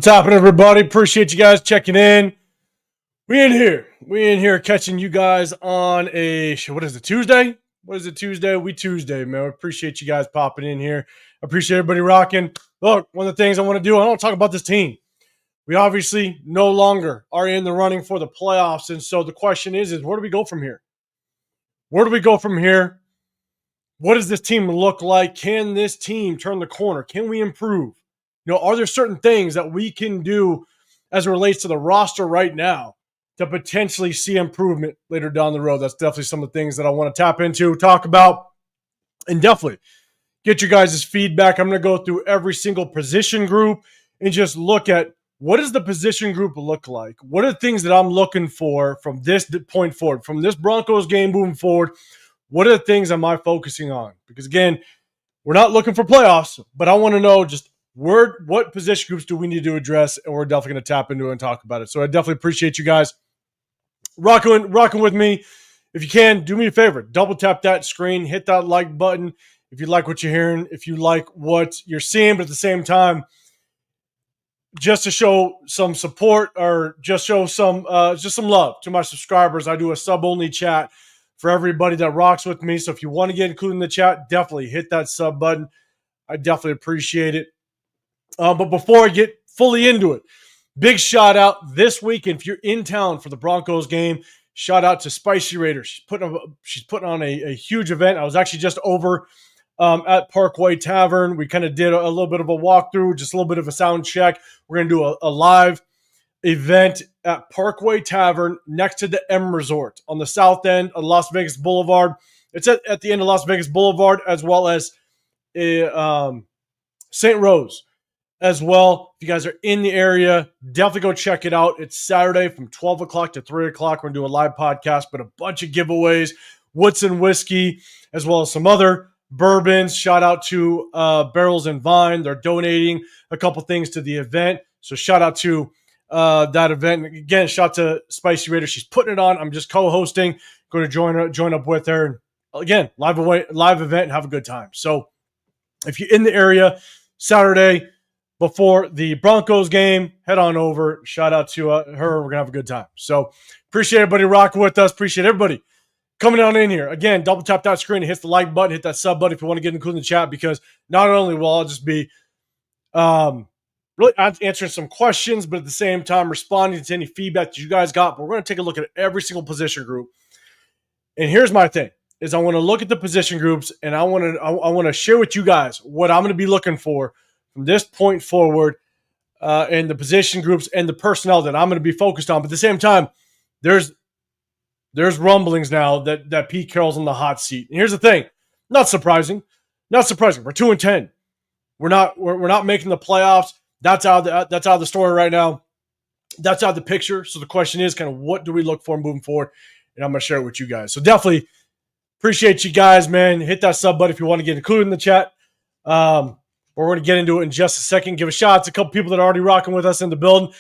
What's happening, everybody? Appreciate you guys checking in. We in here catching you guys on a, what is it, Tuesday? What is it, Tuesday? We Tuesday, man. We appreciate you guys popping in here. Appreciate everybody rocking. Look, one of the things I want to do, I want to talk about this team. We obviously no longer are in the running for the playoffs, and so the question is where do we go from here? Where do we go from here? What does this team look like? Can this team turn the corner? Can we improve? Are there certain things that we can do as it relates to the roster right now to potentially see improvement later down the road? That's definitely some of the things that I want to tap into, talk about, and definitely get you guys' feedback. I'm going to go through every single position group and just look at what does the position group look like? What are the things that I'm looking for from this point forward, from this Broncos game moving forward? What are the things am I focusing on? Because, again, we're not looking for playoffs, but I want to know just what position groups do we need to address, and we're definitely going to tap into it and talk about it. So I definitely appreciate you guys rocking with me. If you can, do me a favor. Double tap that screen. Hit that like button if you like what you're hearing, if you like what you're seeing, but at the same time, just to show some support or just show some love to my subscribers, I do a sub-only chat for everybody that rocks with me. So if you want to get included in the chat, definitely hit that sub button. I definitely appreciate it. But before I get fully into it, big shout out this weekend. If you're in town for the Broncos game, shout out to Spicy Raiders. She's putting on a huge event. I was actually just over at Parkway Tavern. We kind of did a little bit of a walkthrough, just a little bit of a sound check. We're going to do a live event at Parkway Tavern next to the M Resort on the south end of Las Vegas Boulevard. It's at the end of Las Vegas Boulevard, as well as St. Rose as well. If you guys are in the area, definitely go check it out. It's Saturday from 12 o'clock to 3 o'clock. We're going to do a live podcast, but a bunch of giveaways, Woodson Whiskey, as well as some other bourbons. Shout out to Barrels and Vine. They're donating a couple things to the event. So shout out to that event. Again, shout out to Spicy Raider. She's putting it on. I'm just co-hosting. Going to join up with her. Again, live event and have a good time. So if you're in the area Saturday before the Broncos game, head on over. Shout out to her. We're going to have a good time. So appreciate everybody rocking with us. Appreciate everybody coming on in here. Again, double tap that screen and hit the like button, hit that sub button if you want to get included in the chat, because not only will I just be really answering some questions, but at the same time responding to any feedback that you guys got. But we're going to take a look at every single position group. And here's my thing, is I want to look at the position groups, and I want to share with you guys what I'm going to be looking for from this point forward, and the position groups and the personnel that I'm going to be focused on. But at the same time, there's rumblings now that Pete Carroll's on the hot seat. And here's the thing, not surprising. We're 2-10. We're not making the playoffs. That's out of the story right now. That's out of the picture. So the question is kind of what do we look for moving forward? And I'm going to share it with you guys. So definitely appreciate you guys, man. Hit that sub button if you want to get included in the chat. We're going to get into it in just a second. Give a shout out to a couple people that are already rocking with us in the building.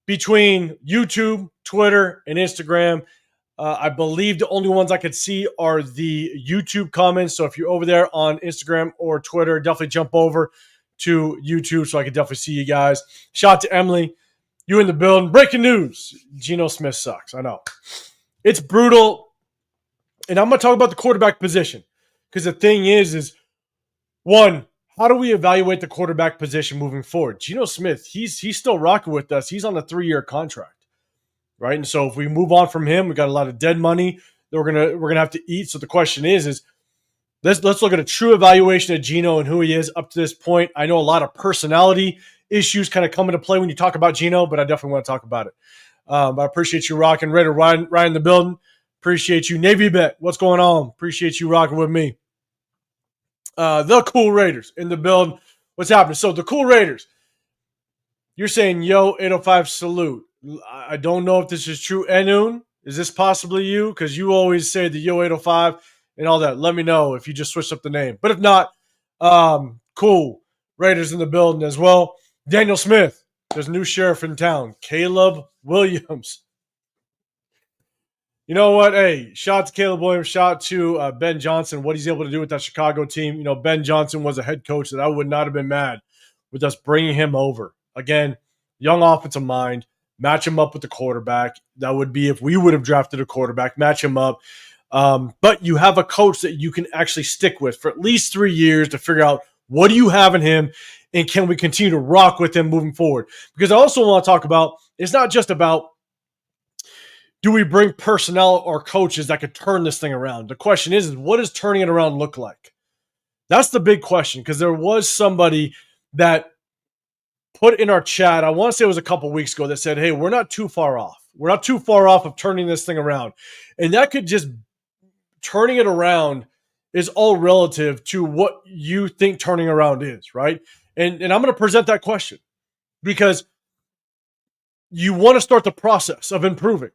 Between YouTube, Twitter, and Instagram, I believe the only ones I could see are the YouTube comments. So if you're over there on Instagram or Twitter, definitely jump over to YouTube so I can definitely see you guys. Shout out to Emily. You in the building. Breaking news. Geno Smith sucks. I know. It's brutal. And I'm going to talk about the quarterback position. Because the thing is one, how do we evaluate the quarterback position moving forward? Geno Smith, he's still rocking with us. He's on a 3-year contract, right? And so if we move on from him, we got a lot of dead money that we're gonna have to eat. So the question is let's look at a true evaluation of Geno and who he is up to this point. I know a lot of personality issues kind of come into play when you talk about Geno, but I definitely want to talk about it. I appreciate you rocking. Raider Ryan in the building. Appreciate you. Navy Bet, what's going on? Appreciate you rocking with me. The Cool Raiders in the building. What's happening? So the Cool Raiders, you're saying, yo, 805 salute. I don't know if this is true. Enun, is this possibly you? Because you always say the yo 805 and all that. Let me know if you just switched up the name. But if not, cool. Raiders in the building as well. Daniel Smith, there's a new sheriff in town. Caleb Williams. You know what? Hey, shout out to Caleb Williams. Shout out to Ben Johnson, what he's able to do with that Chicago team. You know, Ben Johnson was a head coach that I would not have been mad with us bringing him over. Again, young offensive mind, match him up with the quarterback. That would be if we would have drafted a quarterback, match him up. But you have a coach that you can actually stick with for at least 3 years to figure out what do you have in him and can we continue to rock with him moving forward? Because I also want to talk about, it's not just about do we bring personnel or coaches that could turn this thing around? The question is what does turning it around look like? That's the big question, because there was somebody that put in our chat, I want to say it was a couple weeks ago, that said, hey, we're not too far off. We're not too far off of turning this thing around. And that could just, turning it around is all relative to what you think turning around is, right? And I'm going to present that question because you want to start the process of improving.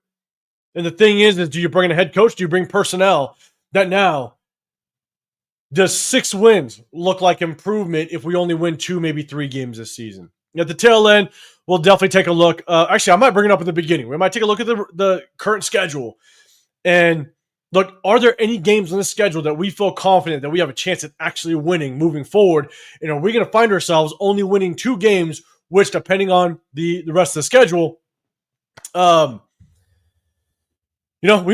And the thing is do you bring in a head coach? Do you bring personnel that now, does 6 wins look like improvement if we only win 2, maybe 3 games this season? At the tail end, we'll definitely take a look. Actually, I might bring it up in the beginning. We might take a look at the current schedule. And look, are there any games on the schedule that we feel confident that we have a chance at actually winning moving forward? And are we going to find ourselves only winning 2 games, which, depending on the rest of the schedule, we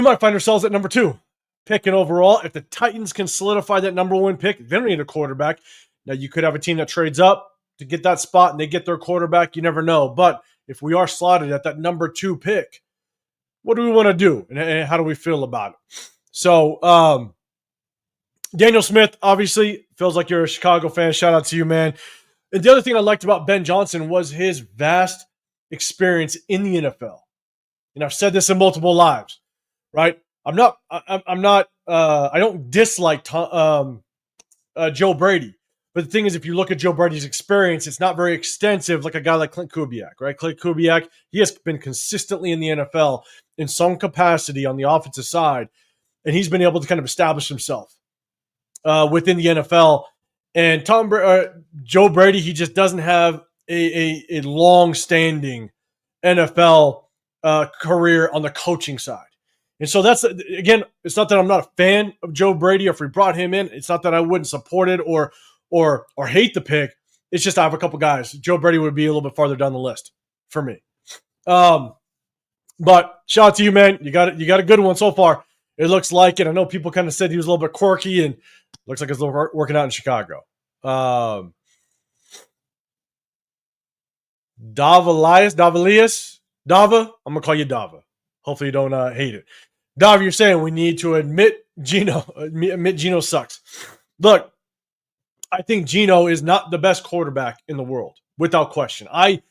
might find ourselves at number 2 pick in overall. If the Titans can solidify that number 1 pick, they don't need a quarterback. Now, you could have a team that trades up to get that spot and they get their quarterback. You never know. But if we are slotted at that number 2 pick, what do we want to do? And how do we feel about it? So, Daniel Smith, obviously, feels like you're a Chicago fan. Shout out to you, man. And the other thing I liked about Ben Johnson was his vast experience in the NFL. And I've said this in multiple lives, right? I don't dislike Joe Brady. But the thing is, if you look at Joe Brady's experience, it's not very extensive like a guy like Clint Kubiak, right? Clint Kubiak, he has been consistently in the NFL in some capacity on the offensive side, and he's been able to kind of establish himself within the NFL. And Joe Brady, he just doesn't have a long-standing NFL career on the coaching side. And so that's, again, it's not that I'm not a fan of Joe Brady, or if we brought him in, it's not that I wouldn't support it or hate the pick. It's just I have a couple guys. Joe Brady would be a little bit farther down the list for me. But shout out to you, man. You got a good one so far. It looks like it. I know people kind of said he was a little bit quirky, and looks like he's working out in Chicago. Davalias, Dava. I'm gonna call you Dava. Hopefully you don't hate it. Dava, you're saying we need to admit Geno sucks. Look, I think Geno is not the best quarterback in the world, without question. I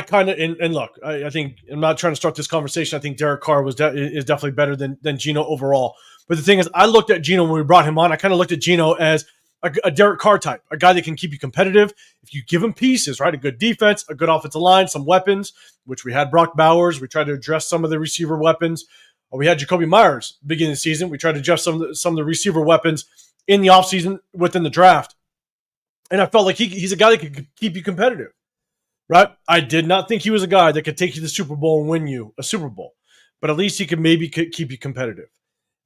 kind of, and look, I think, I'm not trying to start this conversation. I think Derek Carr is definitely better than Geno overall. But the thing is, I looked at Geno when we brought him on. I kind of looked at Geno as a Derek Carr type, a guy that can keep you competitive if you give him pieces, right? A good defense, a good offensive line, some weapons, which we had Brock Bowers. We tried to address some of the receiver weapons. We had Jacoby Myers beginning of the season. We tried to adjust some of the receiver weapons in the offseason within the draft. And I felt like he's a guy that could keep you competitive, right? I did not think he was a guy that could take you to the Super Bowl and win you a Super Bowl. But at least he could maybe keep you competitive.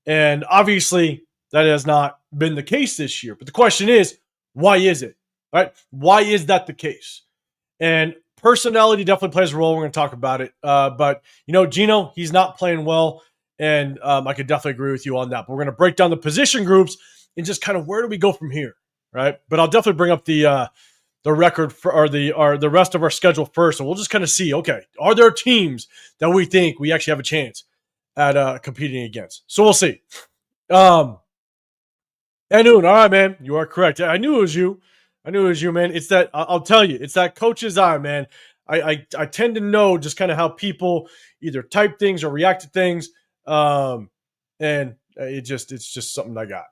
And obviously, that has not been the case this year. But the question is, why is it? Right? Why is that the case? And personality definitely plays a role. We're going to talk about it. But, Geno, he's not playing well. And I could definitely agree with you on that. But we're going to break down the position groups and just kind of where do we go from here, right? But I'll definitely bring up the record or the rest of our schedule first. And we'll just kind of see, okay, are there teams that we think we actually have a chance at competing against? So we'll see. Noon, all right, man. You are correct. I knew it was you. Man. It's that, I'll tell you, it's that coach's eye, man. I tend to know just kind of how people either type things or react to things. And it's just something I got.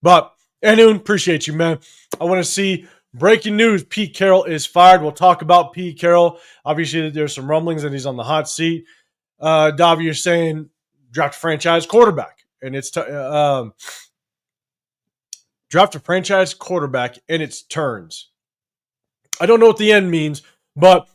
But Noon, appreciate you, man. I want to see breaking news. Pete Carroll is fired. We'll talk about Pete Carroll. Obviously, there's some rumblings that he's on the hot seat. Davi, you're saying draft a franchise quarterback. And it's draft a franchise quarterback and its turns. I don't know what the end means, but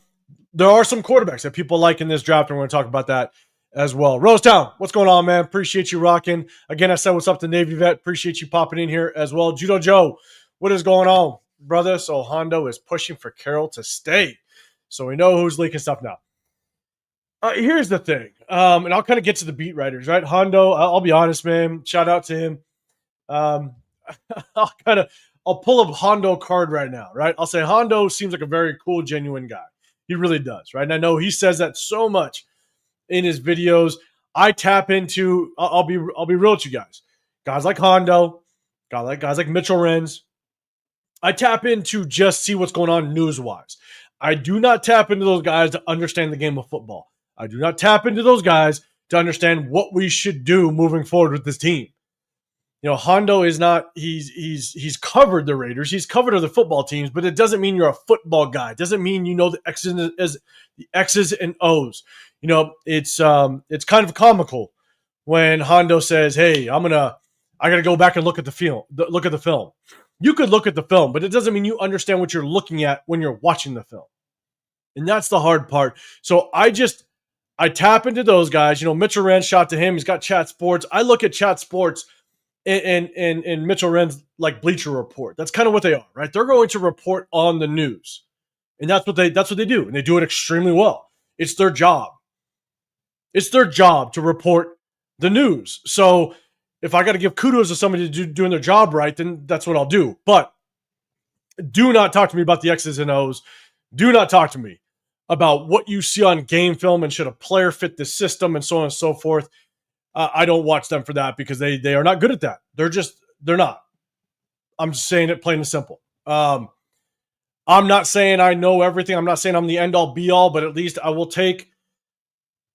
there are some quarterbacks that people like in this draft, and we're going to talk about that as well. Rosetown, what's going on, man? Appreciate you rocking. Again, I said what's up to Navy Vet. Appreciate you popping in here as well. Judo Joe, what is going on? brother. So Hondo is pushing for Carroll to stay. So we know who's leaking stuff now. Here's the thing, and I'll kind of get to the beat writers, right? Hondo, I'll be honest, man. Shout out to him. Um, I'll pull up Hondo card right now, right? I'll say Hondo seems like a very cool, genuine guy. He really does, right? And I know he says that so much in his videos. I tap into. I'll be real with you guys. Guys like Hondo, guys like Mitchell Renz. I tap into just see what's going on news wise. I do not tap into those guys to understand the game of football. I do not tap into those guys to understand what we should do moving forward with this team. You know, Hondo is not. He's covered the Raiders. He's covered other football teams, but it doesn't mean you're a football guy. It doesn't mean you know the X's and O's. You know, it's kind of comical when Hondo says, "Hey, I gotta go back and look at the film. You could look at the film, but it doesn't mean you understand what you're looking at when you're watching the film. And that's the hard part. So I tap into those guys. You know, Mitchell Renz, shot to him. He's got Chat Sports. I look at Chat Sports and Mitchell Renz like Bleacher Report. That's kind of what they are, right? They're going to report on the news. And that's what they do. And they do it extremely well. It's their job. It's their job to report the news. So if I got to give kudos to somebody doing their job right, then that's what I'll do. But do not talk to me about the X's and O's. Do not talk to me about what you see on game film and should a player fit the system and so on and so forth. I don't watch them for that because they are not good at that. They're not. I'm just saying it plain and simple. I'm not saying I know everything. I'm not saying I'm the end all be all, but at least I will take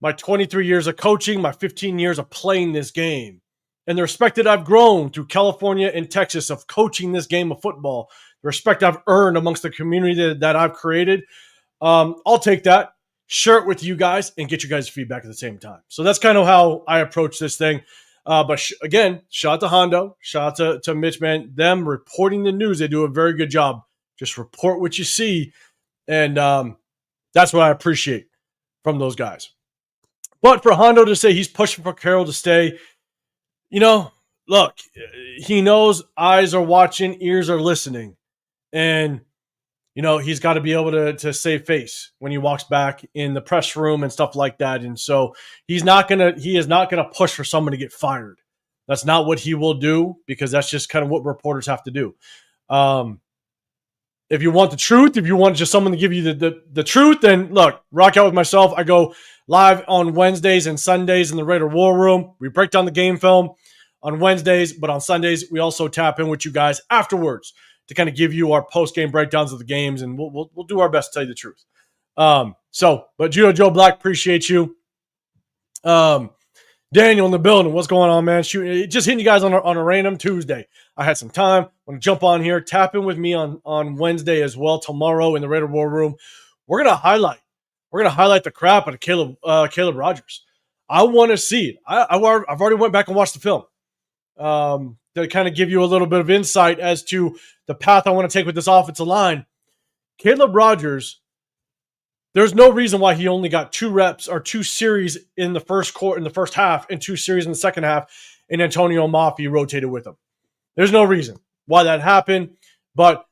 my 23 years of coaching, my 15 years of playing this game, and the respect that I've grown through California and Texas of coaching this game of football, the respect I've earned amongst the community that I've created. I'll take that, share it with you guys, and get you guys' feedback at the same time. So that's kind of how I approach this thing. But again, shout out to Hondo, shout out to Mitch, man. Them reporting the news, they do a very good job. Just report what you see, and that's what I appreciate from those guys. But for Hondo to say he's pushing for Carroll to stay, you know, look, he knows eyes are watching, ears are listening. And, you know, he's got to be able to save face when he walks back in the press room and stuff like that. And so he is not going to push for someone to get fired. That's not what he will do because that's just kind of what reporters have to do. If you want the truth, if you want just someone to give you the truth, then look, rock out with myself. I go live on Wednesdays and Sundays in the Raider War Room. We break down the game film on Wednesdays, but on Sundays, we also tap in with you guys afterwards to kind of give you our post-game breakdowns of the games, and we'll do our best to tell you the truth. But Judo Joe Black, appreciate you. Daniel in the building, what's going on, man? Just hitting you guys on a random Tuesday. I had some time. Want to jump on here, tap in with me on Wednesday as well. Tomorrow in the Raider War Room, we're gonna highlight the crap out of Caleb Rogers. I want to see it. I've already went back and watched the film to kind of give you a little bit of insight as to the path I want to take with this offensive line. Caleb Rogers, there's no reason why he only got 2 reps or 2 series in the first quarter, in the first half, and 2 series in the second half, and Antonio Mafi rotated with him. There's no reason why that happened, but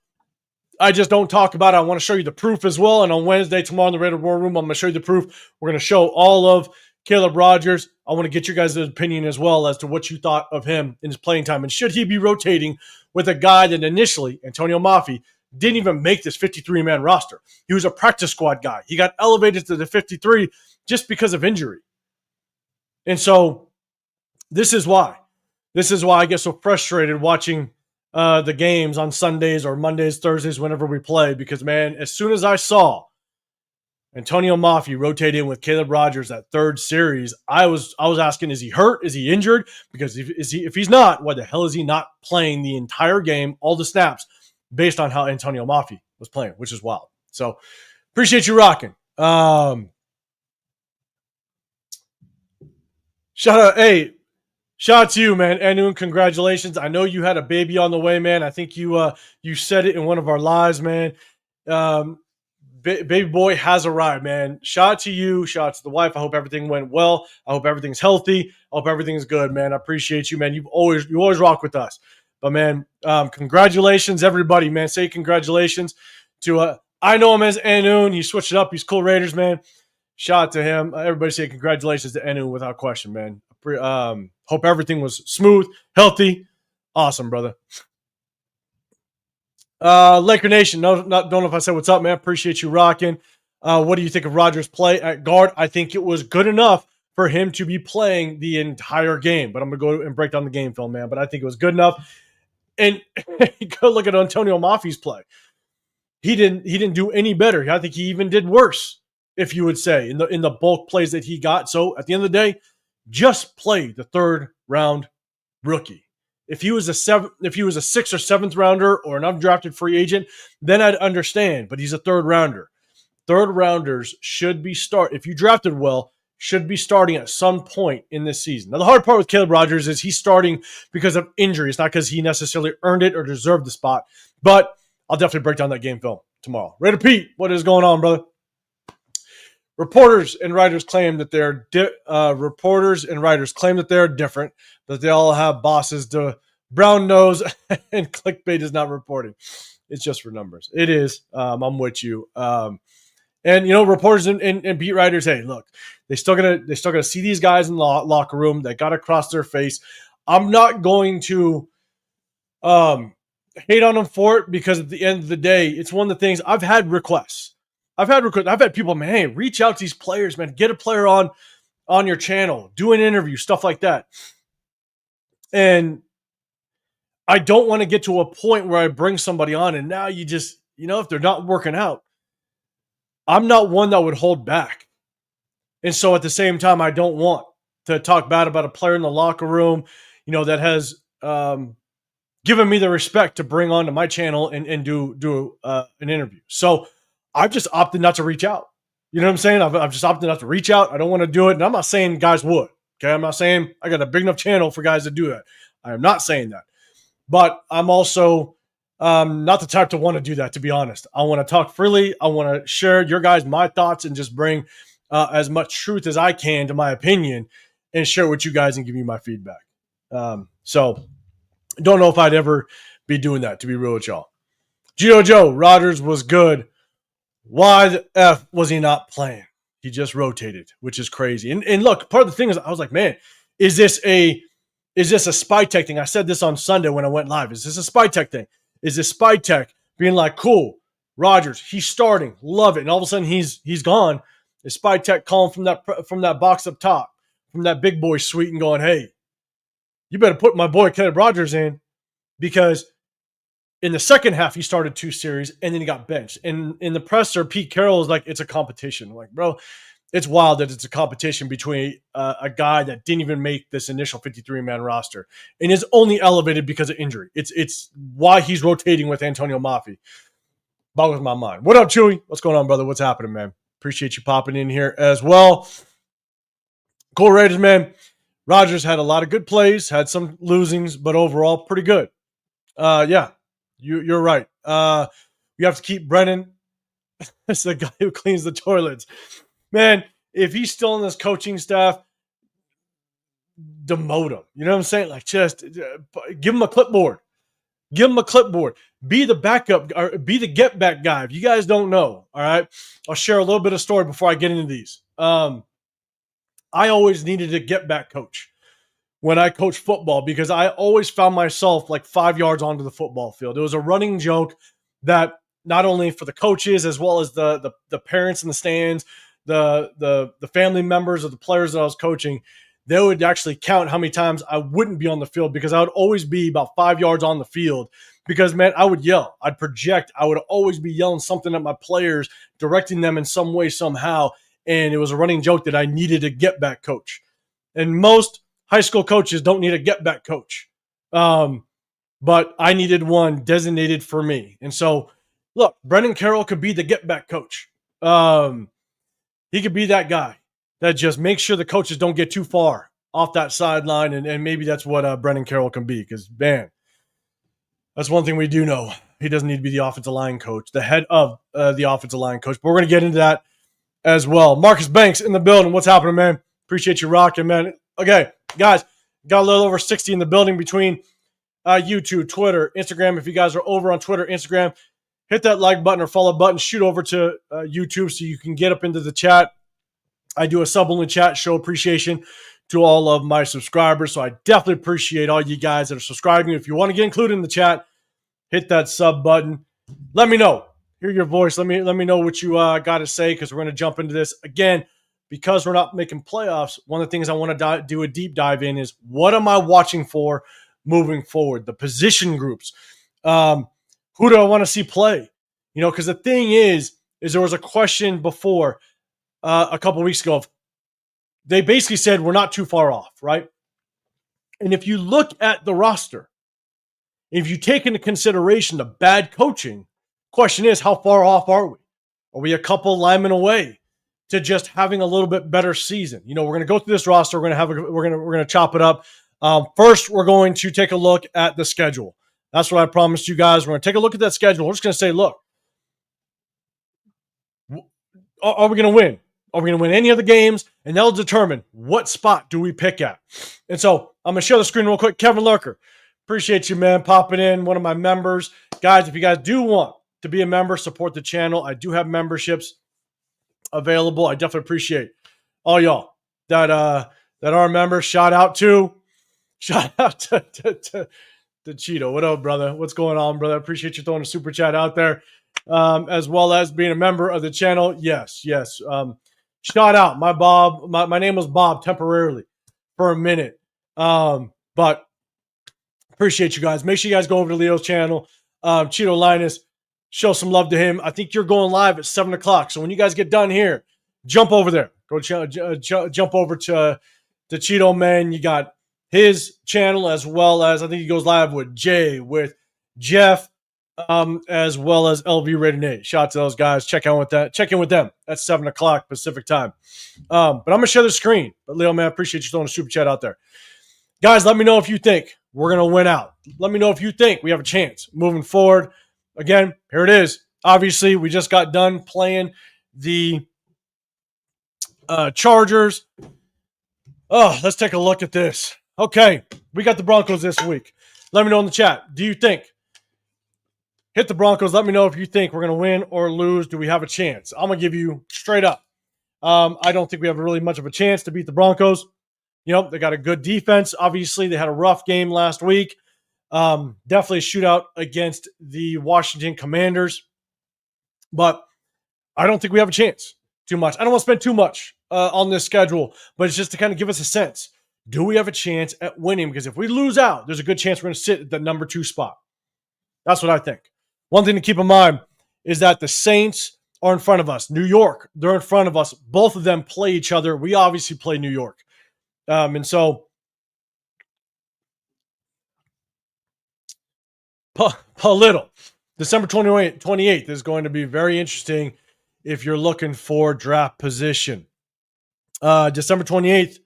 I just don't talk about it. I want to show you the proof as well, and on Wednesday, tomorrow in the Raider War Room, I'm going to show you the proof. We're going to show all of Caleb Rogers. I want to get your guys' opinion as well as to what you thought of him in his playing time, and should he be rotating with a guy that initially, Antonio Mafi, didn't even make this 53-man roster. He was a practice squad guy. He got elevated to the 53 just because of injury. And so this is why I get so frustrated watching the games on Sundays or Mondays, Thursdays, whenever we play, because, man, as soon as I saw Antonio Mafi rotate in with Caleb Rogers that third series, I was asking, is he hurt? Is he injured? Because if he's not, why the hell is he not playing the entire game, all the snaps, based on how Antonio Mafi was playing, which is wild. So appreciate you rocking. Shout out to you, man. Anu, congratulations. I know you had a baby on the way, man. I think you said it in one of our lives, man. Baby boy has arrived, man. Shout out to you. Shout out to the wife. I hope everything went well. I hope everything's healthy. I hope everything's good, man. I appreciate you, man. You always rock with us. But, man, congratulations, everybody, man. Say congratulations to I know him as Enoon. He switched it up. He's cool Raiders, man. Shout out to him. Everybody say congratulations to Enoon without question, man. Hope everything was smooth, healthy. Awesome, brother. Laker Nation, don't know if I said what's up, man. Appreciate you rocking. What do you think of Rodgers' play at guard? I think it was good enough for him to be playing the entire game. But I'm going to go and break down the game film, man. But I think it was good enough. And go look at Antonio Mafi's play. He didn't do any better. I think he even did worse, if you would say, in the bulk plays that he got. So at the end of the day, just play the third round rookie. If he was a 6th or 7th rounder or an undrafted free agent, then I'd understand. But he's a third rounder. Third rounders should be if you drafted well, should be starting at some point in this season. Now, the hard part with Caleb Rodgers is he's starting because of injury. It's not because he necessarily earned it or deserved the spot. But I'll definitely break down that game film tomorrow. Raider Pete, what is going on, brother? Reporters and writers claim that they're different, that they all have bosses. The brown nose and clickbait is not reporting. It's just for numbers. It is. I'm with you. And reporters and beat writers, hey, look, they still gonna see these guys in the locker room. They got to cross their face. I'm not going to hate on them for it because at the end of the day, it's one of the things. I've had requests. I've had people, man, hey, reach out to these players, man. Get a player on your channel. Do an interview, stuff like that. And I don't want to get to a point where I bring somebody on and now you just, if they're not working out, I'm not one that would hold back. And so at the same time, I don't want to talk bad about a player in the locker room, that has given me the respect to bring onto my channel and do an interview. So I've just opted not to reach out. You know what I'm saying? I've just opted not to reach out. I don't want to do it. And I'm not saying guys would. Okay. I'm not saying I got a big enough channel for guys to do that. I am not saying that. But I'm also not the type to want to do that, to be honest. I want to talk freely. I want to share my thoughts and just bring as much truth as I can to my opinion and share it with you guys and give you my feedback. So don't know if I'd ever be doing that, to be real with y'all. Gio Joe, Rodgers was good. Why the F was he not playing? He just rotated, which is crazy. And look, part of the thing is I was like, man, is this a Spytek thing? I said this on Sunday when I went live. Is this a Spytek thing? Is this Spytek being like, cool, Rodgers, he's starting, love it, and all of a sudden he's gone? Is Spytek calling from that box up top, from that big boy suite and going, hey, you better put my boy Caleb Rodgers in because in the second half, he started 2 series, and then he got benched. And in the presser, Pete Carroll is like, it's a competition. I'm like, bro, it's wild that it's a competition between a guy that didn't even make this initial 53-man roster and is only elevated because of injury. It's why he's rotating with Antonio Mafi. Boggles my mind. What up, Chewy? What's going on, brother? What's happening, man? Appreciate you popping in here as well. Cool Raiders, man. Rodgers had a lot of good plays, had some losings, but overall pretty good. Yeah. You're right. You have to keep Brennan. It's the guy who cleans the toilets. Man, if he's still in this coaching staff, demote him. You know what I'm saying? Like, just give him a clipboard. Give him a clipboard. Be the backup or be the get back guy. If you guys don't know, all right, I'll share a little bit of story before I get into these. I always needed a get back coach when I coached football because I always found myself like 5 yards onto the football field. It was a running joke that not only for the coaches as well as the parents in the stands, the family members of the players that I was coaching, they would actually count how many times I wouldn't be on the field because I would always be about 5 yards on the field because, man, I would yell. I'd project. I would always be yelling something at my players, directing them in some way, somehow. And it was a running joke that I needed a get-back coach. And most high school coaches don't need a get-back coach. But I needed one designated for me. And so, look, Brendan Carroll could be the get-back coach. He could be that guy that just makes sure the coaches don't get too far off that sideline. And maybe that's what Brendan Carroll can be because, man, that's one thing we do know. He doesn't need to be the offensive line coach, the head of the offensive line coach. But we're going to get into that as well. Marcus Banks in the building. What's happening, man? Appreciate you rocking, man. Okay, guys, got a little over 60 in the building between YouTube, Twitter, Instagram. If you guys are over on Twitter, Instagram, hit that like button or follow button. Shoot over to YouTube so you can get up into the chat. I do a sub-only chat, show appreciation to all of my subscribers. So I definitely appreciate all you guys that are subscribing. If you want to get included in the chat, hit that sub button. Let me know. Hear your voice. Let me know what you got to say, because we're going to jump into this again. Because we're not making playoffs, one of the things I want to do a deep dive in is, what am I watching for moving forward? The position groups. Who do I want to see play? Because the thing is there was a question before a couple of weeks ago. They basically said we're not too far off, right? And if you look at the roster, if you take into consideration the bad coaching, question is, how far off are we? Are we a couple linemen away to just having a little bit better season? We're going to go through this roster. We're going to chop it up. First, we're going to take a look at the schedule. That's what I promised you guys. We're going to take a look at that schedule. We're just going to say, look, are we going to win? Are we going to win any of the games? And that'll determine what spot do we pick at. And so I'm going to share the screen real quick. Kevin Lurker, appreciate you, man, popping in, one of my members. Guys, if you guys do want to be a member, support the channel, I do have memberships available. I definitely appreciate all y'all that are members. Shout out to Cheeto. What up, brother? What's going on, brother? I appreciate you throwing a super chat out there, as well as being a member of the channel. Yes. Shout out, my Bob. My name was Bob temporarily for a minute, but appreciate you guys. Make sure you guys go over to Leo's channel, Cheeto Linus. Show some love to him. I think you're going live at 7 o'clock. So when you guys get done here, jump over there. Go jump over to Cheeto, man. You got his channel, as well as I think he goes live with Jay, with Jeff, as well as LV Raidernation. Shout out to those guys. Check in with them at 7 o'clock Pacific time. But I'm going to share the screen. But Leo, man, I appreciate you throwing a super chat out there. Guys, let me know if you think we're going to win out. Let me know if you think we have a chance moving forward. Again, here it is. Obviously, we just got done playing the Chargers. Oh, let's take a look at this. Okay, we got the Broncos this week. Let me know in the chat. Do you think? Hit the Broncos. Let me know if you think we're going to win or lose. Do we have a chance? I'm going to give you straight up. I don't think we have really much of a chance to beat the Broncos. They got a good defense. Obviously, they had a rough game last week. Definitely a shootout against the Washington Commanders. But I don't think we have a chance too much. I don't want to spend too much on this schedule, but it's just to kind of give us a sense. Do we have a chance at winning? Because if we lose out, there's a good chance we're going to sit at the number 2 spot. That's what I think. One thing to keep in mind is that the Saints are in front of us. New York, they're in front of us. Both of them play each other. We obviously play New York. And so Little, December 28th is going to be very interesting if you're looking for draft position. December 28th,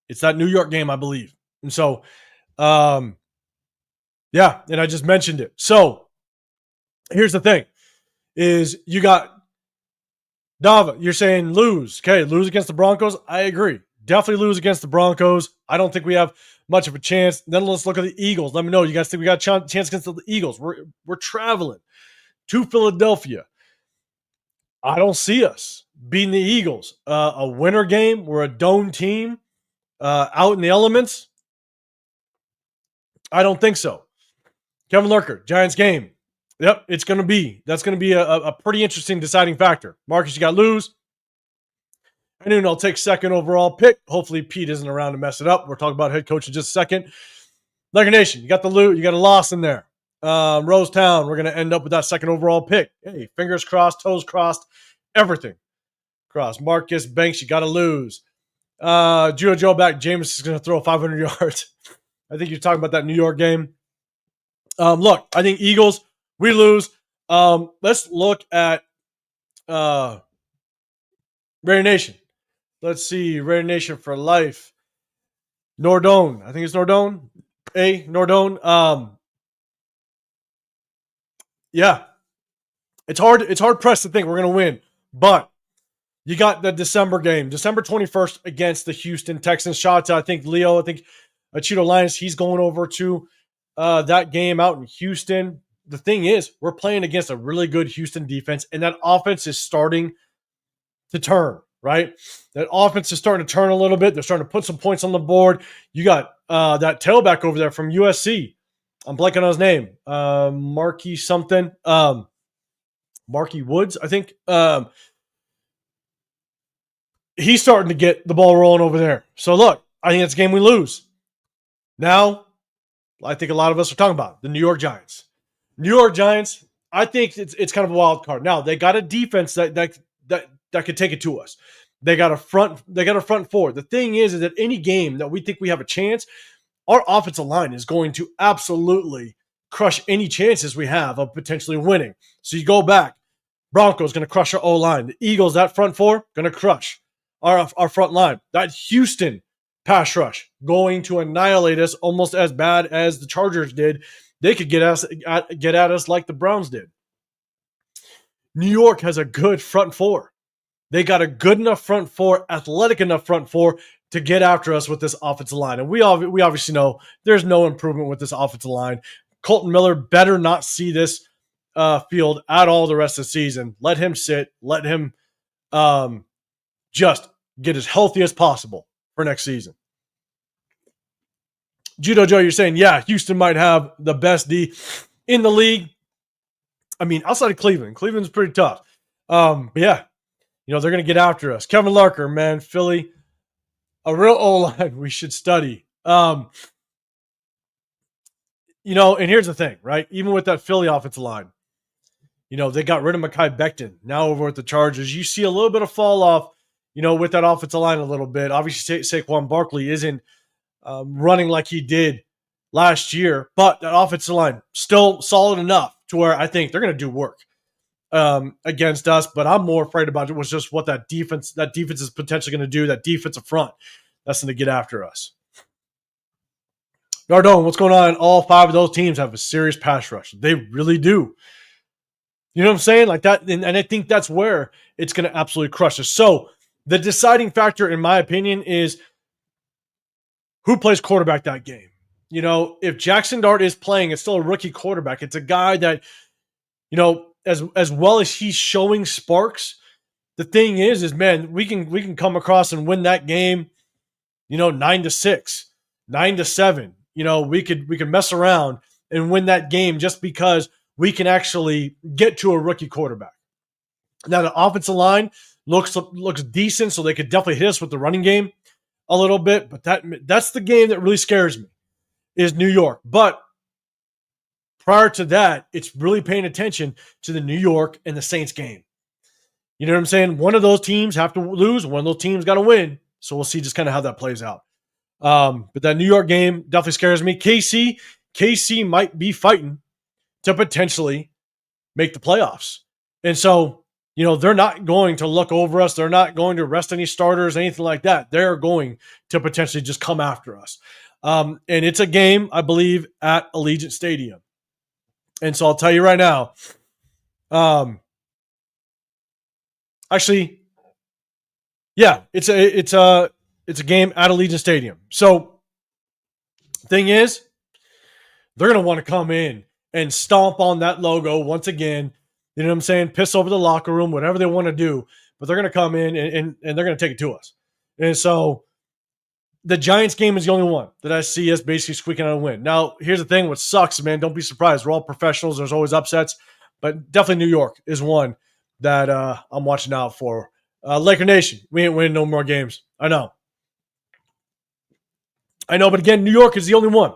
it's that New York game, I believe. And so, and I just mentioned it. So here's the thing is you got Dava, you're saying lose. Okay, lose against the Broncos. I agree. Definitely lose against the Broncos. I don't think we have much of a chance. Then let's look at the Eagles. Let me know. You guys think we got a chance against the Eagles? We're traveling to Philadelphia. I don't see us beating the Eagles. A winter game. We're a dome team out in the elements. I don't think so. Kevin Lurker, Giants game. Yep, that's going to be a pretty interesting deciding factor. Marcus, you got lose. And then I'll take second overall pick. Hopefully Pete isn't around to mess it up. We're talking about head coach in just a second. Laker Nation, you got the loot. You got a loss in there. Rosetown, we're going to end up with that second overall pick. Hey, fingers crossed, toes crossed, everything crossed. Marcus Banks, you got to lose. Joe back. James is going to throw 500 yards. I think you're talking about that New York game. Look, I think Eagles, we lose. Let's look at Raider Nation. Let's see. Raider Nation for life. Nordone. I think it's Nordone. Nordone. Yeah. It's hard pressed to think we're going to win. But you got the December game. December 21st against the Houston Texans. Shout out to, I think, Leo. I think Cheeto Linus, he's going over to that game out in Houston. The thing is, we're playing against a really good Houston defense, and that offense is starting to turn, right? That offense is starting to turn a little bit. They're starting to put some points on the board. You got that tailback over there from USC. I'm blanking on his name. Marky something. Marky Woods, I think. He's starting to get the ball rolling over there. So look, I think it's a game we lose. Now, I think a lot of us are talking about the New York Giants. New York Giants, I think it's kind of a wild card. Now, they got a defense that could take it to us. They got a front four. The thing is that any game that we think we have a chance, our offensive line is going to absolutely crush any chances we have of potentially winning. So you go back. Broncos going to crush our O-line. The Eagles, that front four, going to crush our front line. That Houston pass rush going to annihilate us almost as bad as the Chargers did. They could get at us like the Browns did. New York has a good front four. They got a good enough front four, athletic enough front four to get after us with this offensive line. And we obviously know there's no improvement with this offensive line. Colton Miller better not see this field at all the rest of the season. Let him sit. Let him just get as healthy as possible for next season. Judo Joe, you're saying, yeah, Houston might have the best D in the league. I mean, outside of Cleveland. Cleveland's pretty tough. But yeah, they're going to get after us. Kevin Larker, man, Philly, a real O-line we should study. And here's the thing, right? Even with that Philly offensive line, they got rid of Mekhi Becton. Now over at the Chargers, you see a little bit of fall off, with that offensive line a little bit. Obviously, Saquon Barkley isn't running like he did last year, but that offensive line still solid enough to where I think they're going to do work against us. But I'm more afraid about it was just what that defense is potentially going to do. That defensive front that's going to get after us. Nardone, what's going on? All five of those teams have a serious pass rush. They really do. You know what I'm saying? Like that, and I think that's where it's going to absolutely crush us. So the deciding factor, in my opinion, is who plays quarterback that game. If Jackson Dart is playing, it's still a rookie quarterback. It's a guy that, as well as he's showing sparks, the thing is man, we can come across and win that game, 9-6, 9-7. We could mess around and win that game just because we can actually get to a rookie quarterback. Now the offensive line looks decent, so they could definitely hit us with the running game a little bit, but that's the game that really scares me is New York. But prior to that, it's really paying attention to the New York and the Saints game. You know what I'm saying? One of those teams have to lose. One of those teams got to win. So we'll see just kind of how that plays out. But that New York game definitely scares me. KC might be fighting to potentially make the playoffs. And so, they're not going to look over us. They're not going to rest any starters, anything like that. They're going to potentially just come after us. And it's a game, I believe, at Allegiant Stadium. And so I'll tell you right now, actually, yeah, it's a game at Allegiant Stadium. So thing is, they're going to want to come in and stomp on that logo once again. You know what I'm saying? Piss over the locker room, whatever they want to do. But they're going to come in and they're going to take it to us. And so the Giants game is the only one that I see us basically squeaking out a win. Now, here's the thing. What sucks, man, don't be surprised. We're all professionals. There's always upsets. But definitely New York is one that I'm watching out for. Laker Nation, we ain't winning no more games. I know. But again, New York is the only one.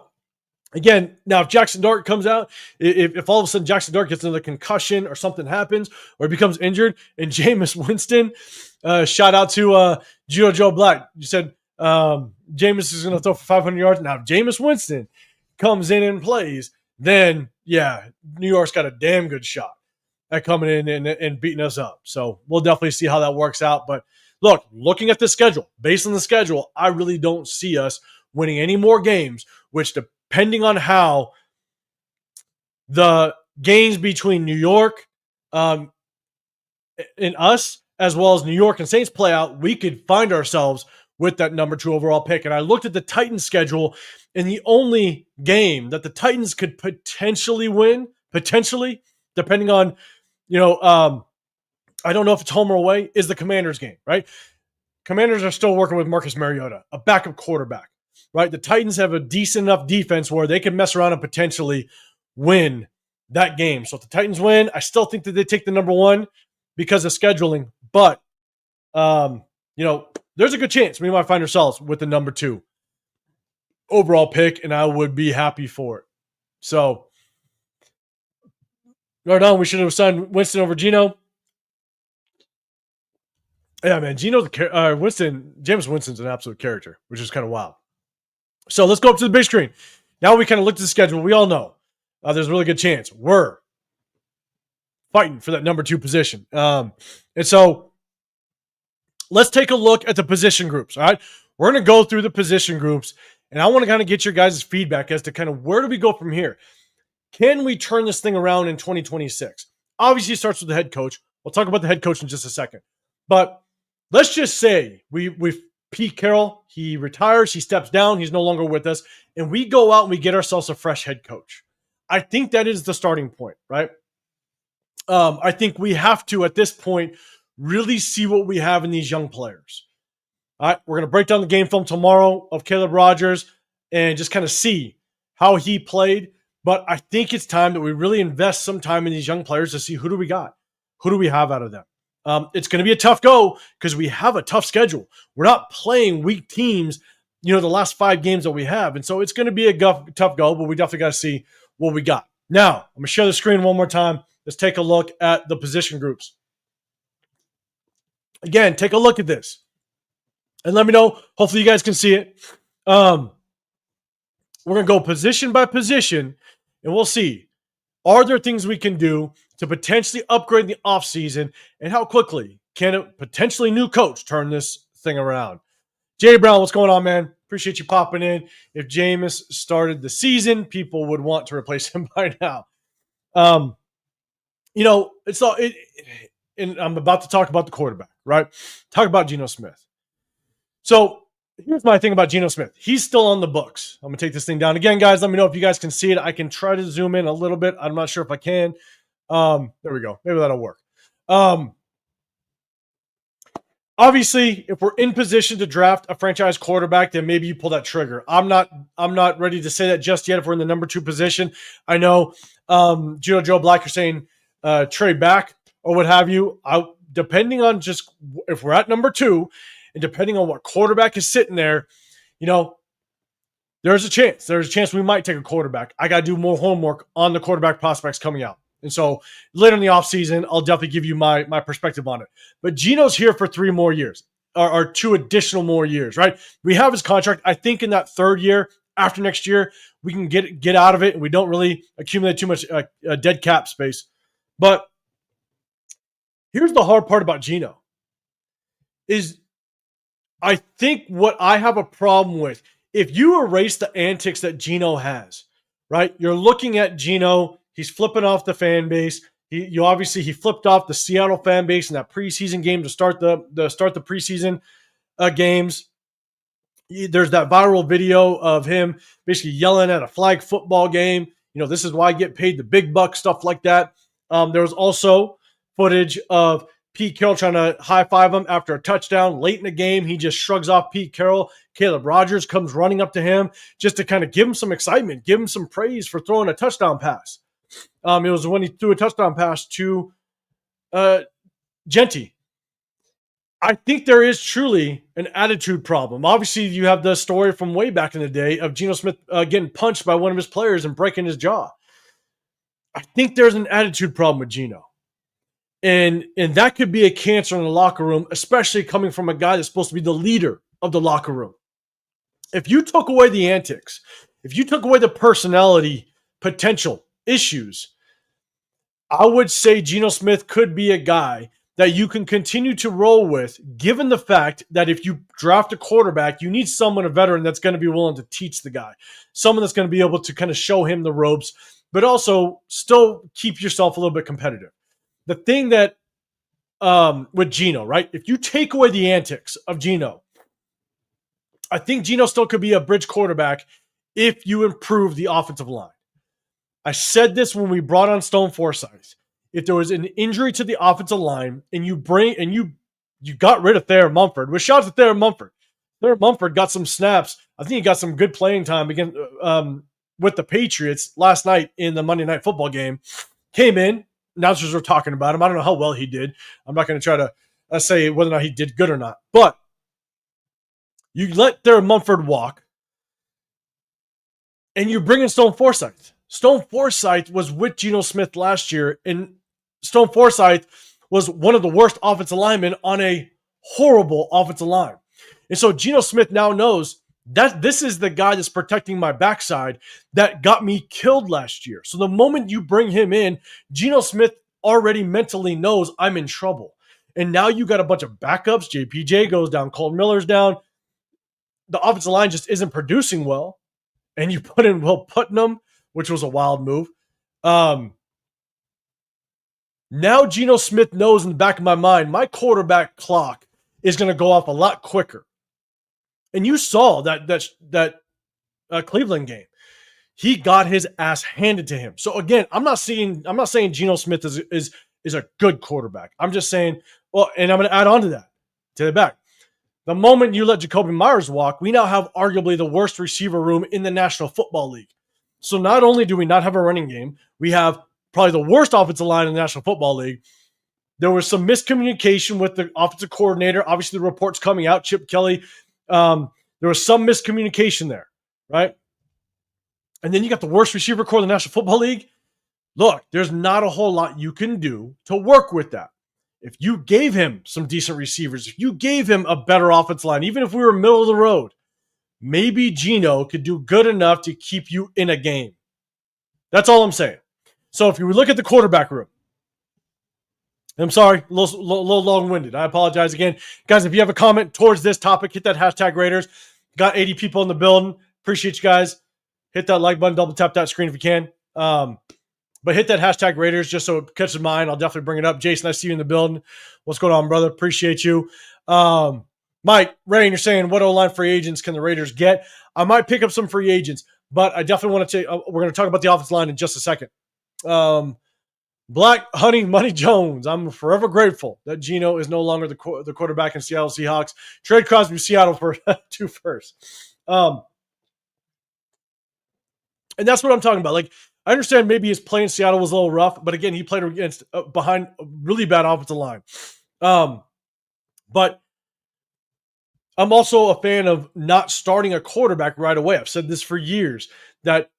Again, now if Jackson Dart comes out, if all of a sudden Jackson Dart gets another concussion or something happens or becomes injured, and Jameis Winston, shout out to Judo Joe Black. You said Jameis is going to throw for 500 yards. Now, if Jameis Winston comes in and plays, then, yeah, New York's got a damn good shot at coming in and beating us up. So we'll definitely see how that works out. But look, looking at the schedule, based on the schedule, I really don't see us winning any more games, which depending on how the games between New York and us, as well as New York and Saints play out, we could find ourselves with that number 2 overall pick. And I looked at the Titans schedule, and the only game that the Titans could potentially win, depending on, I don't know if it's home or away, is the Commanders game, right? Commanders are still working with Marcus Mariota, a backup quarterback, right? The Titans have a decent enough defense where they can mess around and potentially win that game. So if the Titans win, I still think that they take the number 1 because of scheduling. But, there's a good chance we might find ourselves with the number 2 overall pick, and I would be happy for it. So, right on, we should have signed Winston over Geno. Yeah, man, Jameis Winston's an absolute character, which is kind of wild. So let's go up to the big screen. Now we kind of looked at the schedule. We all know there's a really good chance we're fighting for that number 2 position. And so let's take a look at the position groups, all right? We're going to go through the position groups, and I want to kind of get your guys' feedback as to kind of where do we go from here? Can we turn this thing around in 2026? Obviously, it starts with the head coach. We'll talk about the head coach in just a second. But let's just say we Pete Carroll, he retires, he steps down, he's no longer with us, and we go out and we get ourselves a fresh head coach. I think that is the starting point, right? I think we have to, at this point, really see what we have in these young players. All right, we're going to break down the game film tomorrow of Caleb Rogers and just kind of see how he played. But I think it's time that we really invest some time in these young players to see who do we got? Who do we have out of them? It's going to be a tough go because we have a tough schedule. We're not playing weak teams, the last 5 games that we have. And so it's going to be a tough go, but we definitely got to see what we got. Now, I'm going to share the screen one more time. Let's take a look at the position groups. Again, take a look at this and let me know. Hopefully you guys can see it. We're going to go position by position, and we'll see. Are there things we can do to potentially upgrade the offseason, and how quickly can a potentially new coach turn this thing around? Jay Brown, what's going on, man? Appreciate you popping in. If Jameis started the season, people would want to replace him by now. It's all and I'm about to talk about the quarterback, right? Talk about Geno Smith. So here's my thing about Geno Smith. He's still on the books. I'm going to take this thing down. Again, guys, let me know if you guys can see it. I can try to zoom in a little bit. I'm not sure if I can. There we go. Maybe that'll work. Obviously, if we're in position to draft a franchise quarterback, then maybe you pull that trigger. I'm not ready to say that just yet if we're in the number 2 position. I know Joe Black are saying trade back or what have you. Depending on just if we're at number 2 and depending on what quarterback is sitting there, there's a chance. There's a chance we might take a quarterback. I got to do more homework on the quarterback prospects coming out. And so later in the offseason, I'll definitely give you my perspective on it. But Geno's here for 3 more years, or 2 additional more years, right? We have his contract. I think in that 3rd year, after next year, we can get out of it, and we don't really accumulate too much dead cap space. But here's the hard part about Geno is I think what I have a problem with, if you erase the antics that Geno has, right? You're looking at Geno. He's flipping off the fan base. He flipped off the Seattle fan base in that preseason game to start the preseason games. There's that viral video of him basically yelling at a flag football game. This is why I get paid the big bucks, stuff like that. There was also footage of Pete Carroll trying to high five him after a touchdown late in the game. He just shrugs off Pete Carroll. Caleb Rogers comes running up to him just to kind of give him some excitement, give him some praise for throwing a touchdown pass. It was when he threw a touchdown pass to Genty. I think there is truly an attitude problem. Obviously, you have the story from way back in the day of Geno Smith getting punched by one of his players and breaking his jaw. I think there's an attitude problem with Geno. And that could be a cancer in the locker room, especially coming from a guy that's supposed to be the leader of the locker room. If you took away the antics, if you took away the personality potential issues, I would say Geno Smith could be a guy that you can continue to roll with, given the fact that if you draft a quarterback, you need someone, a veteran, that's going to be willing to teach the guy, someone that's going to be able to kind of show him the ropes, but also still keep yourself a little bit competitive. The thing that with Geno, right? If you take away the antics of Geno, I think Geno still could be a bridge quarterback if you improve the offensive line. I said this when we brought on Stone Forsythe. If there was an injury to the offensive line and you got rid of Thayer Mumford, with shots at Thayer Mumford. Thayer Mumford got some snaps. I think he got some good playing time again with the Patriots last night in the Monday Night Football game. Came in, announcers were talking about him. I don't know how well he did. I'm not going to try to say whether or not he did good or not. But you let Thayer Mumford walk, and you bring in Stone Forsythe. Stone Forsythe was with Geno Smith last year, and Stone Forsythe was one of the worst offensive linemen on a horrible offensive line. And so Geno Smith now knows that this is the guy that's protecting my backside that got me killed last year. So the moment you bring him in, Geno Smith already mentally knows I'm in trouble. And now you got a bunch of backups. JPJ goes down. Colton Miller's down. The offensive line just isn't producing well. And you put in Will Putnam, which was a wild move. Now Geno Smith knows in the back of my mind, my quarterback clock is going to go off a lot quicker. And you saw that Cleveland game. He got his ass handed to him. So again, I'm not saying Geno Smith is a good quarterback. I'm just saying, well, and I'm going to add on to that, to the back. The moment you let Jacoby Myers walk, we now have arguably the worst receiver room in the National Football League. So not only do we not have a running game, we have probably the worst offensive line in the National Football League. There was some miscommunication with the offensive coordinator. Obviously, the reports coming out, Chip Kelly. There was some miscommunication there, right? And then you got the worst receiver core in the National Football League. Look, there's not a whole lot you can do to work with that. If you gave him some decent receivers, if you gave him a better offensive line, even if we were middle of the road, maybe Geno could do good enough to keep you in a game. That's all I'm saying. So if you look at the quarterback room, I'm sorry, a little long-winded. I apologize again. Guys, if you have a comment towards this topic, hit that hashtag Raiders. Got 80 people in the building. Appreciate you guys. Hit that like button, double tap that screen if you can. But hit that hashtag Raiders just so it catches mine. I'll definitely bring it up. Jason, I see you in the building. What's going on, brother? Appreciate you. Mike, Ray, you're saying what O-line free agents can the Raiders get? I might pick up some free agents, but I definitely want to we're going to talk about the offensive line in just a second. Black Honey Money Jones. I'm forever grateful that Geno is no longer the quarterback in Seattle Seahawks. Trade Crosby Seattle for 2 firsts. And that's what I'm talking about. Like, I understand maybe his play in Seattle was a little rough, but again, he played against behind a really bad offensive line. But I'm also a fan of not starting a quarterback right away. I've said this for years, that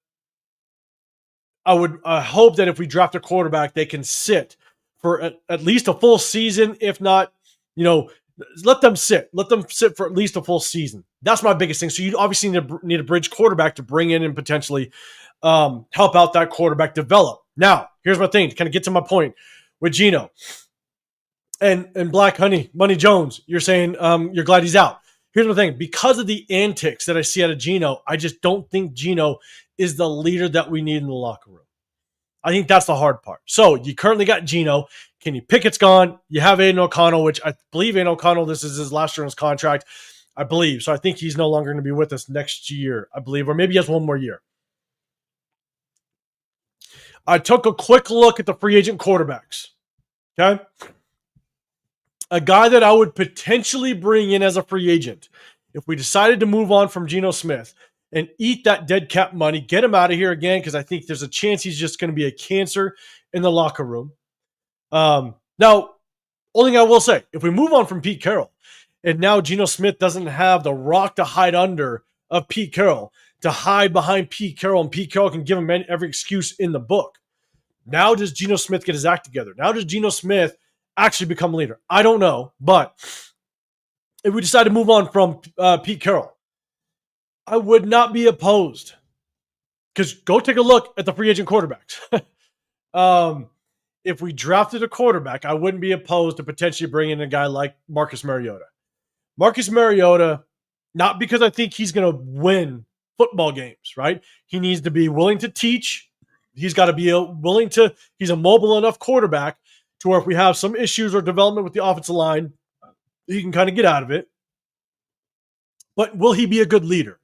I would hope that if we draft a quarterback, they can sit for at least a full season. If not, let them sit. Let them sit for at least a full season. That's my biggest thing. So you obviously need a bridge quarterback to bring in and potentially help out that quarterback develop. Now, here's my thing to kind of get to my point with Geno and Black Honey Money Jones. You're saying you're glad he's out. Here's the thing. Because of the antics that I see out of Geno, I just don't think Geno is the leader that we need in the locker room. I think that's the hard part. So you currently got Geno. Kenny Pickett's gone. You have Aiden O'Connell, which I believe Aiden O'Connell, this is his last year on his contract, I believe. So I think he's no longer going to be with us next year, I believe, or maybe he has one more year. I took a quick look at the free agent quarterbacks. Okay? A guy that I would potentially bring in as a free agent if we decided to move on from Geno Smith and eat that dead cap money, get him out of here again, because I think there's a chance he's just going to be a cancer in the locker room. Now, only thing I will say, if we move on from Pete Carroll, and now Geno Smith doesn't have the rock to hide under of Pete Carroll, to hide behind Pete Carroll, and Pete Carroll can give him every excuse in the book. Now does Geno Smith get his act together? Now does Geno Smith actually become a leader? I don't know, but if we decide to move on from Pete Carroll, I would not be opposed. Because go take a look at the free agent quarterbacks. If we drafted a quarterback, I wouldn't be opposed to potentially bringing in a guy like Marcus Mariota. Marcus Mariota, not because I think he's going to win football games, right? He needs to be willing to teach. He's got to be he's a mobile enough quarterback to where if we have some issues or development with the offensive line, he can kind of get out of it. But will he be a good leader?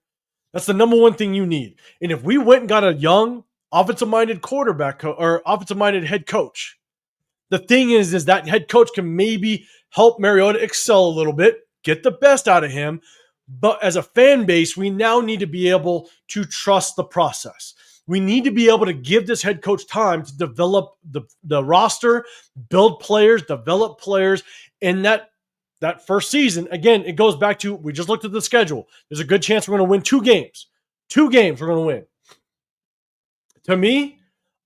That's the number one thing you need. And if we went and got a young offensive-minded quarterback or offensive-minded head coach, the thing is that head coach can maybe help Mariota excel a little bit, get the best out of him. But as a fan base, we now need to be able to trust the process. We need to be able to give this head coach time to develop the roster, build players, develop players. And that first season, again, it goes back to, we just looked at the schedule. There's a good chance we're going to win 2 games. 2 games we're going to win. To me,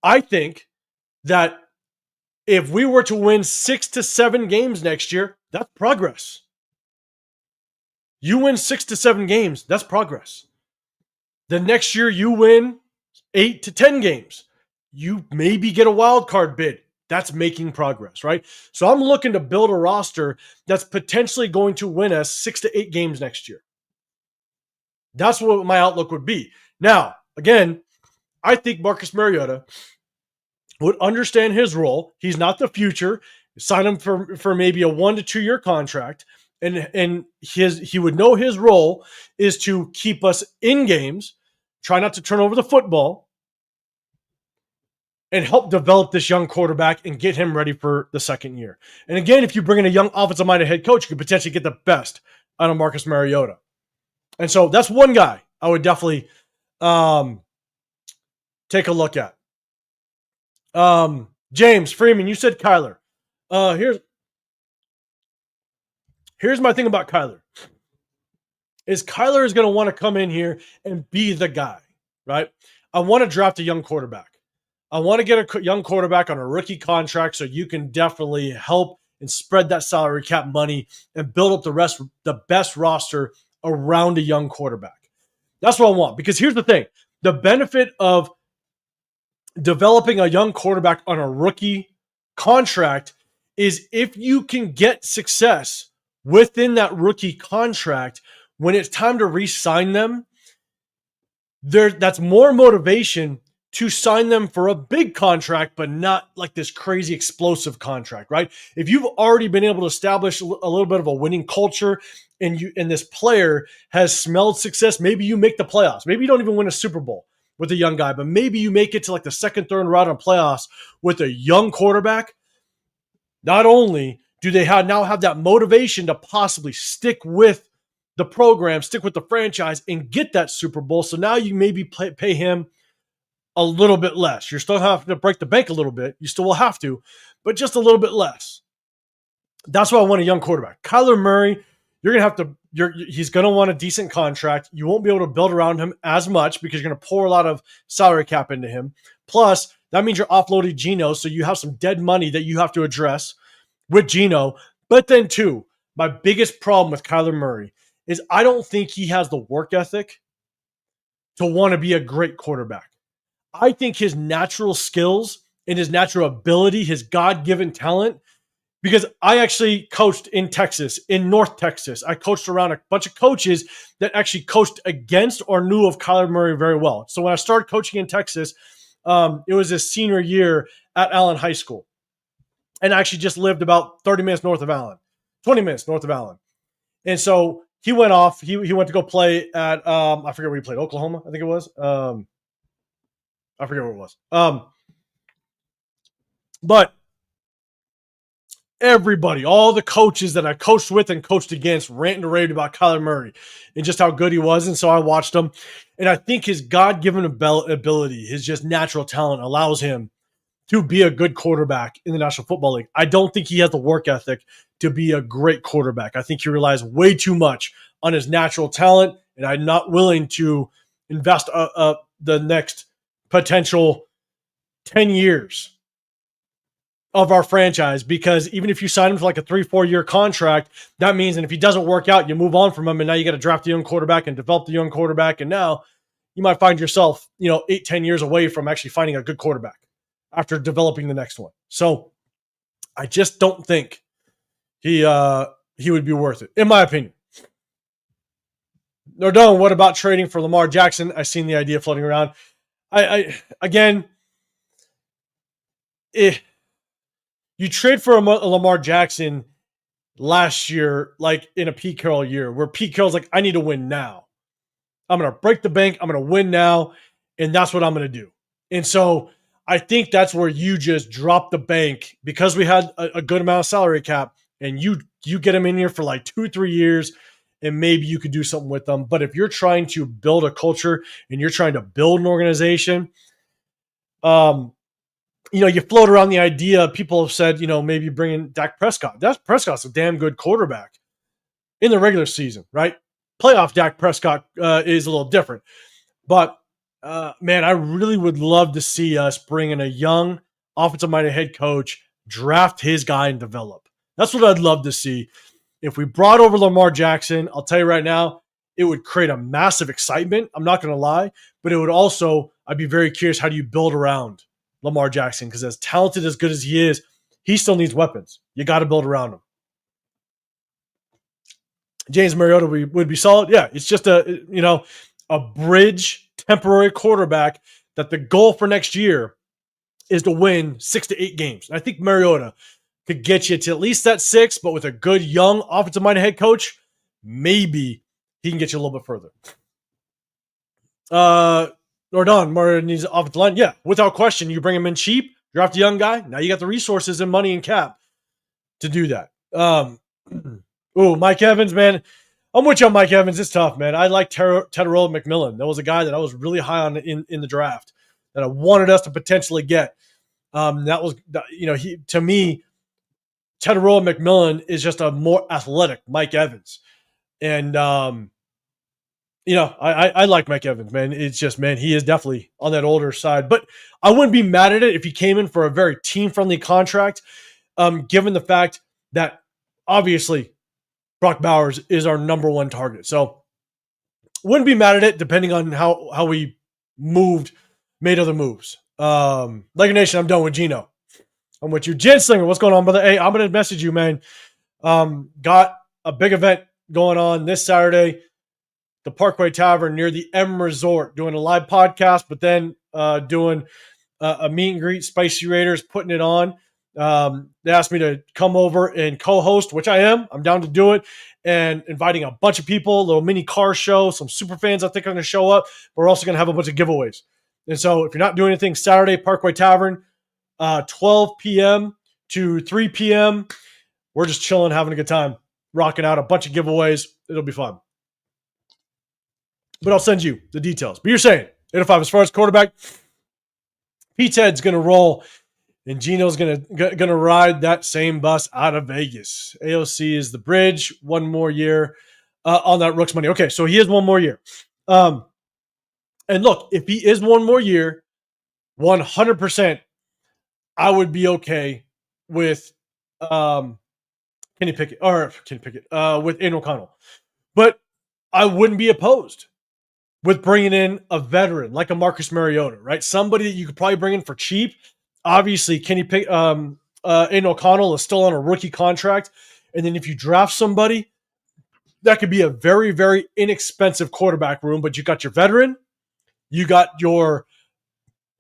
I think that if we were to win 6 to 7 games next year, that's progress. You win 6 to 7 games, that's progress. The next year you win 8 to 10 games. You maybe get a wild card bid. That's making progress, right? So I'm looking to build a roster that's potentially going to win us 6 to 8 games next year. That's what my outlook would be. Now, again, I think Marcus Mariota would understand his role. He's not the future. Sign him for maybe a 1 to 2 year contract. And he would know his role is to keep us in games, try not to turn over the football, and help develop this young quarterback and get him ready for the second year. And again, if you bring in a young offensive-minded head coach, you could potentially get the best out of Marcus Mariota. And so that's one guy I would definitely take a look at. James Freeman, you said Kyler. Here's my thing about Kyler. Kyler is going to want to come in here and be the guy, right? I want to draft a young quarterback. I want to get a young quarterback on a rookie contract so you can definitely help and spread that salary cap money and build up the best roster around a young quarterback. That's what I want. Because here's the thing. The benefit of developing a young quarterback on a rookie contract is if you can get success within that rookie contract, when it's time to re-sign them, that's more motivation to sign them for a big contract, but not like this crazy explosive contract, right? If you've already been able to establish a little bit of a winning culture and this player has smelled success, maybe you make the playoffs. Maybe you don't even win a Super Bowl with a young guy, but maybe you make it to like the second, third round of playoffs with a young quarterback. Not only do they now have that motivation to possibly stick with the program, stick with the franchise, and get that Super Bowl. So now you maybe pay him a little bit less. You're still having to break the bank a little bit. You still will have to, but just a little bit less. That's why I want a young quarterback. Kyler Murray, he's going to want a decent contract. You won't be able to build around him as much because you're going to pour a lot of salary cap into him. Plus, that means you're offloading Geno, so you have some dead money that you have to address with Geno. But then, too, my biggest problem with Kyler Murray is I don't think he has the work ethic to want to be a great quarterback. I think his natural skills and his natural ability, his God-given talent, because I actually coached in Texas, in North Texas. I coached around a bunch of coaches that actually coached against or knew of Kyler Murray very well. So when I started coaching in Texas, it was his senior year at Allen High School. And I actually just lived about 30 minutes north of Allen, 20 minutes north of Allen. And so he went off. He went to go play at, I forget where he played, Oklahoma, I think it was. I forget where it was. But everybody, all the coaches that I coached with and coached against ranted and raved about Kyler Murray and just how good he was. And so I watched him. And I think his God-given ability, his just natural talent allows him to be a good quarterback in the National Football League. I don't think he has the work ethic to be a great quarterback. I think he relies way too much on his natural talent, and I'm not willing to invest the next potential 10 years of our franchise, because even if you sign him for like a 3-4 year contract, that means, and if he doesn't work out, you move on from him, and now you got to draft the young quarterback and develop the young quarterback, and now you might find yourself 8-10 years away from actually finding a good quarterback after developing the next one. So I just don't think he would be worth it, in my opinion. Nordone, what about trading for Lamar Jackson? I've seen the idea floating around. You trade for a Lamar Jackson, last year, like in a Pete Carroll year, where Pete Carroll's like, I need to win now. I'm going to break the bank. I'm going to win now. And that's what I'm going to do. And so I think that's where you just drop the bank because we had a good amount of salary cap, and you get them in here for like 2-3 years, and maybe you could do something with them. But if you're trying to build a culture and you're trying to build an organization, you float around the idea. People have said, maybe bring in Dak Prescott. Dak Prescott's a damn good quarterback in the regular season, right? Playoff Dak Prescott is a little different. But, man, I really would love to see us bring in a young offensive-minded head coach, draft his guy, and develop. That's what I'd love to see. If we brought over Lamar Jackson, I'll tell you right now, it would create a massive excitement. I'm not going to lie. But it would also, I'd be very curious, how do you build around Lamar Jackson? Because as talented, as good as he is, he still needs weapons. You got to build around him. James Mariota would be solid. Yeah, it's just a bridge temporary quarterback that the goal for next year is to win 6 to 8 games. And I think Mariota could get you to at least that 6, but with a good young offensive-minded head coach, maybe he can get you a little bit further. Nordon, Mariota needs an offensive line. Yeah, without question, you bring him in cheap, draft a young guy. Now you got the resources and money and cap to do that. Mike Evans, man. I'm with you on Mike Evans. It's tough, man. I like Petecarroll McMillan. That was a guy that I was really high on in the draft that I wanted us to potentially get. That was, to me, Petecarroll McMillan is just a more athletic Mike Evans. And, I like Mike Evans, man. It's just, man, he is definitely on that older side. But I wouldn't be mad at it if he came in for a very team-friendly contract, given the fact that, obviously, Brock Bowers is our number one target. So wouldn't be mad at it depending on how we made other moves. Laker Nation, I'm done with Gino. I'm with you. Jen Slinger, what's going on, brother? Hey, I'm going to message you, man. Got a big event going on this Saturday, the Parkway Tavern near the M Resort, doing a live podcast, but then doing a meet and greet, Spicy Raiders, putting it on. They asked me to come over and co-host, which I am. I'm down to do it, and inviting a bunch of people, a little mini car show. Some super fans I think are going to show up. But we're also going to have a bunch of giveaways. And so if you're not doing anything, Saturday, Parkway Tavern, 12 p.m. to 3 p.m., we're just chilling, having a good time, rocking out a bunch of giveaways. It'll be fun. But I'll send you the details. But you're saying, 805, as far as quarterback, Pete's head's going to roll. And Gino's gonna ride that same bus out of Vegas. AOC is the bridge. One more year on that Rooks money. Okay, so he is one more year. And look, if he is one more year, 100%, I would be okay with Kenny Pickett with Aiden O'Connell. But I wouldn't be opposed with bringing in a veteran like a Marcus Mariota, right? Somebody that you could probably bring in for cheap. Obviously, Aiden O'Connell is still on a rookie contract. And then if you draft somebody, that could be a very, very inexpensive quarterback room. But you got your veteran, you got your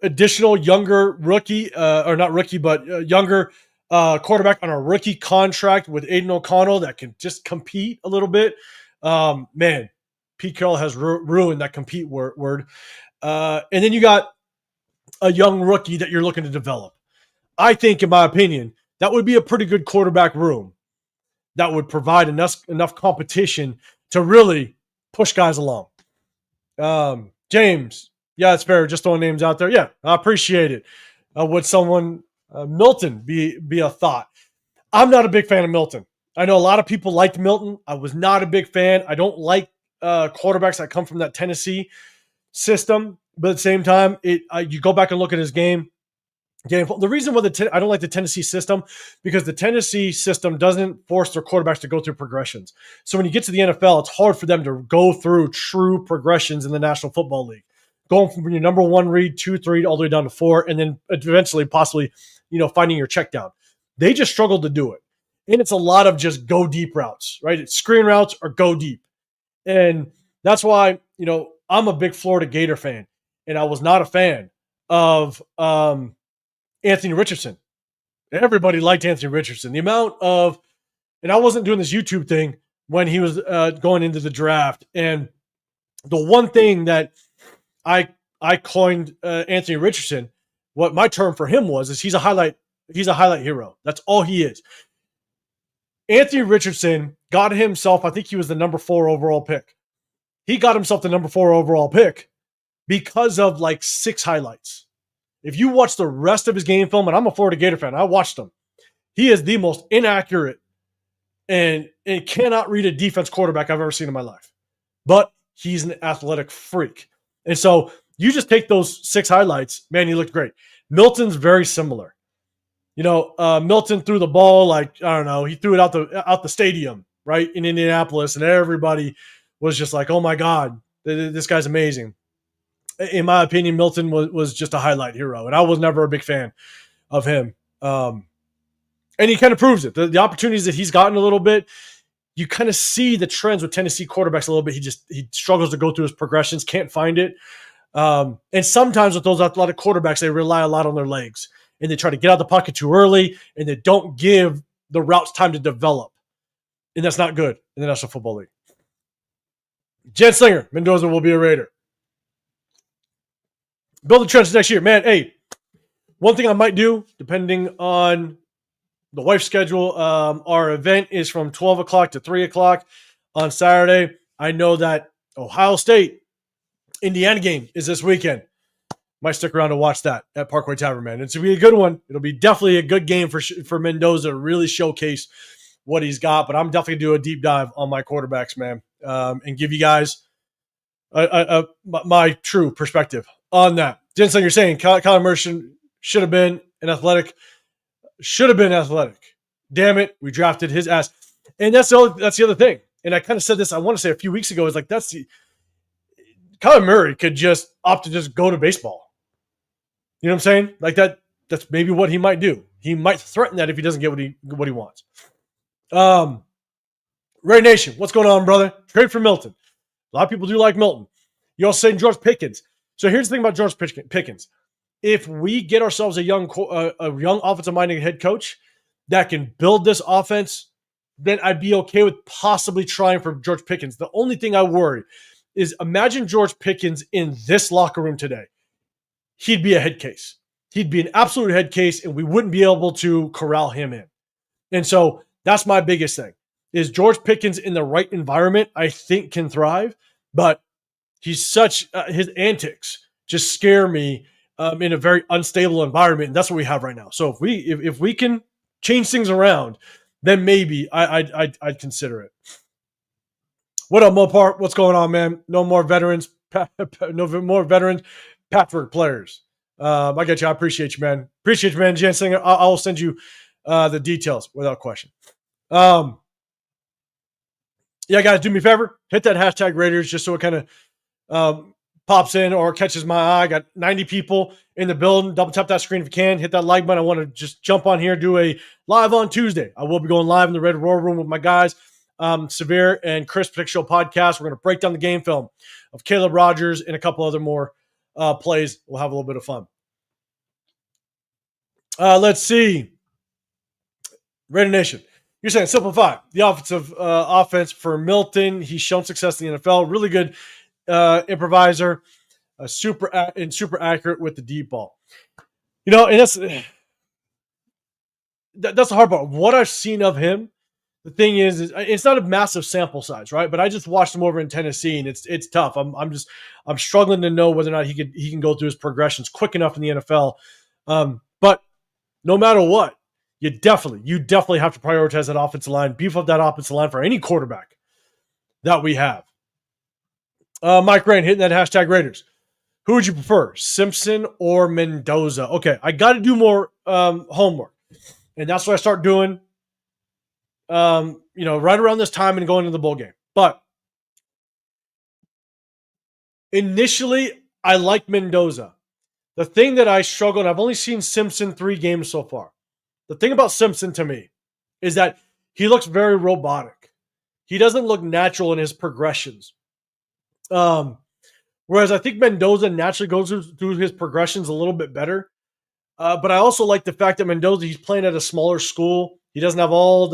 additional younger rookie, younger quarterback on a rookie contract with Aiden O'Connell that can just compete a little bit. Man, Pete Carroll has ruined that compete word. And then you got a young rookie that you're looking to develop. I think, in my opinion, that would be a pretty good quarterback room that would provide enough competition to really push guys along. James, yeah, it's fair. Just throwing names out there. Yeah, I appreciate it. Would someone, Milton, be a thought? I'm not a big fan of Milton. I know a lot of people liked Milton. I was not a big fan. I don't like quarterbacks that come from that Tennessee system. But at the same time, you go back and look at his game. The reason why I don't like the Tennessee system, because the Tennessee system doesn't force their quarterbacks to go through progressions. So when you get to the NFL, it's hard for them to go through true progressions in the National Football League, going from your number 1 read, 2, 3, all the way down to 4, and then eventually possibly, finding your check down. They just struggled to do it. And it's a lot of just go deep routes, right? It's screen routes or go deep. And that's why, I'm a big Florida Gator fan. And I was not a fan of Anthony Richardson. Everybody liked Anthony Richardson. The amount of And I wasn't doing this YouTube thing when he was going into the draft. And the one thing that I coined Anthony Richardson, what my term for him was, is he's a highlight hero. That's all he is. Anthony Richardson got himself, I think he was the number 4 overall pick. He got himself the number 4 overall pick because of like 6 highlights. If you watch the rest of his game film, and I'm a Florida Gator fan, I watched him. He is the most inaccurate and cannot read a defense quarterback I've ever seen in my life. But he's an athletic freak. And so you just take those 6 highlights, man, he looked great. Milton's very similar. Milton threw the ball like, I don't know, he threw it out the stadium, right, in Indianapolis, and everybody was just like, oh my God, this guy's amazing. In my opinion, Milton was just a highlight hero, and I was never a big fan of him. And he kind of proves it. The opportunities that he's gotten a little bit, you kind of see the trends with Tennessee quarterbacks a little bit. He struggles to go through his progressions, can't find it. And sometimes with those athletic quarterbacks, they rely a lot on their legs, and they try to get out of the pocket too early, and they don't give the routes time to develop. And that's not good in the National Football League. Jen Slinger, Mendoza will be a Raider. Build the trenches next year. Man, hey, one thing I might do, depending on the wife's schedule, our event is from 12 o'clock to 3 o'clock on Saturday. I know that Ohio State, Indiana game is this weekend. Might stick around to watch that at Parkway Tavern, man. It's going to be a good one. It'll be definitely a good game for Mendoza to really showcase what he's got. But I'm definitely going to do a deep dive on my quarterbacks, man, and give you guys my true perspective on that. Jensen, you're saying Kyler Murray should have been athletic. Damn it, we drafted his ass. And that's the other thing. And I kind of said this, I want to say a few weeks ago, is like Kyler Murray could just opt to just go to baseball. You know what I'm saying? Like that's maybe what he might do. He might threaten that if he doesn't get what he wants. Ray Nation, what's going on, brother? Trade for Milton. A lot of people do like Milton. You also saying George Pickens. So here's the thing about George Pickens. If we get ourselves a young offensive-minded head coach that can build this offense, then I'd be okay with possibly trying for George Pickens. The only thing I worry is, imagine George Pickens in this locker room today. He'd be a head case. He'd be an absolute head case, and we wouldn't be able to corral him in. And so that's my biggest thing, is George Pickens in the right environment, I think, can thrive. But he's his antics just scare me in a very unstable environment, and that's what we have right now. So if we can change things around, then maybe I'd consider it. What up, Mopar? What's going on, man? No more veterans. Patchwork players. I got you. I appreciate you, man. Appreciate you, man. Jen Singer. I'll send you the details without question. Yeah, guys, do me a favor. Hit that hashtag Raiders just so it kind of pops in or catches my eye. I got 90 people in the building. Double tap that screen if you can. Hit that like button. I want to just jump on here, do a live on Tuesday. I will be going live in the Red Roar Room with my guys, Severe and Chris Pick Show podcast. We're going to break down the game film of Caleb Rogers and a couple other more plays. We'll have a little bit of fun. Let's see. Raider Nation. You're saying simplify the offensive offense for Milton. He's shown success in the NFL. Really good improviser, super accurate with the deep ball. And that's the hard part. What I've seen of him, the thing is it's not a massive sample size, right? But I just watched him over in Tennessee, and it's tough. I'm struggling to know whether or not he can go through his progressions quick enough in the NFL. But no matter what, you definitely have to prioritize that offensive line, beef up that offensive line for any quarterback that we have. Mike Rain hitting that hashtag Raiders. Who would you prefer, Simpson or Mendoza? Okay, I got to do more homework, and that's what I start doing. Right around this time and going into the bowl game. But initially, I like Mendoza. The thing that I struggle, and I've only seen Simpson 3 games so far. The thing about Simpson to me is that he looks very robotic. He doesn't look natural in his progressions. Whereas I think Mendoza naturally goes through his progressions a little bit better. But I also like the fact that Mendoza, he's playing at a smaller school. He doesn't have all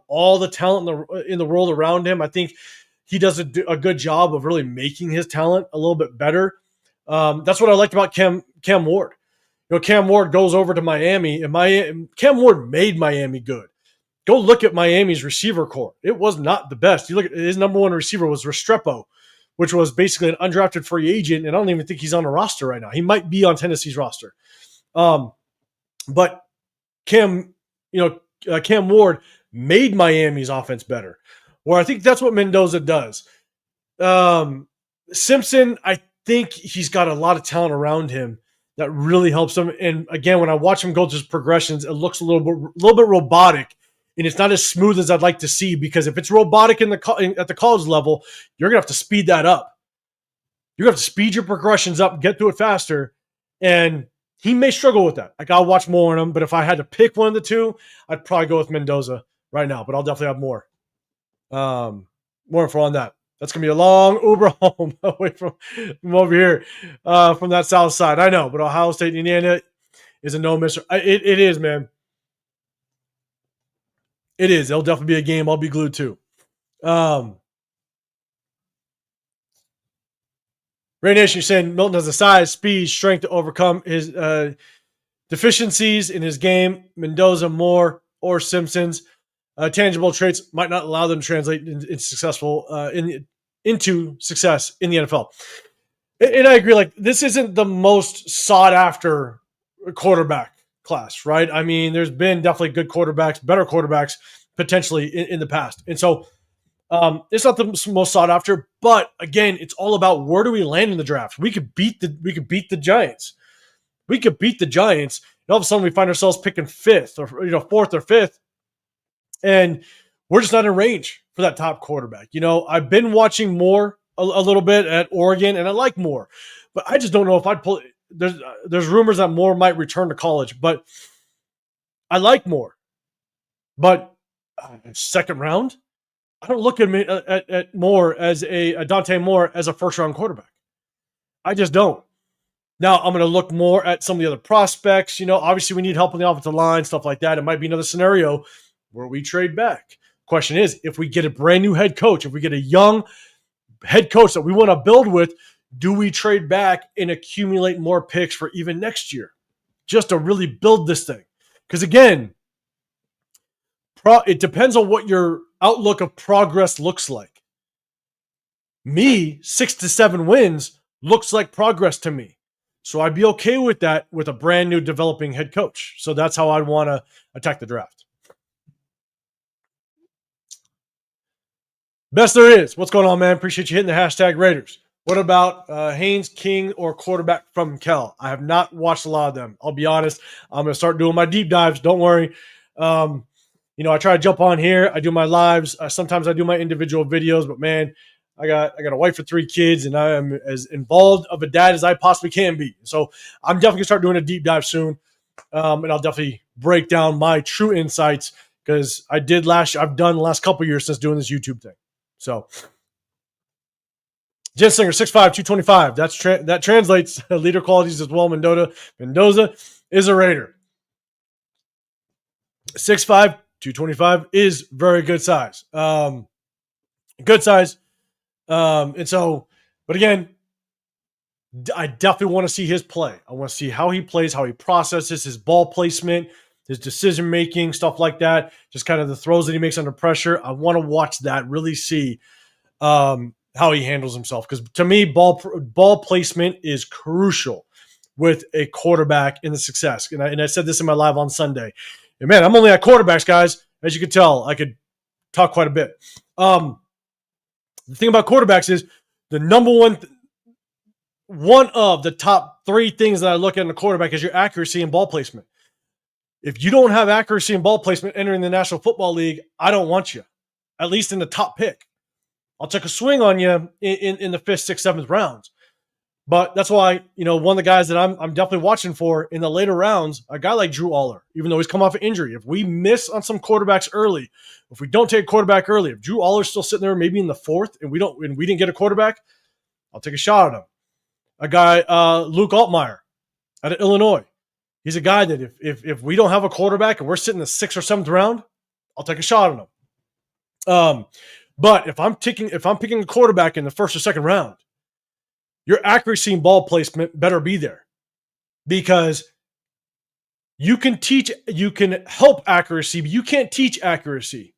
all the talent in the world around him. I think he does a good job of really making his talent a little bit better. That's what I liked about Cam Ward. Cam Ward goes over to Miami, and Cam Ward made Miami good. Go look at Miami's receiver core. It was not the best. You look at his number one receiver was Restrepo, which was basically an undrafted free agent, and I don't even think he's on a roster right now. He might be on Tennessee's roster. But Cam Ward made Miami's offense better. Where I think that's what Mendoza does. Simpson, I think he's got a lot of talent around him that really helps him. And again, when I watch him go through his progressions, it looks a little bit robotic, and it's not as smooth as I'd like to see. Because if it's robotic at the college level, you're gonna have to speed that up. You're gonna have to speed your progressions up, get through it faster, and he may struggle with that. Like, I'll watch more on him, but if I had to pick one of the two, I'd probably go with Mendoza right now. But I'll definitely have more info on that. That's going to be a long Uber home away from over here, from that south side. I know, but Ohio State, Indiana is a no-misser. It is, man. It is. It'll definitely be a game I'll be glued to. Ray Nation, you're saying Milton has the size, speed, strength to overcome his deficiencies in his game. Mendoza, Moore, or Simpson's tangible traits might not allow them to translate into success in the NFL. And I agree. Like, this isn't the most sought after quarterback class, right? I mean, there's been definitely good quarterbacks, better quarterbacks potentially in the past, and so. It's not the most sought after, but again, it's all about where do we land in the draft. We could beat the Giants. We could beat the Giants. And all of a sudden, we find ourselves picking fourth or fifth, and we're just not in range for that top quarterback. I've been watching Moore a little bit at Oregon, and I like Moore, but I just don't know if I'd pull. There's rumors that Moore might return to college, but I like Moore. But second round. I don't look at Moore as Dante Moore as a first-round quarterback. I just don't. Now, I'm going to look more at some of the other prospects. Obviously we need help on the offensive line, stuff like that. It might be another scenario where we trade back. Question is, if we get a brand new head coach, if we get a young head coach that we want to build with, do we trade back and accumulate more picks for even next year just to really build this thing? Because again, it depends on what your outlook of progress looks like. Me, 6 to 7 wins looks like progress to me. So I'd be okay with that with a brand new developing head coach. So that's how I'd want to attack the draft. Best there is. What's going on, man? Appreciate you hitting the hashtag Raiders. What about Haynes, King, or quarterback from Cal? I have not watched a lot of them. I'll be honest. I'm going to start doing my deep dives. Don't worry. I try to jump on here. I do my lives. Sometimes I do my individual videos, but man, I got a wife with 3 kids, and I am as involved of a dad as I possibly can be. So I'm definitely gonna start doing a deep dive soon, and I'll definitely break down my true insights because I've done the last couple years since doing this YouTube thing. So, Jen Singer, 6'5", 225. That translates leader qualities as well. Mendoza is a Raider. 6'5", 225 is very good size. Good size. And so, but again, I definitely want to see his play. I want to see how he plays, how he processes his ball placement, his decision-making, stuff like that. Just kind of the throws that he makes under pressure. I want to watch that, really see how he handles himself. Because to me, ball placement is crucial with a quarterback in the success. And I said this in my live on Sunday. And man, I'm only at quarterbacks, guys. As you can tell, I could talk quite a bit. The thing about quarterbacks is the number one of the top 3 things that I look at in a quarterback is your accuracy and ball placement. If you don't have accuracy and ball placement entering the National Football League, I don't want you, at least in the top pick. I'll take a swing on you in the 5th, 6th, 7th rounds. But that's why, one of the guys that I'm definitely watching for in the later rounds, a guy like Drew Aller, even though he's come off an injury. If we miss on some quarterbacks early, if we don't take a quarterback early, if Drew Aller's still sitting there maybe in the 4th and we didn't get a quarterback, I'll take a shot at him. A guy, Luke Altmaier out of Illinois. He's a guy that if we don't have a quarterback and we're sitting in the 6th or 7th round, I'll take a shot on him. But if I'm picking a quarterback in the 1st or 2nd round, your accuracy and ball placement better be there, because you can help accuracy, but you can't teach accuracy.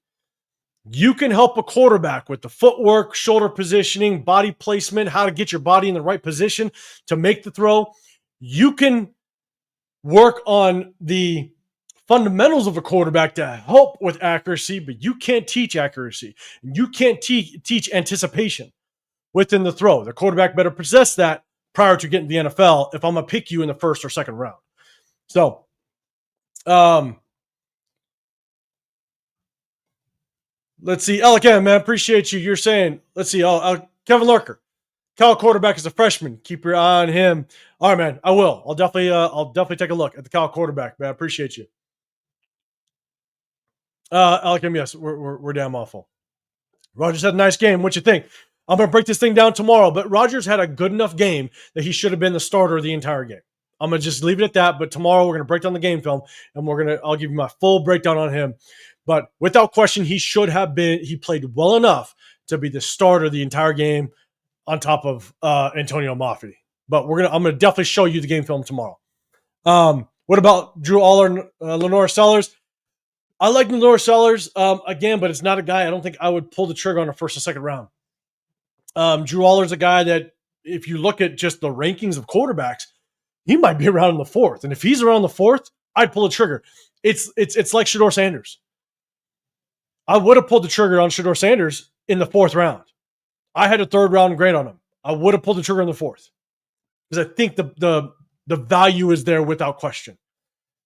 You can help a quarterback with the footwork, shoulder positioning, body placement, how to get your body in the right position to make the throw. You can work on the fundamentals of a quarterback to help with accuracy, but you can't teach accuracy. You can't teach anticipation within the throw. The quarterback better possess that prior to getting the NFL if I'm going to pick you in the 1st or 2nd round. So, let's see. Alec, man, appreciate you. You're saying, let's see. Kevin Lurker, Cal quarterback is a freshman. Keep your eye on him. All right, man. I will. I'll definitely take a look at the Cal quarterback, man. I appreciate you. Alec, yes, we're damn awful. Rogers had a nice game. What you think? I'm gonna break this thing down tomorrow, but Rogers had a good enough game that he should have been the starter of the entire game. I'm gonna just leave it at that. But tomorrow we're gonna break down the game film, and I'll give you my full breakdown on him. But without question, he should have been. He played well enough to be the starter of the entire game, on top of Antonio Maffi. But I'm gonna definitely show you the game film tomorrow. What about Drew Aller, Lenore Sellers? I like Lenore Sellers again, but it's not a guy I don't think I would pull the trigger on the 1st or 2nd round. Drew Aller's a guy that, if you look at just the rankings of quarterbacks, he might be around in the 4th. And if he's around the 4th, I'd pull the trigger. It's like Shedeur Sanders. I would have pulled the trigger on Shedeur Sanders in the 4th round. I had a 3rd round grade on him. I would have pulled the trigger in the 4th, because I think the value is there without question.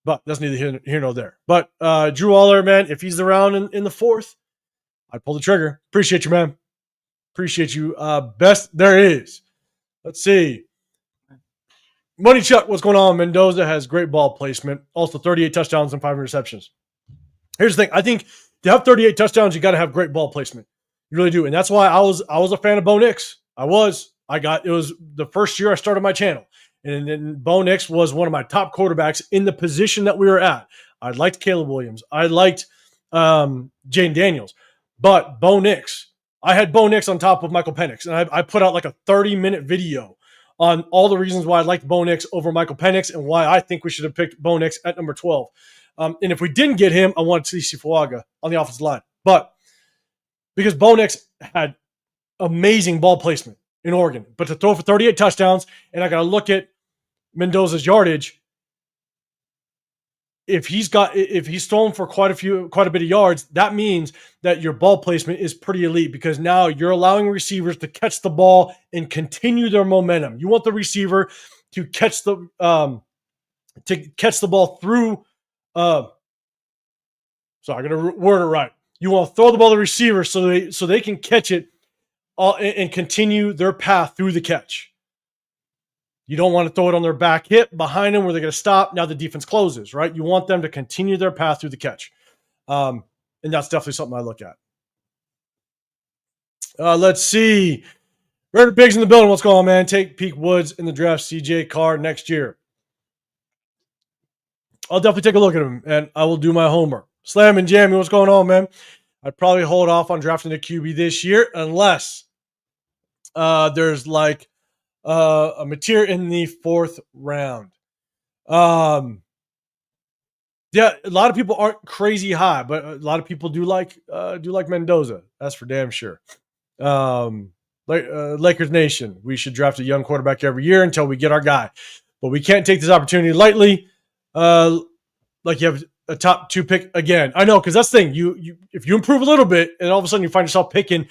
But that's neither here nor there. But Drew Aller, man, if he's around in the 4th, I'd pull the trigger. Appreciate you, man. Appreciate you. Best there is. Let's see. Money Chuck, what's going on? Mendoza has great ball placement. Also 38 touchdowns and 5 interceptions. Here's the thing. I think to have 38 touchdowns, you got to have great ball placement. You really do. And that's why I was a fan of Bo Nix. It was the first year I started my channel. And then Bo Nix was one of my top quarterbacks in the position that we were at. I liked Caleb Williams. I liked Jane Daniels. But Bo Nix, I had Bo Nix on top of Michael Penix. And I put out like a 30-minute video on all the reasons why I liked Bo Nix over Michael Penix and why I think we should have picked Bo Nix at number 12. And if we didn't get him, I wanted Tisi Fuaga on the offensive line. But because Bo Nix had amazing ball placement in Oregon, but to throw for 38 touchdowns, and I got to look at Mendoza's yardage. If he's thrown for quite a bit of yards, that means that your ball placement is pretty elite, because now you're allowing receivers to catch the ball and continue their momentum. You want the receiver to catch the ball through. So I got to word it right. You want to throw the ball to the receiver so they can catch it and continue their path through the catch. You don't want to throw it on their back hip behind them where they're going to stop. Now the defense closes, right? You want them to continue their path through the catch. And that's definitely something I look at. Let's see. Raider Pigs in the building. What's going on, man? Take Peak Woods in the draft. CJ Carr next year. I'll definitely take a look at him, and I will do my homework. Slam and Jammy, what's going on, man? I'd probably hold off on drafting a QB this year unless there's like a material in the 4th round. Yeah, a lot of people aren't crazy high, but a lot of people do like Mendoza. That's for damn sure. Lakers Nation, we should draft a young quarterback every year until we get our guy, but we can't take this opportunity lightly. Like you have a top 2 pick again. I know, because that's the thing. You if you improve a little bit, and all of a sudden you find yourself picking,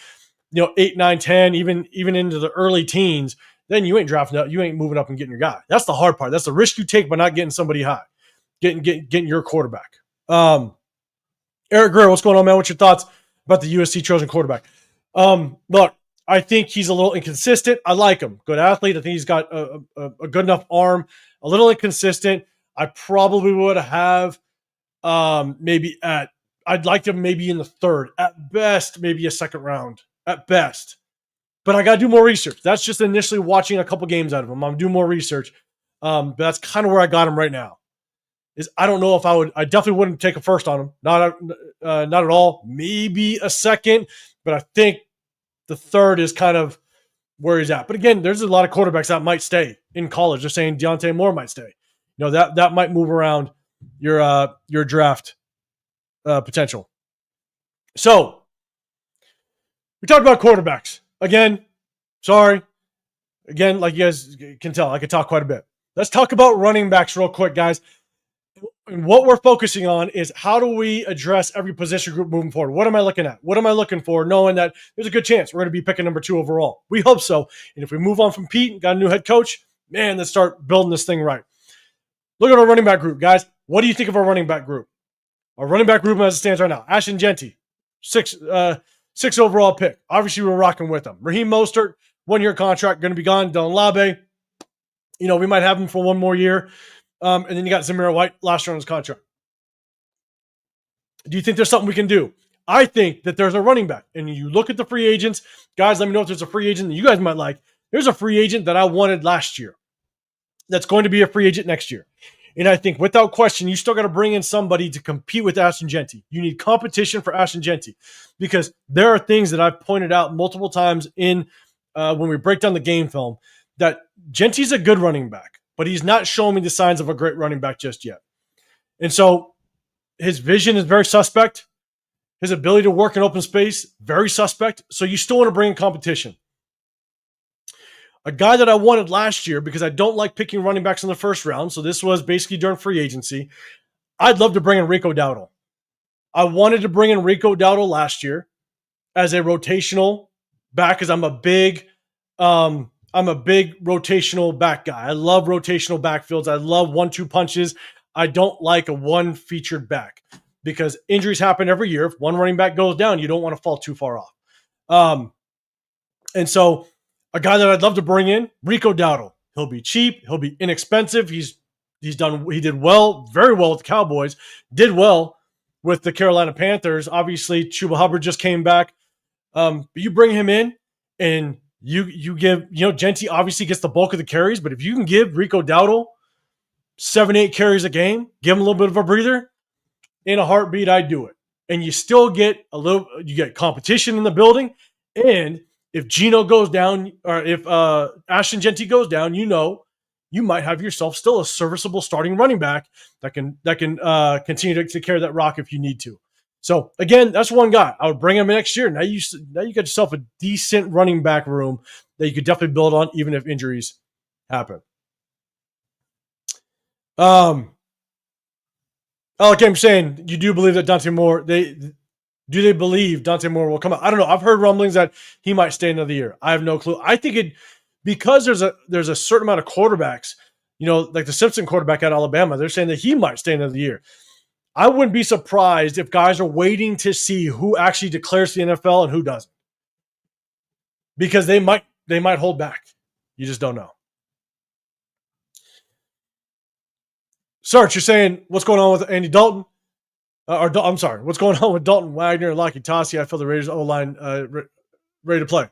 8, 9, 10, even into the early teens. Then you ain't drafting up. You ain't moving up and getting your guy. That's the hard part. That's the risk you take by not getting somebody high, getting your quarterback. Eric Greer, what's going on, man? What's your thoughts about the USC Trojan quarterback? Look, I think he's a little inconsistent. I like him. Good athlete. I think he's got a good enough arm. A little inconsistent. I probably would have I'd like him maybe in the 3rd. At best, maybe a 2nd round. At best. But I got to do more research. That's just initially watching a couple games out of him. I'm doing more research. But that's kind of where I got him right now. is I don't know if I definitely wouldn't take a first on him. Not at all. Maybe a second, but I think the third is kind of where he's at. But again, there's a lot of quarterbacks that might stay in college. They're saying Deontay Moore might stay. That might move around your draft potential. So we talked about quarterbacks. Again, sorry. Again, like you guys can tell, I could talk quite a bit. Let's talk about running backs real quick, guys. And what we're focusing on is how do we address every position group moving forward? What am I looking at? What am I looking for, knowing that there's a good chance we're going to be picking number 2 overall? We hope so. And if we move on from Pete and got a new head coach, man, let's start building this thing right. Look at our running back group, guys. What do you think of our running back group? Our running back group as it stands right now. Ashton Jeanty, 6 overall pick. Obviously, we're rocking with him. Raheem Mostert, 1-year contract, going to be gone. Dylan Labe, we might have him for 1 more year. And then you got Zamir White last year on his contract. Do you think there's something we can do? I think that there's a running back. And you look at the free agents. Guys, let me know if there's a free agent that you guys might like. There's a free agent that I wanted last year that's going to be a free agent next year. And I think without question, you still got to bring in somebody to compete with Ashton Jeanty. You need competition for Ashton Jeanty because there are things that I've pointed out multiple times in when we break down the game film that Jeanty's a good running back, but he's not showing me the signs of a great running back just yet. And so his vision is very suspect. His ability to work in open space, very suspect. So you still want to bring in competition. A guy that I wanted last year because I don't like picking running backs in the first round. So this was basically during free agency. I'd love to bring in Rico Dowdle. I wanted to bring in Rico Dowdle last year as a rotational back because I'm a big rotational back guy. I love rotational backfields. I love 1-2 punches. I don't like a one featured back because injuries happen every year. If one running back goes down, you don't want to fall too far off. And so a guy that I'd love to bring in, Rico Dowdle. He'll be cheap. He'll be inexpensive. He did well, very well with the Cowboys, did well with the Carolina Panthers. Obviously, Chuba Hubbard just came back. But you bring him in and you give, Jeanty obviously gets the bulk of the carries, but if you can give Rico Dowdle 7-8 carries a game, give him a little bit of a breather, in a heartbeat, I'd do it. And you still get you get competition in the building. And if Geno goes down, or if Ashton Jeanty goes down, you might have yourself still a serviceable starting running back that can continue to take care of that rock if you need to. So again, that's one guy. I would bring him in next year. Now you got yourself a decent running back room that you could definitely build on, even if injuries happen. Like I'm saying, you do believe that Dante Moore, do they believe Dante Moore will come out? I don't know. I've heard rumblings that he might stay another year. I have no clue. I think because there's a certain amount of quarterbacks, like the Simpson quarterback at Alabama, they're saying that he might stay another year. I wouldn't be surprised if guys are waiting to see who actually declares the NFL and who doesn't. Because they might hold back. You just don't know. Sarge, you're saying what's going on with Andy Dalton? What's going on with Dalton Wagner and Lockie Tassi? I feel the Raiders O-line ready to play.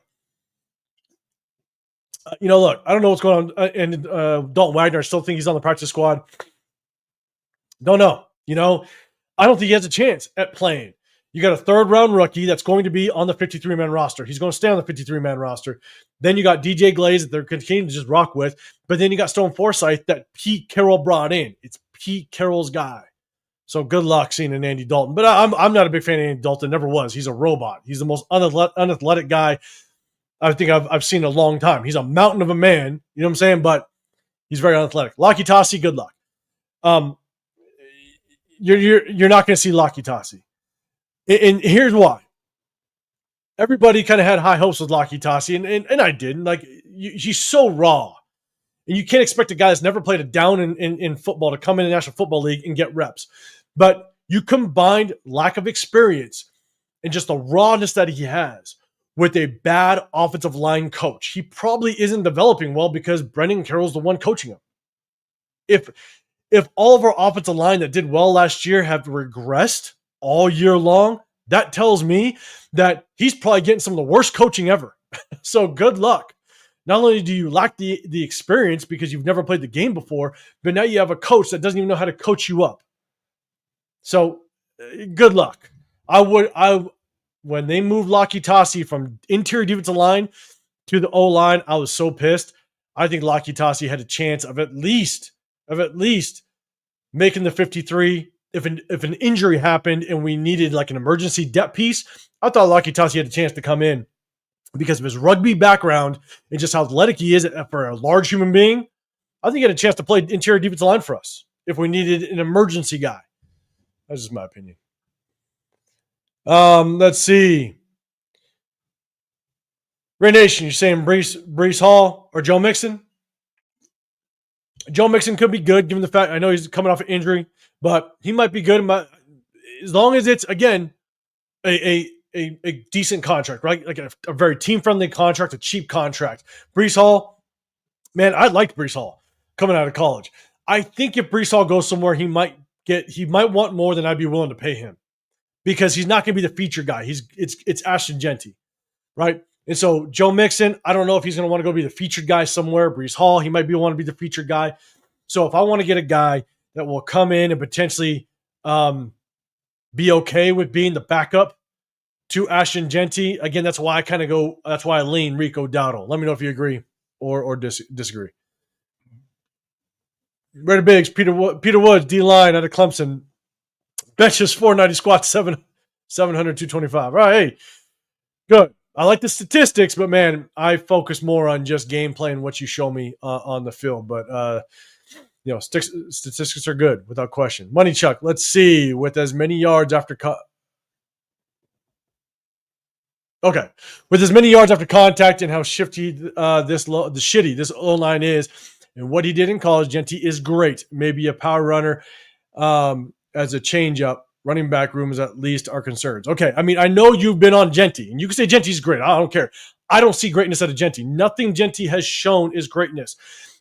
Look, I don't know what's going on. And Dalton Wagner, I still think he's on the practice squad. Don't know. I don't think he has a chance at playing. You got a 3rd-round rookie that's going to be on the 53-man roster. He's going to stay on the 53-man roster. Then you got DJ Glaze that they're continuing to just rock with. But then you got Stone Forsythe that Pete Carroll brought in. It's Pete Carroll's guy. So good luck seeing an Andy Dalton. But I'm not a big fan of Andy Dalton. Never was. He's a robot. He's the most unathletic guy I think I've seen in a long time. He's a mountain of a man. You know what I'm saying? But he's very unathletic. Lockie Tassi, good luck. You're not going to see Lockie Tassi. And here's why. Everybody kind of had high hopes with Lockie Tassi, and I didn't. He's so raw. And you can't expect a guy that's never played a down in football to come in the National Football League and get reps. But you combined lack of experience and just the rawness that he has with a bad offensive line coach. He probably isn't developing well because Brendan Carroll's the one coaching him. If all of our offensive line that did well last year have regressed all year long, that tells me that he's probably getting some of the worst coaching ever. So good luck. Not only do you lack the experience because you've never played the game before, but now you have a coach that doesn't even know how to coach you up. So good luck. When they moved Laki Tasi from interior defensive line to the O line, I was so pissed. I think Laki Tasi had a chance of at least making the 53. If an injury happened and we needed like an emergency depth piece, I thought Laki Tasi had a chance to come in because of his rugby background and just how athletic he is for a large human being. I think he had a chance to play interior defensive line for us if we needed an emergency guy. That's just my opinion. Let's see. Ray Nation, you're saying Breece Hall or Joe Mixon? Joe Mixon could be good given the fact I know he's coming off an injury, but he might be good as long as it's, again, a decent contract, right? Like a very team-friendly contract, a cheap contract. Breece Hall, man, I liked Breece Hall coming out of college. I think if Breece Hall goes somewhere, he might want more than I'd be willing to pay him because he's not going to be the feature guy. It's Ashton Jeanty, right? And so Joe Mixon, I don't know if he's going to want to go be the featured guy somewhere. Breece Hall, he might want to be the featured guy. So if I want to get a guy that will come in and potentially be okay with being the backup to Ashton Jeanty, again, that's why I lean Rico Dowdle. Let me know if you agree or disagree. Raider Biggs, Peter Woods, D-line out of Clemson. Benches 490, squats 700, 225. All right, hey, good. I like the statistics, but man, I focus more on just gameplay and what you show me on the field. But statistics are good without question. Money Chuck, let's see, with as many yards after with as many yards after contact and how shifty this O-line is, and what he did in college, Jeanty is great. Maybe a power runner as a changeup. Running back rooms at least are concerns. Okay, I mean, I know you've been on Jeanty, and you can say Jeanty's great. I don't care. I don't see greatness out of Jeanty. Nothing Jeanty has shown is greatness.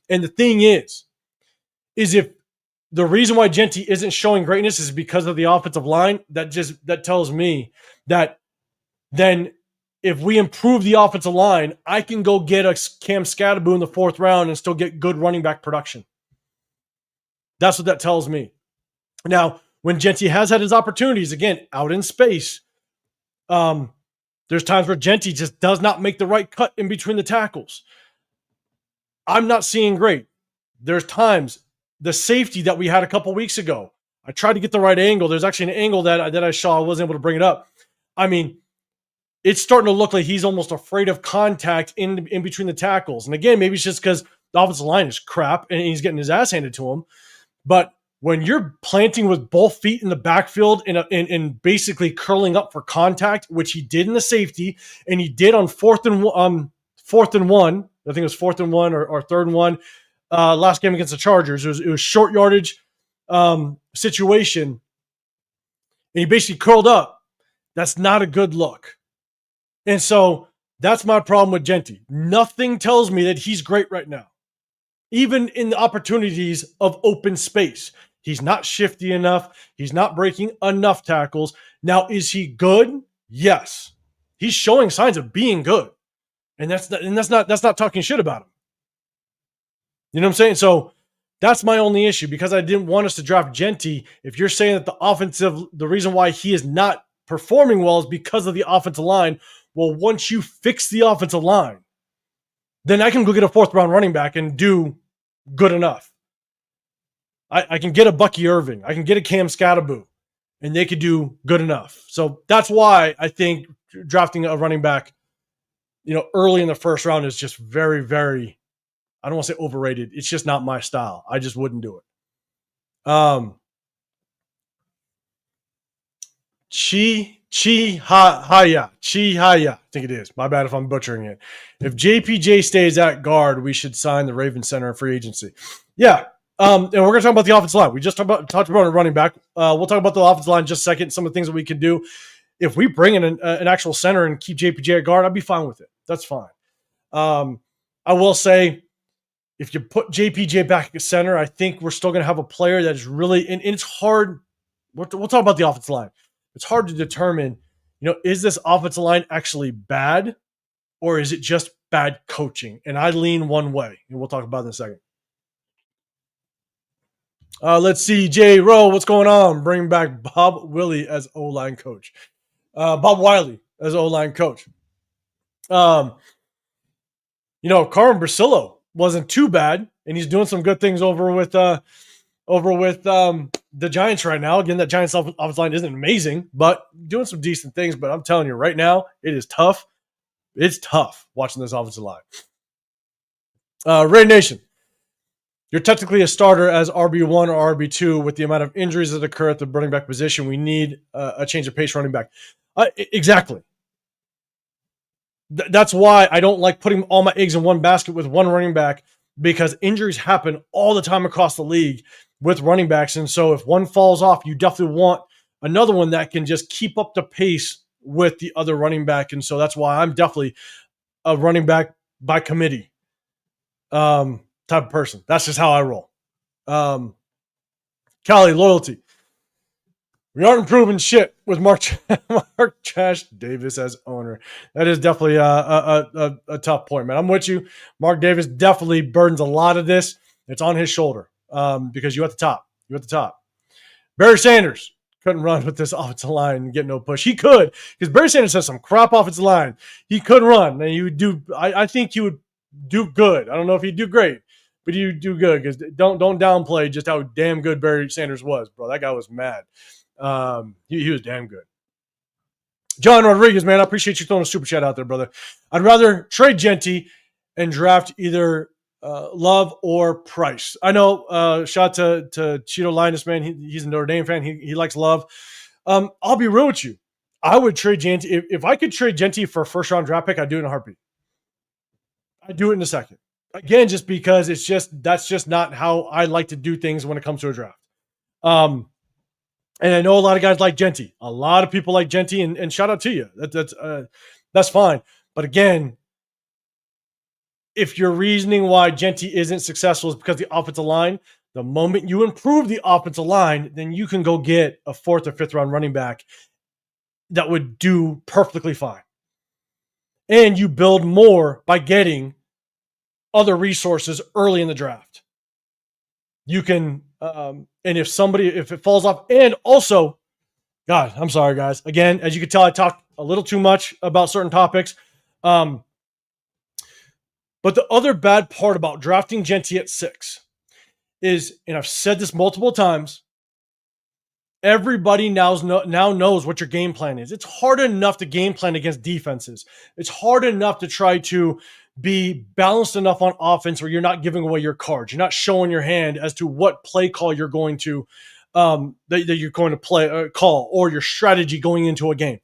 And the thing is if the reason why Jeanty isn't showing greatness is because of the offensive line, that tells me that then if we improve the offensive line, I can go get a Cam Scatterboo in the 4th round and still get good running back production. That's what that tells me. Now, when Jeanty has had his opportunities, again, out in space, there's times where Jeanty just does not make the right cut in between the tackles. I'm not seeing great. There's times, the safety that we had a couple weeks ago, I tried to get the right angle. There's actually an angle that I saw. I wasn't able to bring it up. I mean, it's starting to look like he's almost afraid of contact in between the tackles. And again, maybe it's just because the offensive line is crap and he's getting his ass handed to him. But when you're planting with both feet in the backfield and basically curling up for contact, which he did in the safety, and he did on 4th and 1, I think it was 4th and 1 or 3rd and 1, last game against the Chargers. It was short yardage situation, and he basically curled up. That's not a good look. And so that's my problem with Jeanty. Nothing tells me that he's great right now, even in the opportunities of open space. He's not shifty enough. He's not breaking enough tackles. Now, is he good? Yes. He's showing signs of being good. And that's not talking shit about him. You know what I'm saying? So that's my only issue, because I didn't want us to draft Jeanty. If you're saying that the reason why he is not performing well is because of the offensive line, well, once you fix the offensive line, then I can go get a 4th round running back and do good enough. I can get a Bucky Irving. I can get a Cam Scatterboo, and they could do good enough. So that's why I think drafting a running back, early in the 1st round is just very, very, I don't want to say overrated. It's just not my style. I just wouldn't do it. Chihaya, I think it is. My bad if I'm butchering it. If JPJ stays at guard, we should sign the Ravens center in free agency. Yeah. And we're going to talk about the offensive line. We just talked about a running back. We'll talk about the offensive line in just a second, some of the things that we can do. If we bring in an actual center and keep JPJ at guard, I'd be fine with it. That's fine. I will say, if you put JPJ back at center, I think we're still going to have a player that is really, and it's hard. We'll talk about the offensive line. It's hard to determine, is this offensive line actually bad, or is it just bad coaching. And I lean one way, and we'll talk about it in a second. Let's see. J. Rowe, what's going on? Bring back Bob Willie as O-line coach. Bob Wiley as O-line coach. Carmen Brasillo wasn't too bad, and he's doing some good things over with the Giants right now. Again, that Giants offensive line isn't amazing, but doing some decent things. But I'm telling you right now, it is tough. It's tough watching this offensive line. Raider Nation, you're technically a starter as RB1 or RB2 with the amount of injuries that occur at the running back position. We need a change of pace running back. Exactly. That's why I don't like putting all my eggs in one basket with one running back, because injuries happen all the time across the league with running backs. And so if one falls off, you definitely want another one that can just keep up the pace with the other running back. And so that's why I'm definitely a running back by committee type of person. That's just how I roll. Cali, loyalty. We aren't improving shit with Mark Trash Davis as owner. That is definitely a tough point, man. I'm with you. Mark Davis definitely burdens a lot of this. It's on his shoulder because you're at the top. You're at the top. Barry Sanders couldn't run with this offensive line and get no push. He could, because Barry Sanders has some crap offensive line. He could run, and he would do. I think he would do good. I don't know if he'd do great, but he'd do good, because don't downplay just how damn good Barry Sanders was, bro. That guy was mad. He was damn good. John Rodriguez, man, I appreciate you throwing a super chat out there, brother. I'd rather trade Genty and draft either Love or Price. I know, shout to Cheeto Linus, man. He's a Notre Dame fan. He likes Love. I'll be real with you. I would trade Genty. If I could trade Genty for a first-round draft pick, I'd do it in a heartbeat. I'd do it in a second. Again, just because that's just not how I like to do things when it comes to a draft. And I know a lot of guys like Genty. A lot of people like Genty, and shout out to you. That's fine. But again, if your reasoning why Genty isn't successful is because of the offensive line, the moment you improve the offensive line, then you can go get a 4th or 5th round running back that would do perfectly fine. And you build more by getting other resources early in the draft. You can, and if it falls off, and also, God, I'm sorry, guys. Again, as you can tell, I talk a little too much about certain topics. But the other bad part about drafting Genty at 6 is, and I've said this multiple times, everybody now knows what your game plan is. It's hard enough to game plan against defenses. It's hard enough to try to be balanced enough on offense where you're not giving away your cards. You're not showing your hand as to what play call you're going to that you're going to call, or your strategy going into a game.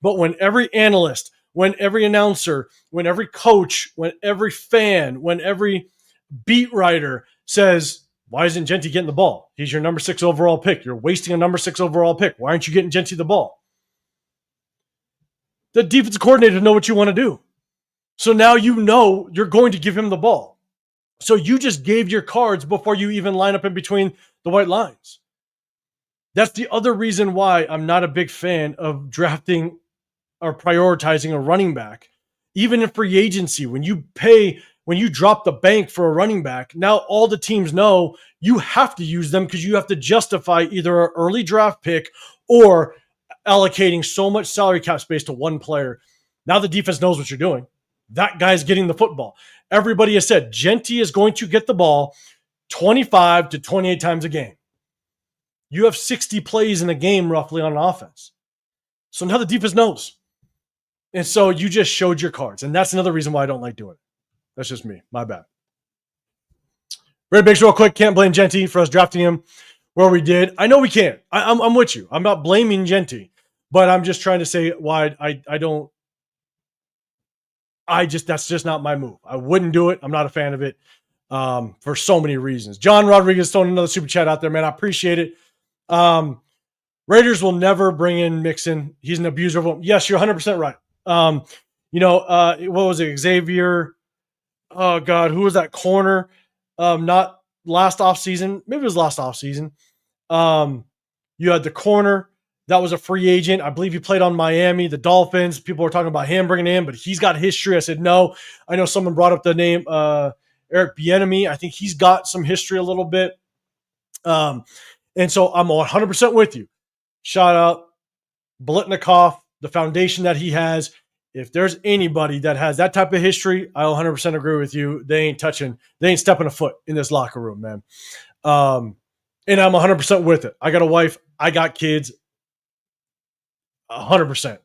But when every analyst, when every announcer, when every coach, when every fan, when every beat writer says, why isn't Genty getting the ball? He's your number 6 overall pick. You're wasting a number 6 overall pick. Why aren't you getting Genty the ball? The defensive coordinator know what you want to do. So now you know you're going to give him the ball. So you just gave your cards before you even line up in between the white lines. That's the other reason why I'm not a big fan of drafting or prioritizing a running back. Even in free agency, when you drop the bank for a running back, now all the teams know you have to use them, because you have to justify either an early draft pick or allocating so much salary cap space to one player. Now the defense knows what you're doing. That guy's getting the football. Everybody has said Genty is going to get the ball 25 to 28 times a game. You have 60 plays in a game roughly on an offense. So now the defense knows. And so you just showed your cards. And that's another reason why I don't like doing it. That's just me. My bad. Red Bakes real quick. Can't blame Genty for us drafting him where we did. I know we can't. I'm with you. I'm not blaming Genty. But I'm just trying to say why I don't. That's just not my move. I wouldn't do it. I'm not a fan of it for so many reasons. John Rodriguez throwing another super chat out there, man. I appreciate it. Raiders will never bring in Mixon. He's an abuser of them. Yes, you're 100% right. What was it? Xavier. Oh, God. Who was that corner? Not last offseason. Maybe it was last offseason. You had the corner that was a free agent. I believe he played on Miami, the Dolphins. People were talking about him bringing him in, but he's got history. I said, no. I know someone brought up the name Eric Bieniemy. I think he's got some history a little bit. And so I'm 100% with you. Shout out Blitnikoff, the foundation that he has. If there's anybody that has that type of history, I 100% agree with you. They ain't stepping a foot in this locker room, man. And I'm 100% with it. I got a wife. I got kids. 100%.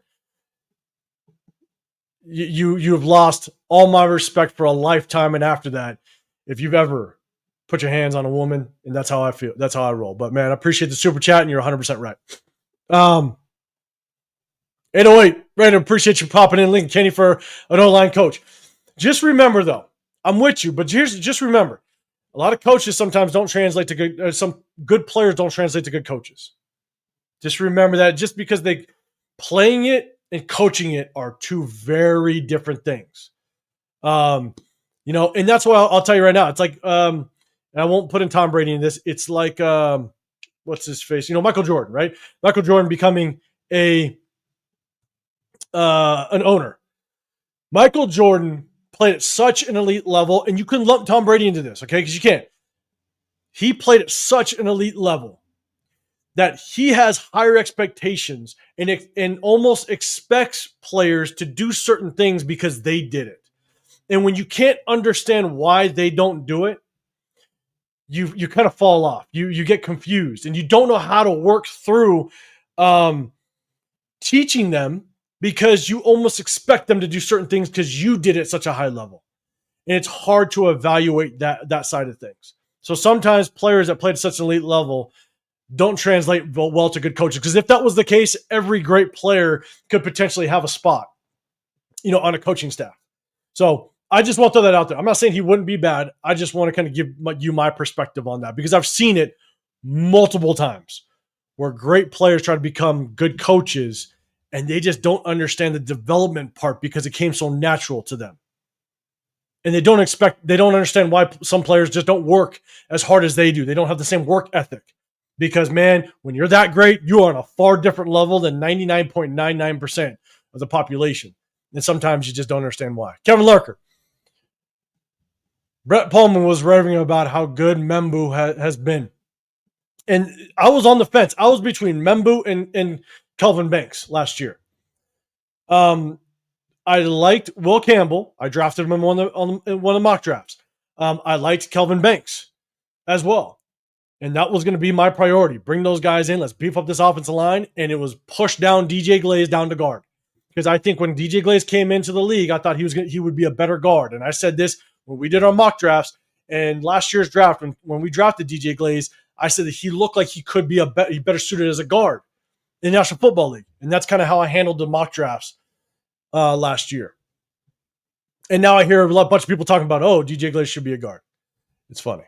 You have lost all my respect for a lifetime, and after that, if you've ever put your hands on a woman, and that's how I feel. That's how I roll. But man, I appreciate the super chat, and you're 100% right. 808, Raider, appreciate you popping in, Lincoln Kenny, for an O-line coach. Just remember, though, I'm with you, but just remember, a lot of coaches sometimes don't translate to good. Some good players don't translate to good coaches. Just remember that. Just because they playing it and coaching it are two very different things. And that's why I'll tell you right now. It's like, and I won't put in Tom Brady in this. It's like, what's his face? Michael Jordan, right? Michael Jordan becoming an owner. Michael Jordan played at such an elite level, and you couldn't lump Tom Brady into this, okay? Because you can't. He played at such an elite level that he has higher expectations and almost expects players to do certain things because they did it. And when you can't understand why they don't do it, you kind of fall off. You get confused, and you don't know how to work through teaching them, because you almost expect them to do certain things because you did it at such a high level. And it's hard to evaluate that side of things. So sometimes players that played at such an elite level don't translate well to good coaches. Because if that was the case, every great player could potentially have a spot, on a coaching staff. So I just want to throw that out there. I'm not saying he wouldn't be bad. I just want to kind of give you my perspective on that, because I've seen it multiple times where great players try to become good coaches and they just don't understand the development part because it came so natural to them. And they don't understand why some players just don't work as hard as they do. They don't have the same work ethic. Because, man, when you're that great, you are on a far different level than 99.99% of the population. And sometimes you just don't understand why. Kevin Lurker. Brett Pullman was raving about how good Membu has been. And I was on the fence. I was between Membu and Kelvin Banks last year. I liked Will Campbell. I drafted him in one of the mock drafts. I liked Kelvin Banks as well. And that was going to be my priority. Bring those guys in. Let's beef up this offensive line. And it was push down DJ Glaze down to guard. Because I think when DJ Glaze came into the league, I thought he would be a better guard. And I said this when we did our mock drafts. And last year's draft, when we drafted DJ Glaze, I said that he looked like he could be better suited as a guard in the National Football League. And that's kind of how I handled the mock drafts last year. And now I hear a bunch of people talking about, DJ Glaze should be a guard. It's funny.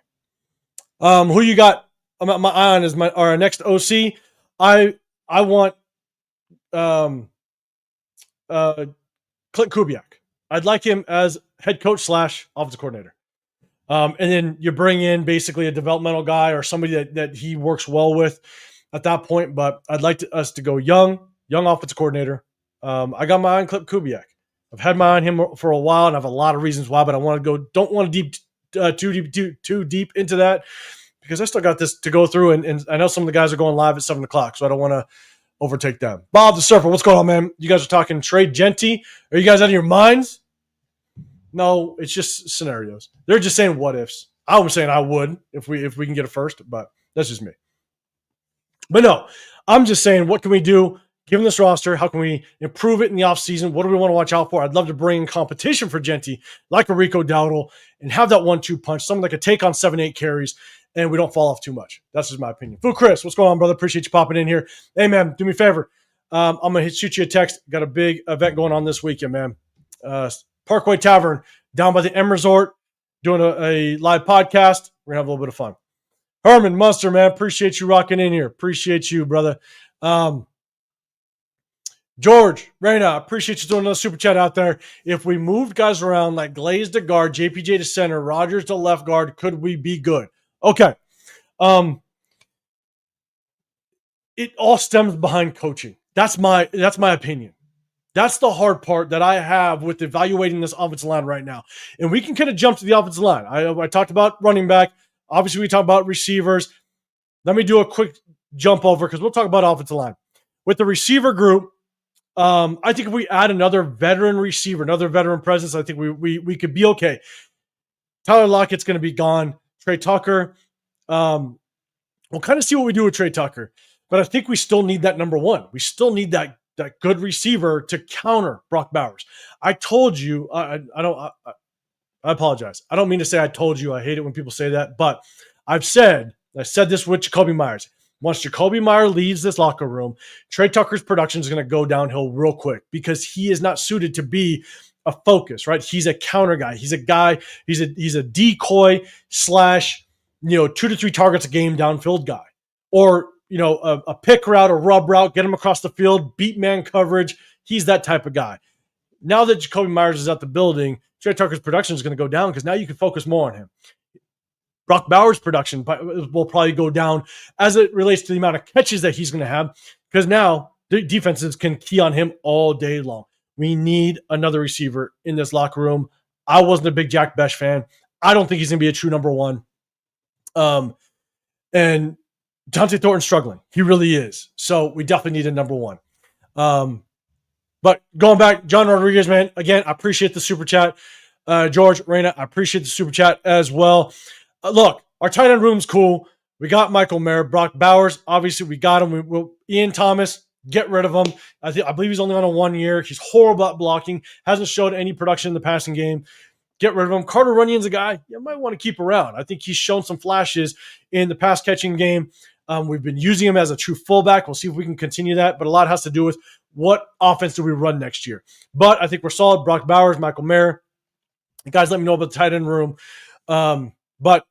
Who you got? My eye on is our next OC. I want Clint Kubiak. I'd like him as head coach / offensive coordinator. And then you bring in basically a developmental guy or somebody that he works well with at that point. But I'd like us to go young offensive coordinator. I got my eye on Clint Kubiak. I've had my eye on him for a while, and I have a lot of reasons why. But don't want to too deep into that, because I still got this to go through, and I know some of the guys are going live at 7 o'clock, so I don't want to overtake them. Bob the Surfer, what's going on, man? You guys are talking trade Genty. Are you guys out of your minds? No, it's just scenarios. They're just saying what ifs. I was saying I would if we can get a first, but that's just me. But no, I'm just saying, what can we do given this roster? How can we improve it in the offseason? What do we want to watch out for? I'd love to bring in competition for Genty, like a Rico Dowdle, and have that 1-2 punch, someone that could take on 7-8 carries, and we don't fall off too much. That's just my opinion. Fu Chris, what's going on, brother? Appreciate you popping in here. Hey, man, do me a favor. I'm going to shoot you a text. Got a big event going on this weekend, man. Parkway Tavern down by the M Resort, doing a live podcast. We're going to have a little bit of fun. Herman Munster, man, appreciate you rocking in here. Appreciate you, brother. George, Reyna, appreciate you throwing another super chat out there. If we moved guys around like Glaze to guard, JPJ to center, Rogers to left guard, could we be good? Okay. it all stems behind coaching. That's my opinion. That's the hard part that I have with evaluating this offensive line right now. And we can kind of jump to the offensive line. I talked about running back. Obviously, we talked about receivers. Let me do a quick jump over because we'll talk about offensive line. With the receiver group, I think if we add another veteran receiver, another veteran presence, I think we could be okay. Tyler Lockett's going to be gone. Trey Tucker. We'll kind of see what we do with Trey Tucker. But I think we still need that number one. We still need that good receiver to counter Brock Bowers. I told you, I apologize. I don't mean to say I told you. I hate it when people say that. But I said this with Jakobi Meyers. Once Jakobi Meyers leaves this locker room, Trey Tucker's production is going to go downhill real quick because he is not suited to be a focus, right? He's a counter guy. He's a guy. He's a decoy / 2 to 3 targets a game downfield guy, or a pick route, a rub route, get him across the field, beat man coverage. He's that type of guy. Now that Jakobi Meyers is at the building, Trey Tucker's production is going to go down because now you can focus more on him. Brock Bowers' production will probably go down as it relates to the amount of catches that he's going to have because now the defenses can key on him all day long. We need another receiver in this locker room. I wasn't a big Jack Besh fan. I don't think he's going to be a true number one. And Dante Thornton's struggling. He really is. So we definitely need a number one. But going back, John Rodriguez, man, again, I appreciate the super chat. George, Reina, I appreciate the super chat as well. Look, our tight end room's cool. We got Michael Mayer, Brock Bowers. Obviously, we got him. Ian Thomas, get rid of him. I believe he's only on a 1 year. He's horrible at blocking. Hasn't showed any production in the passing game. Get rid of him. Carter Runyon's a guy you might want to keep around. I think he's shown some flashes in the pass catching game. We've been using him as a true fullback. We'll see if we can continue that. But a lot has to do with what offense do we run next year. But I think we're solid. Brock Bowers, Michael Mayer. You guys let me know about the tight end room. But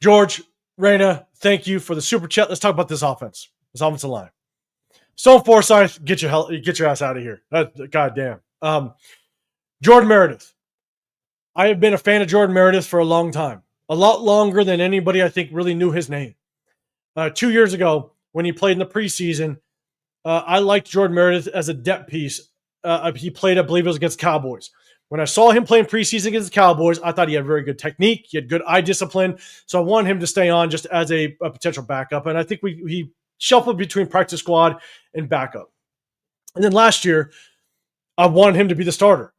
George, Reina, thank you for the super chat. Let's talk about this offensive line. Stone Forsyth, get your ass out of here. God damn. Jordan Meredith. I have been a fan of Jordan Meredith for a long time. A lot longer than anybody I think really knew his name. 2 years ago, when he played in the preseason, I liked Jordan Meredith as a depth piece. He played, I believe it was against Cowboys. When I saw him playing preseason against the Cowboys, I thought he had very good technique. He had good eye discipline. So I wanted him to stay on just as a potential backup. And I think he shuffled between practice squad and backup. And then last year, I wanted him to be the starter.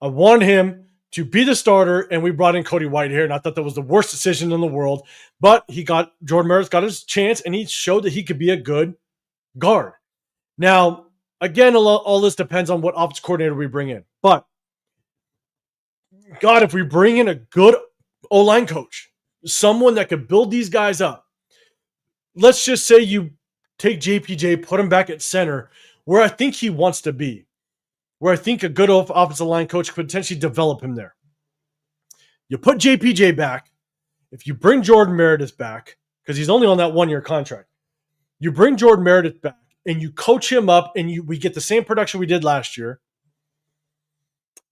I wanted him to be the starter, and we brought in Cody Whitehair, and I thought that was the worst decision in the world. But Jordan Meredith got his chance, and he showed that he could be a good guard. Now, again, all this depends on what offensive coordinator we bring in. But God, if we bring in a good O-line coach, someone that could build these guys up, let's just say you take JPJ, put him back at center, where I think he wants to be, where I think a good offensive line coach could potentially develop him there. You put JPJ back. If you bring Jordan Meredith back, because he's only on that 1 year contract, you bring Jordan Meredith back and you coach him up and we get the same production we did last year.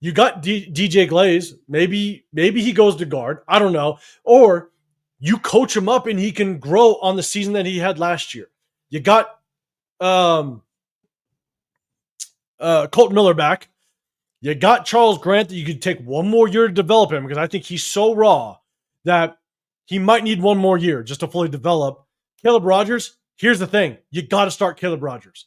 You got DJ Glaze. Maybe he goes to guard. I don't know. Or you coach him up and he can grow on the season that he had last year. You got Colton Miller back. You got Charles Grant that you could take 1 more year to develop him because I think he's so raw that he might need 1 more year just to fully develop. Caleb Rogers, here's the thing. You got to start Caleb Rogers.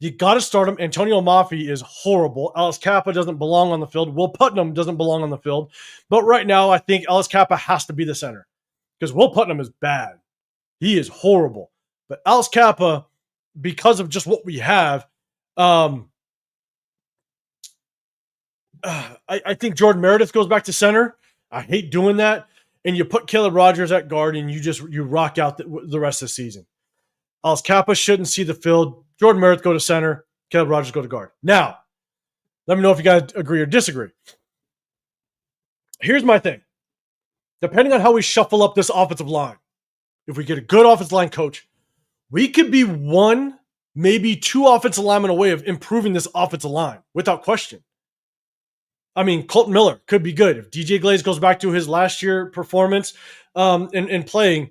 You got to start him. Antonio Mafi is horrible. Alice Kappa doesn't belong on the field. Will Putnam doesn't belong on the field. But right now, I think Alice Kappa has to be the center because Will Putnam is bad. He is horrible. But Alice Kappa, because of just what we have, I think Jordan Meredith goes back to center. I hate doing that. And you put Caleb Rogers at guard and you rock out the rest of the season. Alice Kappa shouldn't see the field. Jordan Meredith go to center. Caleb Rogers go to guard. Now, let me know if you guys agree or disagree. Here's my thing. Depending on how we shuffle up this offensive line, if we get a good offensive line coach, we could be 1, maybe 2 offensive linemen away of improving this offensive line without question. I mean, Colton Miller could be good. If DJ Glaze goes back to his last year performance in playing,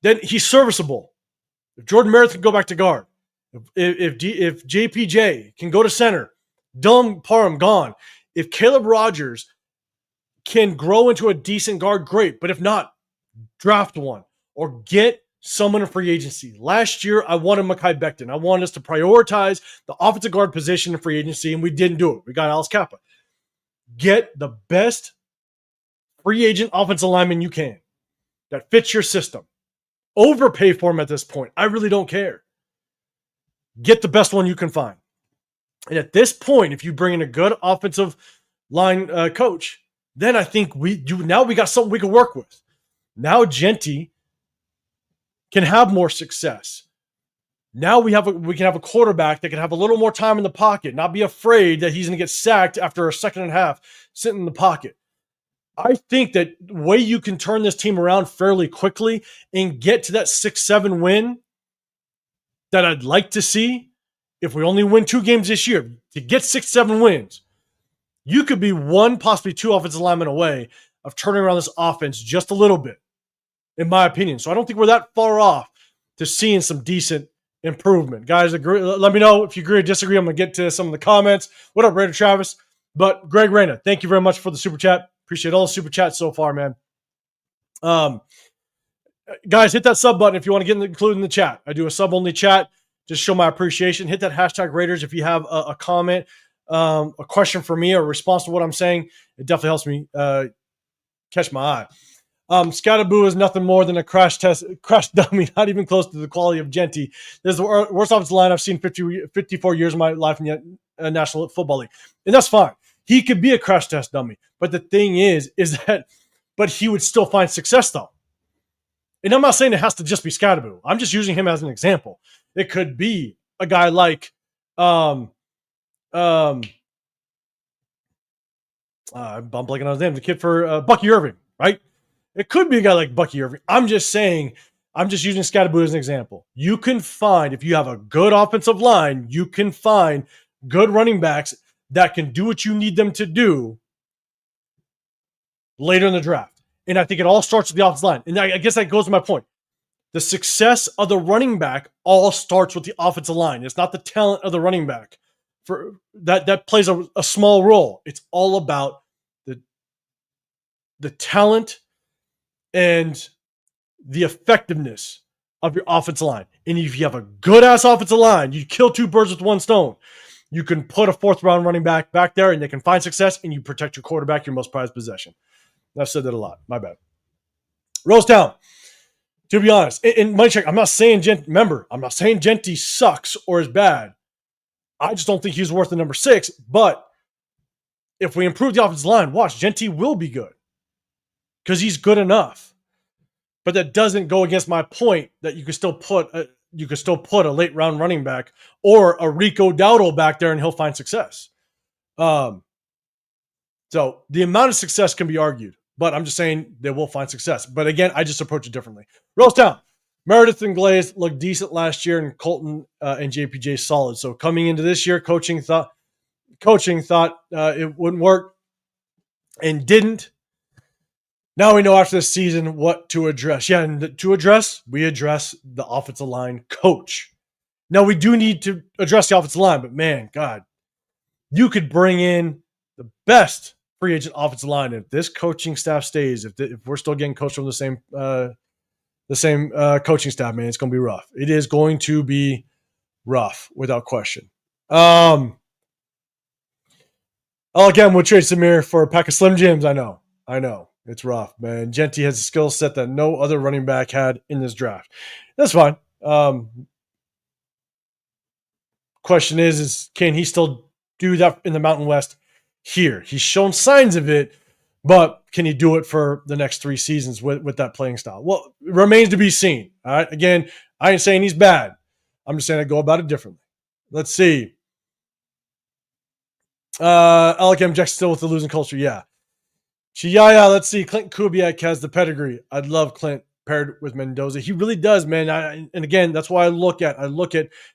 then he's serviceable. If Jordan Meredith can go back to guard, if JPJ can go to center, Dylan Parham gone. If Caleb Rogers can grow into a decent guard, great. But if not, draft one or get someone in free agency. Last year, I wanted Mekhi Becton. I wanted us to prioritize the offensive guard position in free agency, and we didn't do it. We got Alex Kappa. Get the best free agent offensive lineman you can that fits your system. Overpay for him at this point. I really don't care. Get the best one you can find. And at this point, if you bring in a good offensive line coach, then I think we got something we can work with. Now Genty can have more success. Now we can have a quarterback that can have a little more time in the pocket, not be afraid that he's going to get sacked after a second and a half sitting in the pocket. I think that the way you can turn this team around fairly quickly and get to that 6-7 win that I'd like to see, if we only win 2 games this year, to get 6-7 wins, you could be 1, possibly 2 offensive linemen away of turning around this offense just a little bit, in my opinion. So I don't think we're that far off to seeing some decent improvement. Guys, agree, let me know if you agree or disagree. I'm going to get to some of the comments. What up, Raider Travis? But Greg Reyna, thank you very much for the super chat. Appreciate all the super chats so far, man. Guys, hit that sub button if you want to get included in the chat. I do a sub-only chat. Just show my appreciation. Hit that hashtag Raiders if you have a comment, a question for me, or a response to what I'm saying. It definitely helps me catch my eye. Scatterboo is nothing more than a crash dummy, not even close to the quality of Genty. This is the worst offensive line I've seen 54 years of my life in the National Football League. And that's fine. He could be a crash test dummy. But the thing is that he would still find success, though. And I'm not saying it has to just be Scatterboo. I'm just using him as an example. It could be a guy like I'm blanking on his name, the kid for Bucky Irving, right? It could be a guy like Bucky Irving. I'm just using Scatterboo as an example. You can find, if you have a good offensive line, you can find good running backs that can do what you need them to do later in the draft. And I think it all starts with the offensive line. And I guess that goes to my point. The success of the running back all starts with the offensive line. It's not the talent of the running back. For that plays a small role. It's all about the talent and the effectiveness of your offensive line. And if you have a good-ass offensive line, you kill 2 birds with 1 stone. You can put a 4th-round running back there, and they can find success, and you protect your quarterback, your most prized possession. I've said that a lot. My bad. Rosetown. To be honest, in my check, I'm not saying Genty sucks or is bad. I just don't think he's worth the number 6. But if we improve the offensive line, watch, Genty will be good because he's good enough. But that doesn't go against my point that you could still put a late round running back or a Rico Dowdle back there and he'll find success. So the amount of success can be argued, but I'm just saying they will find success. But again, I just approach it differently. Rosetown, Meredith and Glaze looked decent last year, and Colton and JPJ solid. So coming into this year, coaching thought it wouldn't work and didn't. Now we know after this season what to address. Yeah, and we address the offensive line coach. Now we do need to address the offensive line, but man, God, you could bring in the best free agent offensive line if this coaching staff stays. If we're still getting coached from the same coaching staff, man, it's going to be rough. It is going to be rough without question. Again, we'll trade Samir for a pack of Slim Jims. I know. It's rough, man. Genty has a skill set that no other running back had in this draft. That's fine. Question is can he still do that in the Mountain West here? He's shown signs of it, but can he do it for the next 3 seasons with that playing style? Well, it remains to be seen. All right. Again, I ain't saying he's bad. I'm just saying I go about it differently. Let's see. Alec M. Jackson still with the losing culture. Yeah. Let's see. Clint Kubiak has the pedigree. I'd love Clint paired with Mendoza. He really does, man. And again, that's why I look at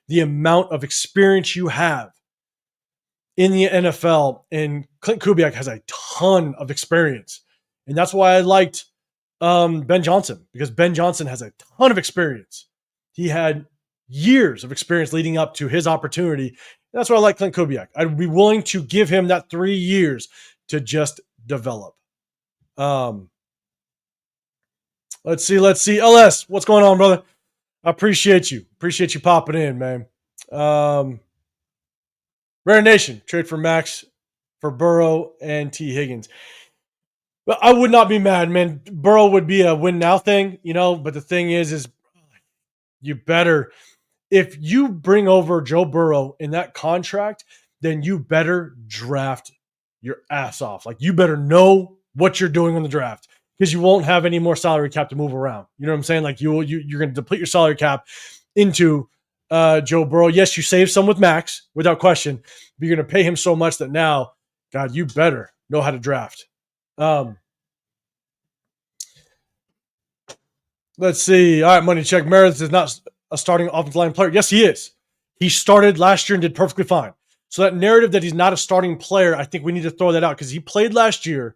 the amount of experience you have in the NFL. And Clint Kubiak has a ton of experience. And that's why I liked Ben Johnson, because Ben Johnson has a ton of experience. He had years of experience leading up to his opportunity. That's why I like Clint Kubiak. I'd be willing to give him that 3 years to just develop. Let's see. LS, what's going on, brother? I appreciate you. Appreciate you popping in, man. Raider Nation, trade for Max, for Burrow, and T. Higgins. But I would not be mad, man. Burrow would be a win now thing, but the thing is you better, if you bring over Joe Burrow in that contract, then you better draft your ass off. Like, you better know what you're doing in the draft, because you won't have any more salary cap to move around. You know what I'm saying? Like, you're going to deplete your salary cap into Joe Burrow. Yes, you save some with Max, without question, but you're going to pay him so much that now, God, you better know how to draft. Let's see. All right, Money Check. Meredith is not a starting offensive line player. Yes, he is. He started last year and did perfectly fine. So that narrative that he's not a starting player, I think we need to throw that out, because he played last year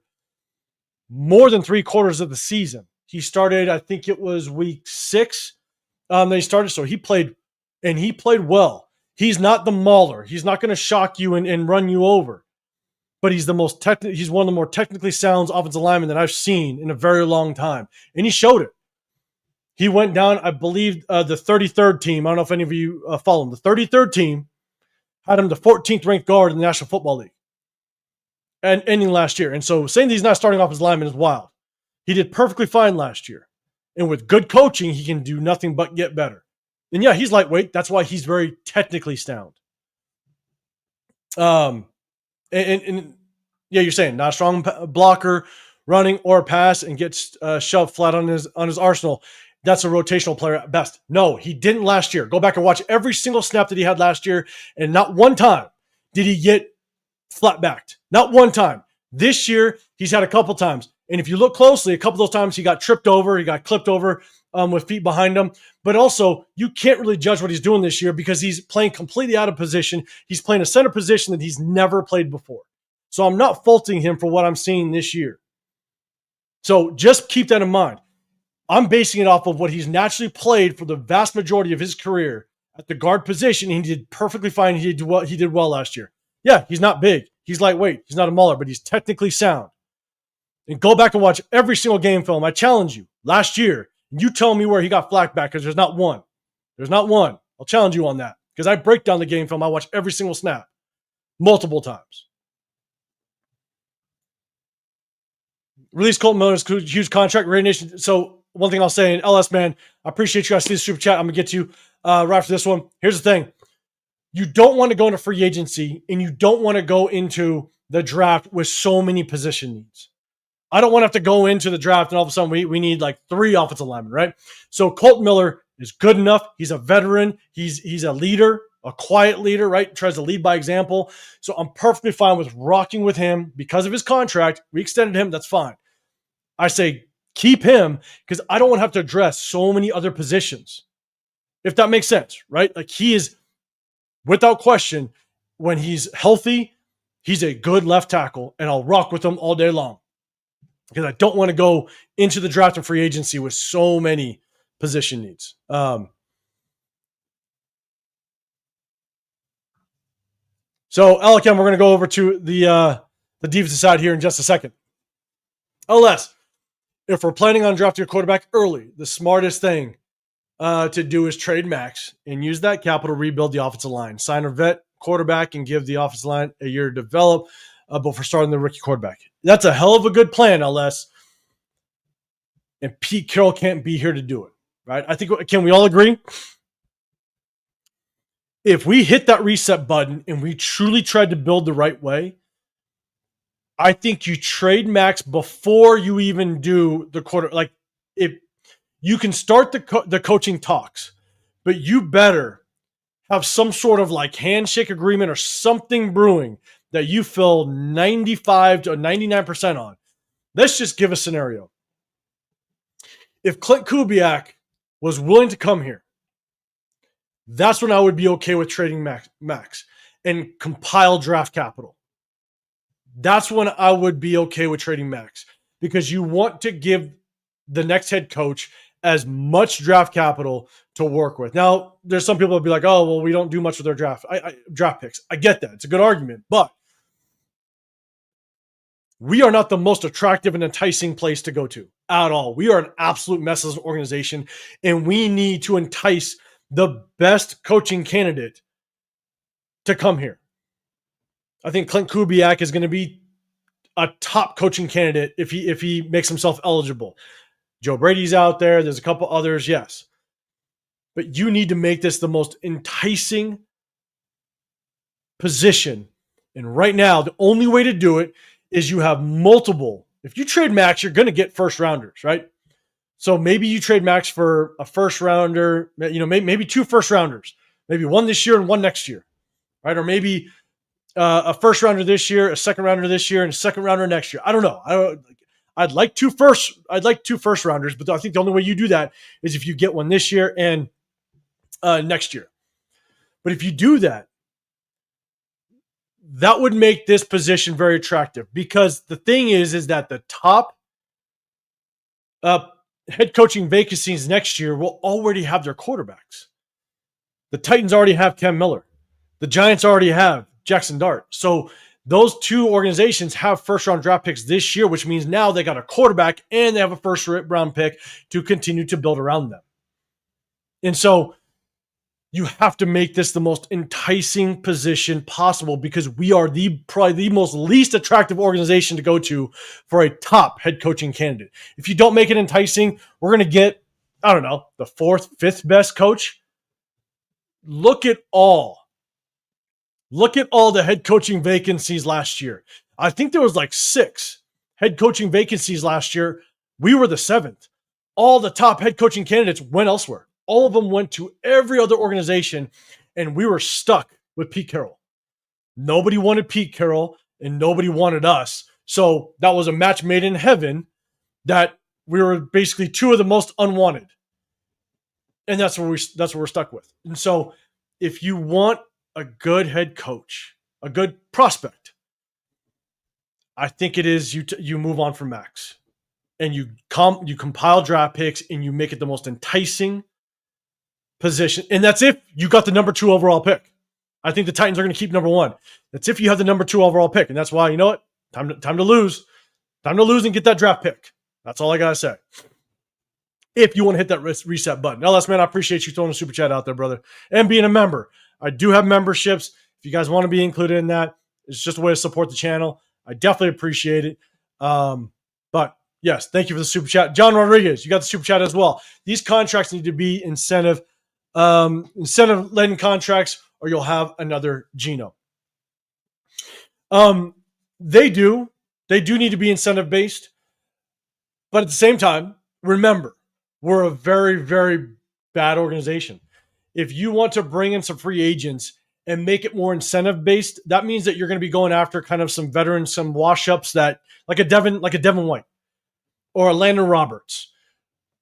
more than 3/4 of the season. He started, I think it was week 6 that he started. So he played, and he played well. He's not the mauler. He's not going to shock you and run you over. But he's he's one of the more technically sound offensive linemen that I've seen in a very long time. And he showed it. He went down, I believe, the 33rd team. I don't know if any of you follow him. The 33rd team had him the 14th ranked guard in the National Football League, and ending last year. And so saying that he's not starting off his lineman is wild. He did perfectly fine last year. And with good coaching, he can do nothing but get better. And yeah, he's lightweight. That's why he's very technically sound. And yeah, you're saying not a strong blocker, running or pass, and gets shoved flat on his arsenal. That's a rotational player at best. No, he didn't last year. Go back and watch every single snap that he had last year, and not one time did he get flat-backed. Not one time. This year, he's had a couple times. And if you look closely, a couple of those times he got tripped over, he got clipped over with feet behind him. But also, you can't really judge what he's doing this year, because he's playing completely out of position. He's playing a center position that he's never played before. So I'm not faulting him for what I'm seeing this year. So just keep that in mind. I'm basing it off of what he's naturally played for the vast majority of his career at the guard position. And he did perfectly fine. He did well last year. Yeah, he's not big. He's lightweight. He's not a mauler, but he's technically sound. And go back and watch every single game film. I challenge you. Last year, you tell me where he got flack back, because there's not one. There's not one. I'll challenge you on that, because I break down the game film. I watch every single snap multiple times. Release Colton Miller's huge contract, Raider Nation. So one thing I'll say, and LS, man, I appreciate you guys see the super chat. I'm going to get to you right after this one. Here's the thing. You don't want to go into free agency, and you don't want to go into the draft with so many position needs. I don't want to have to go into the draft and all of a sudden we need like 3 offensive linemen, right? So Colton Miller is good enough. He's a veteran. He's a leader, a quiet leader, right? Tries to lead by example. So I'm perfectly fine with rocking with him because of his contract. We extended him. That's fine. I say keep him, because I don't want to have to address so many other positions, if that makes sense, right? Like, he is, without question, when he's healthy, he's a good left tackle, and I'll rock with him all day long, because I don't want to go into the draft and free agency with so many position needs. So, Alacam, we're going to go over to the defensive side here in just a second. LS, if we're planning on drafting a quarterback early, the smartest thing to do is trade Max and use that capital to rebuild the offensive line. Sign a vet quarterback and give the offensive line a year to develop before starting the rookie quarterback. That's a hell of a good plan, LS. And Pete Carroll can't be here to do it, right? I think, can we all agree? If we hit that reset button and we truly tried to build the right way, I think you trade Max before you even do the quarter. Like, if you can start the coaching talks, but you better have some sort of like handshake agreement or something brewing that you feel 95 to 99% on. Let's just give a scenario. If Clint Kubiak was willing to come here, that's when I would be okay with trading Max and compile draft capital. That's when I would be okay with trading Max, because you want to give the next head coach as much draft capital to work with. Now, there's some people that be like, oh, well, we don't do much with our draft picks. I get that. It's a good argument, but we are not the most attractive and enticing place to go to at all. We are an absolute mess as an organization, and we need to entice the best coaching candidate to come here. I think Clint Kubiak is going to be a top coaching candidate if he makes himself eligible. Joe Brady's out there. There's a couple others, yes. But you need to make this the most enticing position. And right now, the only way to do it is you have multiple. If you trade Max, you're going to get first rounders, right? So maybe you trade Max for a first rounder, maybe 2 first rounders, maybe one this year and one next year, right? Or maybe a first rounder this year, a second rounder this year, and a second rounder next year. I don't know. I'd like 2 first rounders, but I think the only way you do that is if you get one this year and next year. But if you do that, that would make this position very attractive, because the thing is that the top head coaching vacancies next year will already have their quarterbacks. The Titans already have Cam Miller. The Giants already have Jackson Dart. So those 2 organizations have first-round draft picks this year, which means now they got a quarterback and they have a first-round pick to continue to build around them. And so you have to make this the most enticing position possible, because we are probably the most least attractive organization to go to for a top head coaching candidate. If you don't make it enticing, we're going to get, I don't know, the 4th, 5th best coach. Look at all the head coaching vacancies last year. I think there was like 6 head coaching vacancies last year. We were the 7th. All the top head coaching candidates went elsewhere. All of them went to every other organization, and we were stuck with Pete Carroll. Nobody wanted Pete Carroll, and nobody wanted us. So that was a match made in heaven, that we were basically 2 of the most unwanted. And that's what we're stuck with. And so if you want a good head coach, a good prospect, I think it is you move on from Max, and you compile draft picks, and you make it the most enticing position. And that's if you got the number 2 overall pick. I think the Titans are going to keep number 1. That's if you have the number 2 overall pick. And that's why, you know what? Time to lose. Time to lose and get that draft pick. That's all I got to say. If you want to hit that reset button. LS, man, I appreciate you throwing a super chat out there, brother. And being a member. I do have memberships. If you guys want to be included in that, it's just a way to support the channel. I definitely appreciate it. But yes, thank you for the super chat. John Rodriguez, you got the super chat as well. These contracts need to be incentive-laden contracts, or you'll have another Geno. They do need to be incentive-based, but at the same time, remember, we're a very, very bad organization. If you want to bring in some free agents and make it more incentive-based, that means that you're going to be going after kind of some veterans, some wash-ups that, like a Devin White or a Landon Roberts,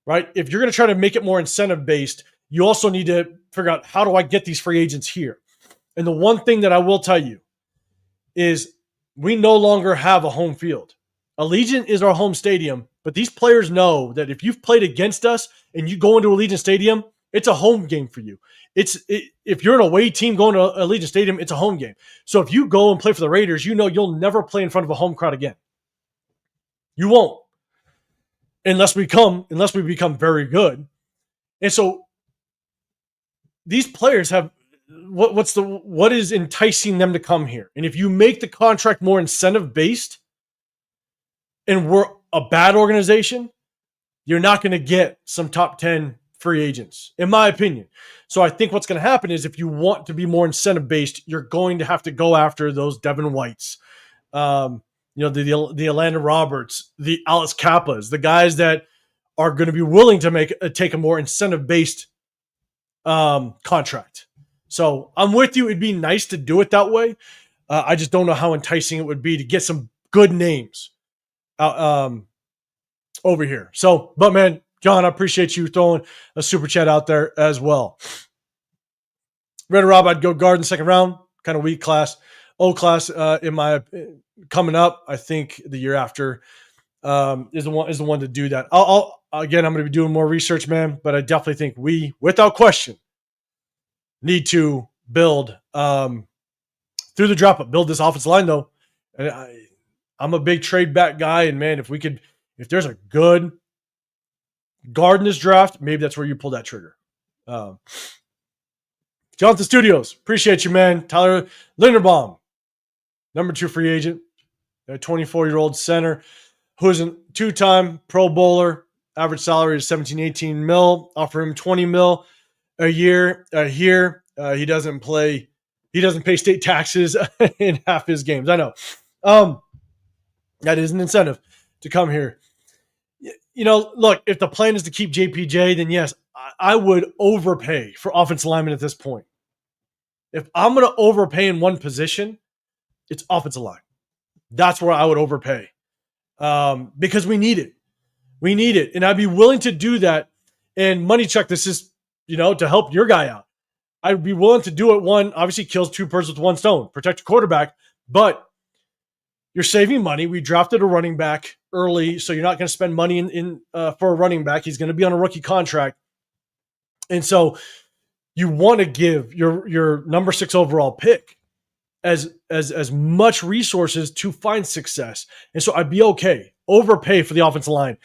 right? If you're going to try to make it more incentive-based, you also need to figure out, how do I get these free agents here? And the one thing that I will tell you is we no longer have a home field. Allegiant is our home stadium, but these players know that if you've played against us and you go into Allegiant Stadium, it's a home game for you. If you're an away team going to Allegiant Stadium, it's a home game. So if you go and play for the Raiders, you know you'll never play in front of a home crowd again. You won't, unless we become very good. And so these players have what is enticing them to come here? And if you make the contract more incentive based, and we're a bad organization, you're not going to get some top 10 free agents, in my opinion. So I think what's going to happen is, if you want to be more incentive based, you're going to have to go after those Devin Whites, the Atlanta Roberts, the Alex Kappas, the guys that are going to be willing to take a more incentive based contract. So I'm with you. It'd be nice to do it that way. I just don't know how enticing it would be to get some good names over here. So, but man, John, I appreciate you throwing a super chat out there as well. Red Rob, I'd go guard in the second round. Kind of weak class. O class in my coming up. I think the year after is the one to do that. Again, I'm going to be doing more research, man, but I definitely think we, without question, need to build through the drop up, build this offensive line though. And I'm a big trade back guy, and man, if there's a good guard in this draft, maybe that's where you pull that trigger. Jonathan Studios, appreciate you, man. Tyler Linderbaum, number 2 free agent, a 24-year-old center who's a 2-time Pro Bowler. Average salary is 17-18 mil. Offer him 20 mil a year. Here, he doesn't pay state taxes in half his games. I know. That is an incentive to come here. Look, if the plan is to keep JPJ, then yes, I would overpay for offensive linemen at this point. If I'm going to overpay in one position, it's offensive line. That's where I would overpay because we need it. We need it. And I'd be willing to do that. And money check, this is, to help your guy out. I'd be willing to do it. One, obviously kills 2 birds with 1 stone. Protect your quarterback, but you're saving money. We drafted a running back early, so you're not going to spend money in for a running back. He's going to be on a rookie contract. And so you want to give your number 6 overall pick as much resources to find success. And so I'd be okay. Overpay for the offensive line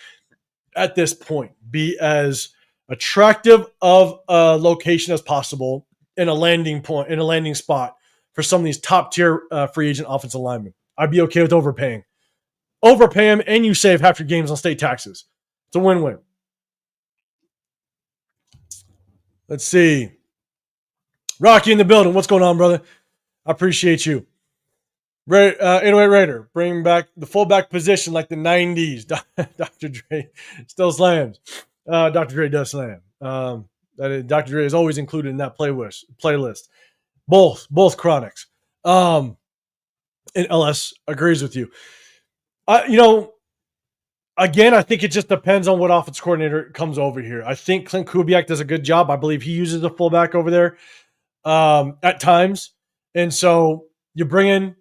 at this point. Be as attractive of a location as possible in a landing point, in a landing spot for some of these top tier free agent offensive linemen. I'd be okay with overpaying. Overpay them and you save half your games on state taxes. It's a win-win. Let's see. Rocky in the building. What's going on, brother? I appreciate you. 808 Raider, bring back the fullback position like the 90s. Dr. Dre still slams. Dr. Dre does slam. Dr. Dre is always included in that playlist. Both chronics. And LS agrees with you. Again, I think it just depends on what offense coordinator comes over here. I think Clint Kubiak does a good job. I believe he uses the fullback over there at times. And so you bring in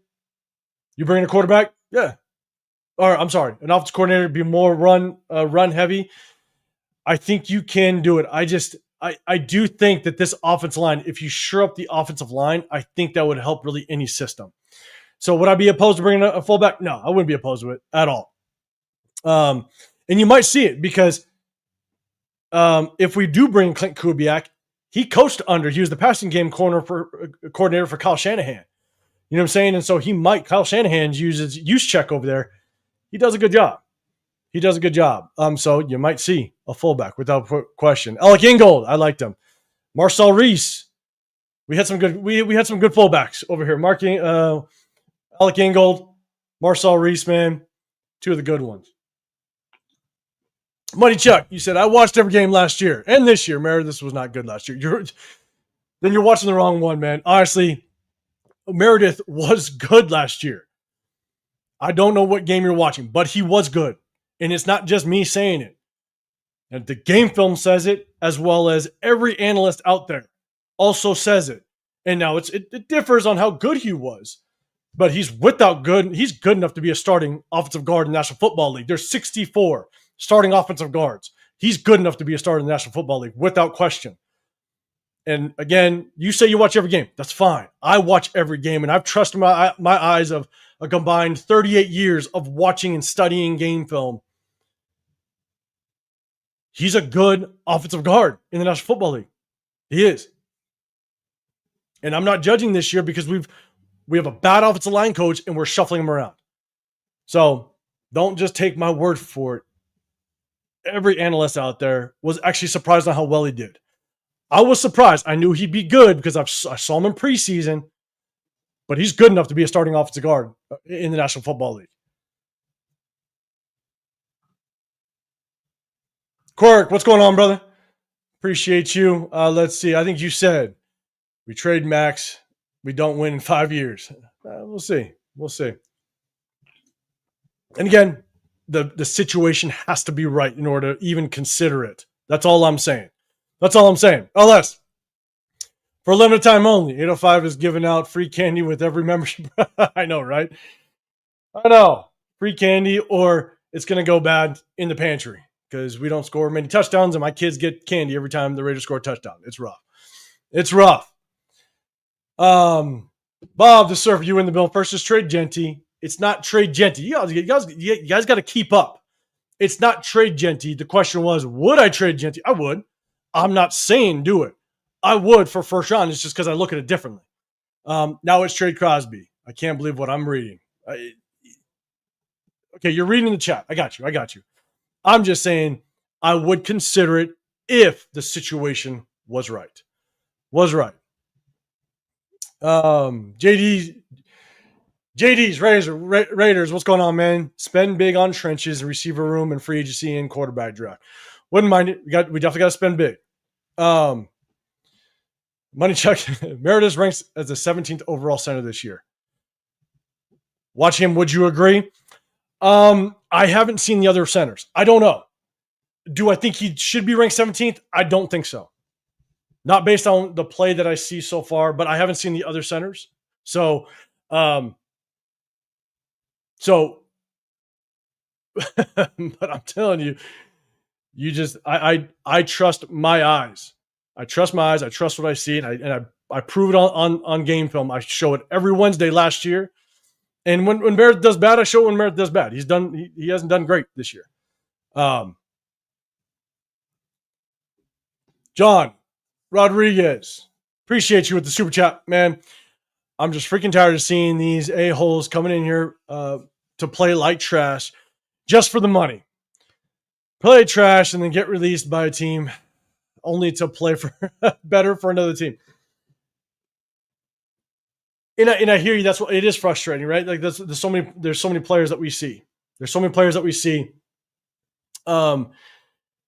a quarterback, yeah. Or I'm sorry, an offense coordinator be more run heavy. I think you can do it. I do think that this offensive line, if you shore up the offensive line, I think that would help really any system. So would I be opposed to bringing a fullback? No, I wouldn't be opposed to it at all. And you might see it because if we do bring Clint Kubiak, he coached he was the passing game coordinator for Kyle Shanahan. You know what I'm saying? And so Kyle Shanahan uses use check over there. He does a good job. So you might see a fullback without question. Alec Ingold, I liked him. Marcel Reese. We had some good fullbacks over here. Alec Ingold, Marcel Reese, man. 2 of the good ones. Money Chuck, you said, I watched every game last year and this year. Meredith was not good last year. Then you're watching the wrong one, man. Honestly, Meredith was good last year. I don't know what game you're watching, but he was good. And it's not just me saying it. And the game film says it, as well as every analyst out there also says it. And now it differs on how good he was. But he's good enough to be a starting offensive guard in the National Football League. There's 64 starting offensive guards. He's good enough to be a starter in the National Football League without question. And again, you say you watch every game. That's fine. I watch every game, and I've trusted my eyes of a combined 38 years of watching and studying game film. He's a good offensive guard in the National Football League. He is. And I'm not judging this year because we have a bad offensive line coach and we're shuffling him around. So don't just take my word for it. Every analyst out there was actually surprised on how well he did. I was surprised. I knew he'd be good because I saw him in preseason, but he's good enough to be a starting offensive guard in the National Football League. Quirk, what's going on, brother? Appreciate you. Let's see. I think you said we trade Max. We don't win in 5 years. We'll see. And again, the situation has to be right in order to even consider it. That's all I'm saying. LS, for a limited time only, 805 is giving out free candy with every membership. I know, right? I know. Free candy, or it's going to go bad in the pantry because we don't score many touchdowns, and my kids get candy every time the Raiders score a touchdown. It's rough. It's rough. Bob, the surfer, you in the bill. First is trade Genty. It's not trade Genty. You guys got to keep up. It's not trade Genty. The question was, would I trade Genty? I would. I'm not saying do it. I would for first round. It's just because I look at it differently. Now it's trade Crosby. I can't believe what I'm reading. Okay, you're reading the chat. I got you. I'm just saying I would consider it if the situation was right. JD's Raiders, what's going on, man? Spend big on trenches, receiver room, and free agency and quarterback draft. Wouldn't mind it. We definitely got to spend big. Money Chuck, Meredith ranks as the 17th overall center this year. Watch him. Would you agree? I haven't seen the other centers. I don't know. Do I think he should be ranked 17th? I don't think so. Not based on the play that I see so far, but I haven't seen the other centers. So, but I'm telling you, I trust my eyes. I trust my eyes. I trust what I see, and I prove it on game film. I show it every Wednesday last year, and when Meredith does bad, I show it when Meredith does bad. He hasn't done great this year. John Rodriguez, appreciate you with the super chat, man. I'm just freaking tired of seeing these a-holes coming in here to play like trash just for the money. Play trash and then get released by a team only to play for better for another team. And I hear you. That's what it is frustrating, right? Like there's so many players that we see.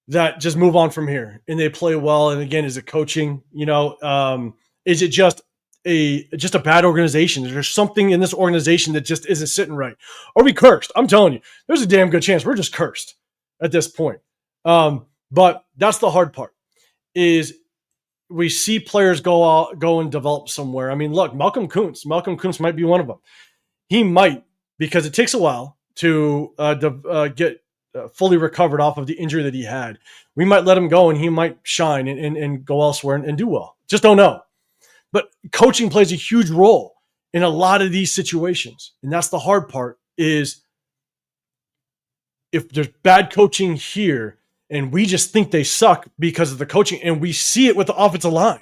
That just move on from here and they play well. And again, is it coaching? Is it just a bad organization? There's something in this organization that just isn't sitting right. Are we cursed? I'm telling you, there's a damn good chance we're just cursed at this point. But that's the hard part. Is we see players go and develop somewhere. I mean, look, Malcolm Kuntz might be one of them. He might, because it takes a while to get fully recovered off of the injury that he had. We might let him go and he might shine and go elsewhere and do well. Just don't know. But coaching plays a huge role in a lot of these situations. And that's the hard part is if there's bad coaching here, and we just think they suck because of the coaching. And we see it with the offensive line.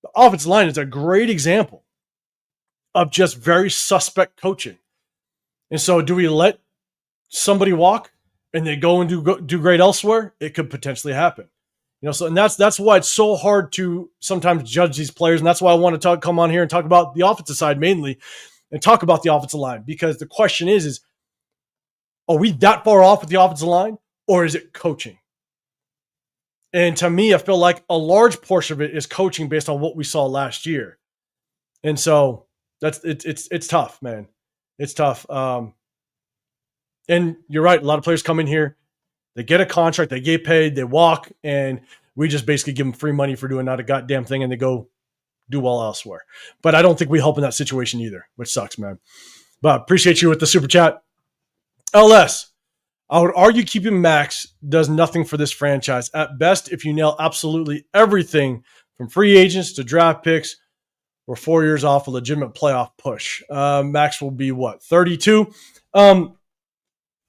The offensive line is a great example of just very suspect coaching. And so do we let somebody walk and they go and do great elsewhere? It could potentially happen. So and that's why it's so hard to sometimes judge these players. And that's why I want to come on here and talk about the offensive side mainly and talk about the offensive line. Because the question is are we that far off with the offensive line? Or is it coaching? And to me, I feel like a large portion of it is coaching based on what we saw last year. And so it's tough, man. It's tough. And you're right. A lot of players come in here, they get a contract, they get paid, they walk, and we just basically give them free money for doing not a goddamn thing, and they go do well elsewhere. But I don't think we help in that situation either, which sucks, man. But appreciate you with the super chat. LS. I would argue keeping Max does nothing for this franchise. At best, if you nail absolutely everything from free agents to draft picks, we're 4 years off a legitimate playoff push. Max will be, 32? And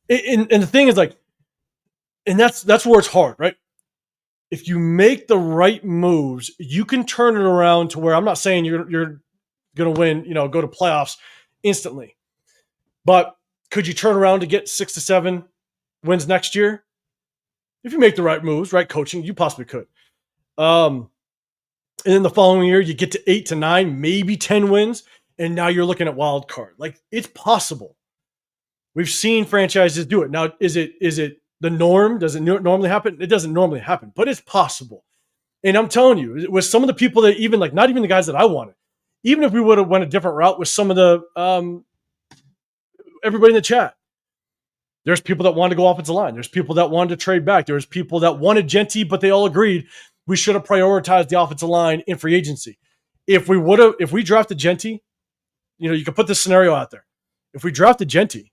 the thing is, and that's where it's hard, right? If you make the right moves, you can turn it around to where I'm not saying you're going to win, go to playoffs instantly. But could you turn around to get 6 to 7 wins next year? If you make the right moves, right coaching, you possibly could. And then the following year, you get to 8 to 9, maybe 10 wins, and now you're looking at wild card. It's possible. We've seen franchises do it. Now, is it the norm? Does it normally happen? It doesn't normally happen, but it's possible. And I'm telling you, with some of the people that even not even the guys that I wanted, even if we would have went a different route with some of the everybody in the chat. There's people that wanted to go offensive line. There's people that wanted to trade back. There's people that wanted Genty, but they all agreed we should have prioritized the offensive line in free agency. If we drafted Genty, you could put this scenario out there. If we drafted Genty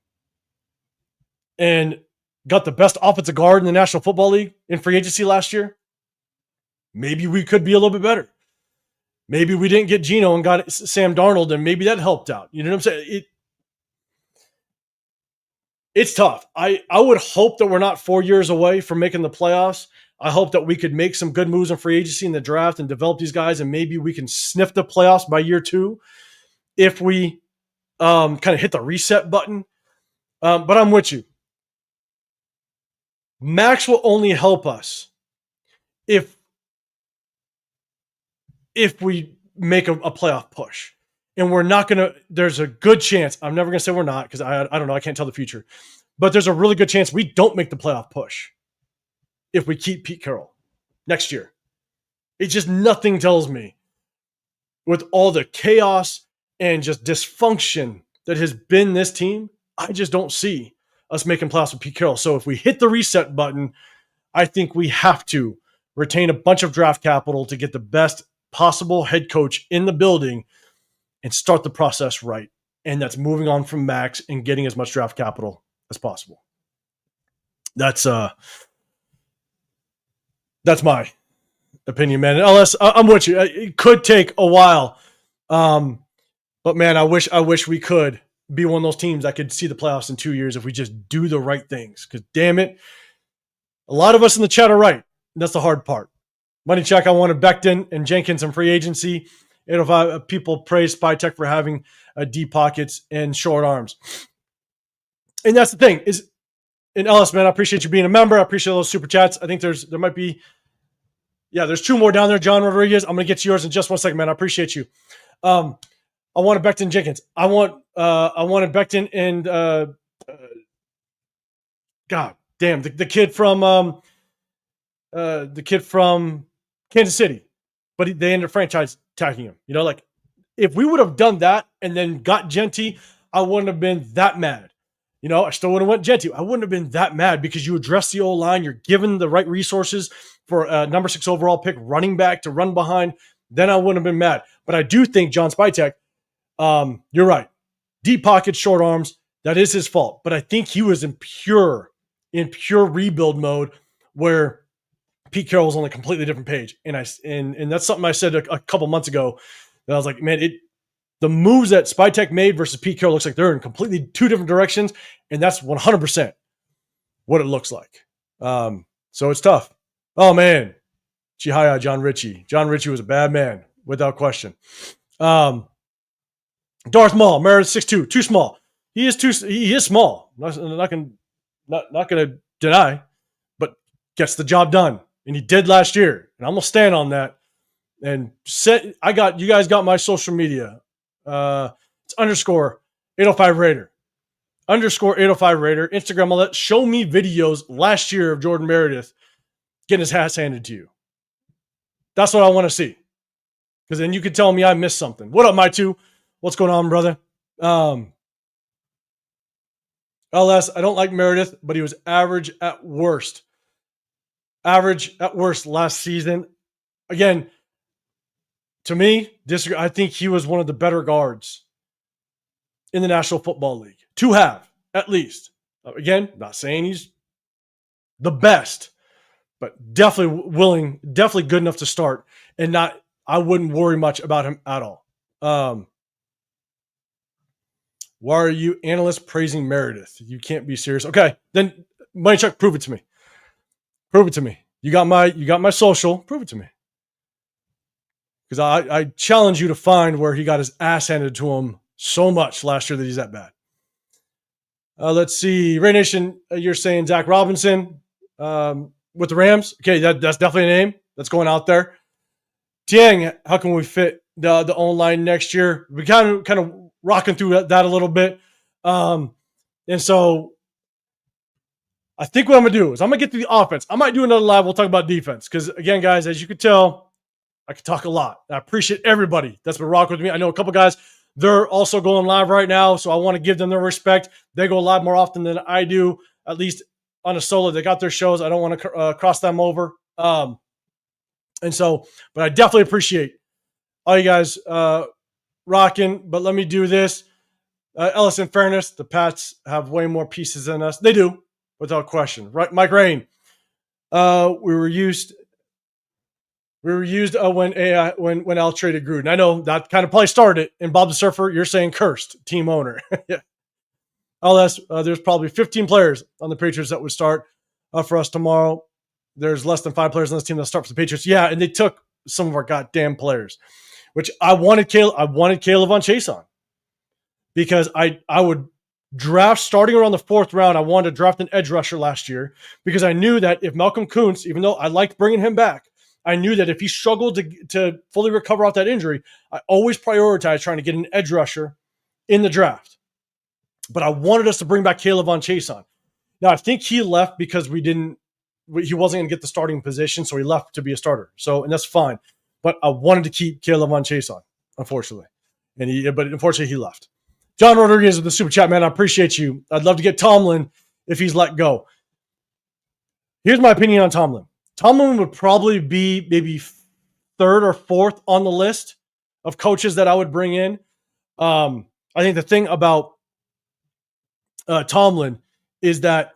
and got the best offensive guard in the National Football League in free agency last year, maybe we could be a little bit better. Maybe we didn't get Geno and got Sam Darnold, and maybe that helped out. You know what I'm saying? It's tough. I would hope that we're not 4 years away from making the playoffs. I hope that we could make some good moves in free agency in the draft and develop these guys, and maybe we can sniff the playoffs by year 2 if we kind of hit the reset button. But I'm with you. Max will only help us if we make a playoff push. And we're not going to, there's a good chance, I'm never going to say we're not, because I don't know, I can't tell the future. But there's a really good chance we don't make the playoff push if we keep Pete Carroll next year. It's just nothing tells me, with all the chaos and just dysfunction that has been this team, I just don't see us making playoffs with Pete Carroll. So if we hit the reset button, I think we have to retain a bunch of draft capital to get the best possible head coach in the building and start the process right. And that's moving on from Max and getting as much draft capital as possible. That's my opinion, man. Unless I'm with you, it could take a while. But man, I wish we could be one of those teams that could see the playoffs in 2 years if we just do the right things. Because damn it, a lot of us in the chat are right. That's the hard part. Money check, I wanted Becton and Jenkins in free agency. 805 people praise SpyTek for having deep pockets and short arms. And that's the thing is, in Ellis, man, I appreciate you being a member. I appreciate those super chats. I think there might be, there's 2 more down there. John Rodriguez, I'm going to get to yours in just 1 second, man. I appreciate you. I wanted Becton Jenkins. I wanted Becton and God damn, the kid from Kansas City, but they ended up franchise tagging him. You know, like if we would have done that and then got Genty, I wouldn't have been that mad. You know, I still would have went Genty. I wouldn't have been that mad because you address the O-line. You're given the right resources for a number 6 overall pick, running back to run behind. Then I wouldn't have been mad. But I do think John Spytek, you're right. Deep pockets, short arms. That is his fault. But I think he was in pure rebuild mode where Pete Carroll was on a completely different page. And that's something I said a couple months ago that I was like, man, the moves that SpyTek made versus Pete Carroll looks like they're in completely 2 different directions. And that's 100% what it looks like. So it's tough. Oh man. Chihaya, John Ritchie. John Ritchie was a bad man without question. Darth Maul, Meredith 6'2", too small. He is small. I'm not going to deny, but gets the job done. And he did last year. And I'm going to stand on that. And you guys got my social media. It's _805 Raider. _805 Raider. Instagram, all that. Show me videos last year of Jordan Meredith getting his ass handed to you. That's what I want to see. Because then you could tell me I missed something. What up, my two? What's going on, brother? LS, I don't like Meredith, but he was average at worst. Average at worst last season. Again, to me, disagree. I think he was one of the better guards in the National Football League. To have, at least. Again, not saying he's the best, but definitely good enough to start. And I wouldn't worry much about him at all. Why are you analysts praising Meredith? You can't be serious. Okay, then Money Chuck, prove it to me. Prove it to me. You got my social. Prove it to me. Because I challenge you to find where he got his ass handed to him so much last year that he's that bad. Let's see. Ray Nation, you're saying Zach Robinson with the Rams. Okay, that's definitely a name that's going out there. Tiang, how can we fit the online next year? We kind of rocking through that a little bit. And so I think what I'm going to do is I'm going to get to the offense. I might do another live. We'll talk about defense. Because, again, guys, as you can tell, I can talk a lot. I appreciate everybody that's been rocking with me. I know a couple guys, they're also going live right now, so I want to give them their respect. They go live more often than I do, at least on a solo. They got their shows. I don't want to cross them over. But I definitely appreciate all you guys rocking. But let me do this. Ellis, in fairness, the Pats have way more pieces than us. They do. without question. Right, Mike Rain. We were used when Al traded Gruden. I know that kind of probably started it. And Bob the Surfer, you're saying cursed team owner. Yeah. LS, there's probably 15 players on the Patriots that would start for us tomorrow. There's less than 5 players on this team that start for the Patriots. Yeah, and they took some of our goddamn players, which I wanted Caleb on Chase on because I would draft starting around the 4th round. I wanted to draft an edge rusher last year because I knew that if Malcolm Kuntz, even though I liked bringing him back, I knew that if he struggled to fully recover off that injury, I always prioritized trying to get an edge rusher in the draft. But I wanted us to bring back Caleb on Chase on. Now, I think he left because he wasn't going to get the starting position, so he left to be a starter. And that's fine. But I wanted to keep Caleb on Chase on, unfortunately. But unfortunately, he left. John Rodriguez with the super chat, man. I appreciate you. I'd love to get Tomlin if he's let go. Here's my opinion on Tomlin. Tomlin would probably be maybe 3rd or 4th on the list of coaches that I would bring in. I think the thing about Tomlin is that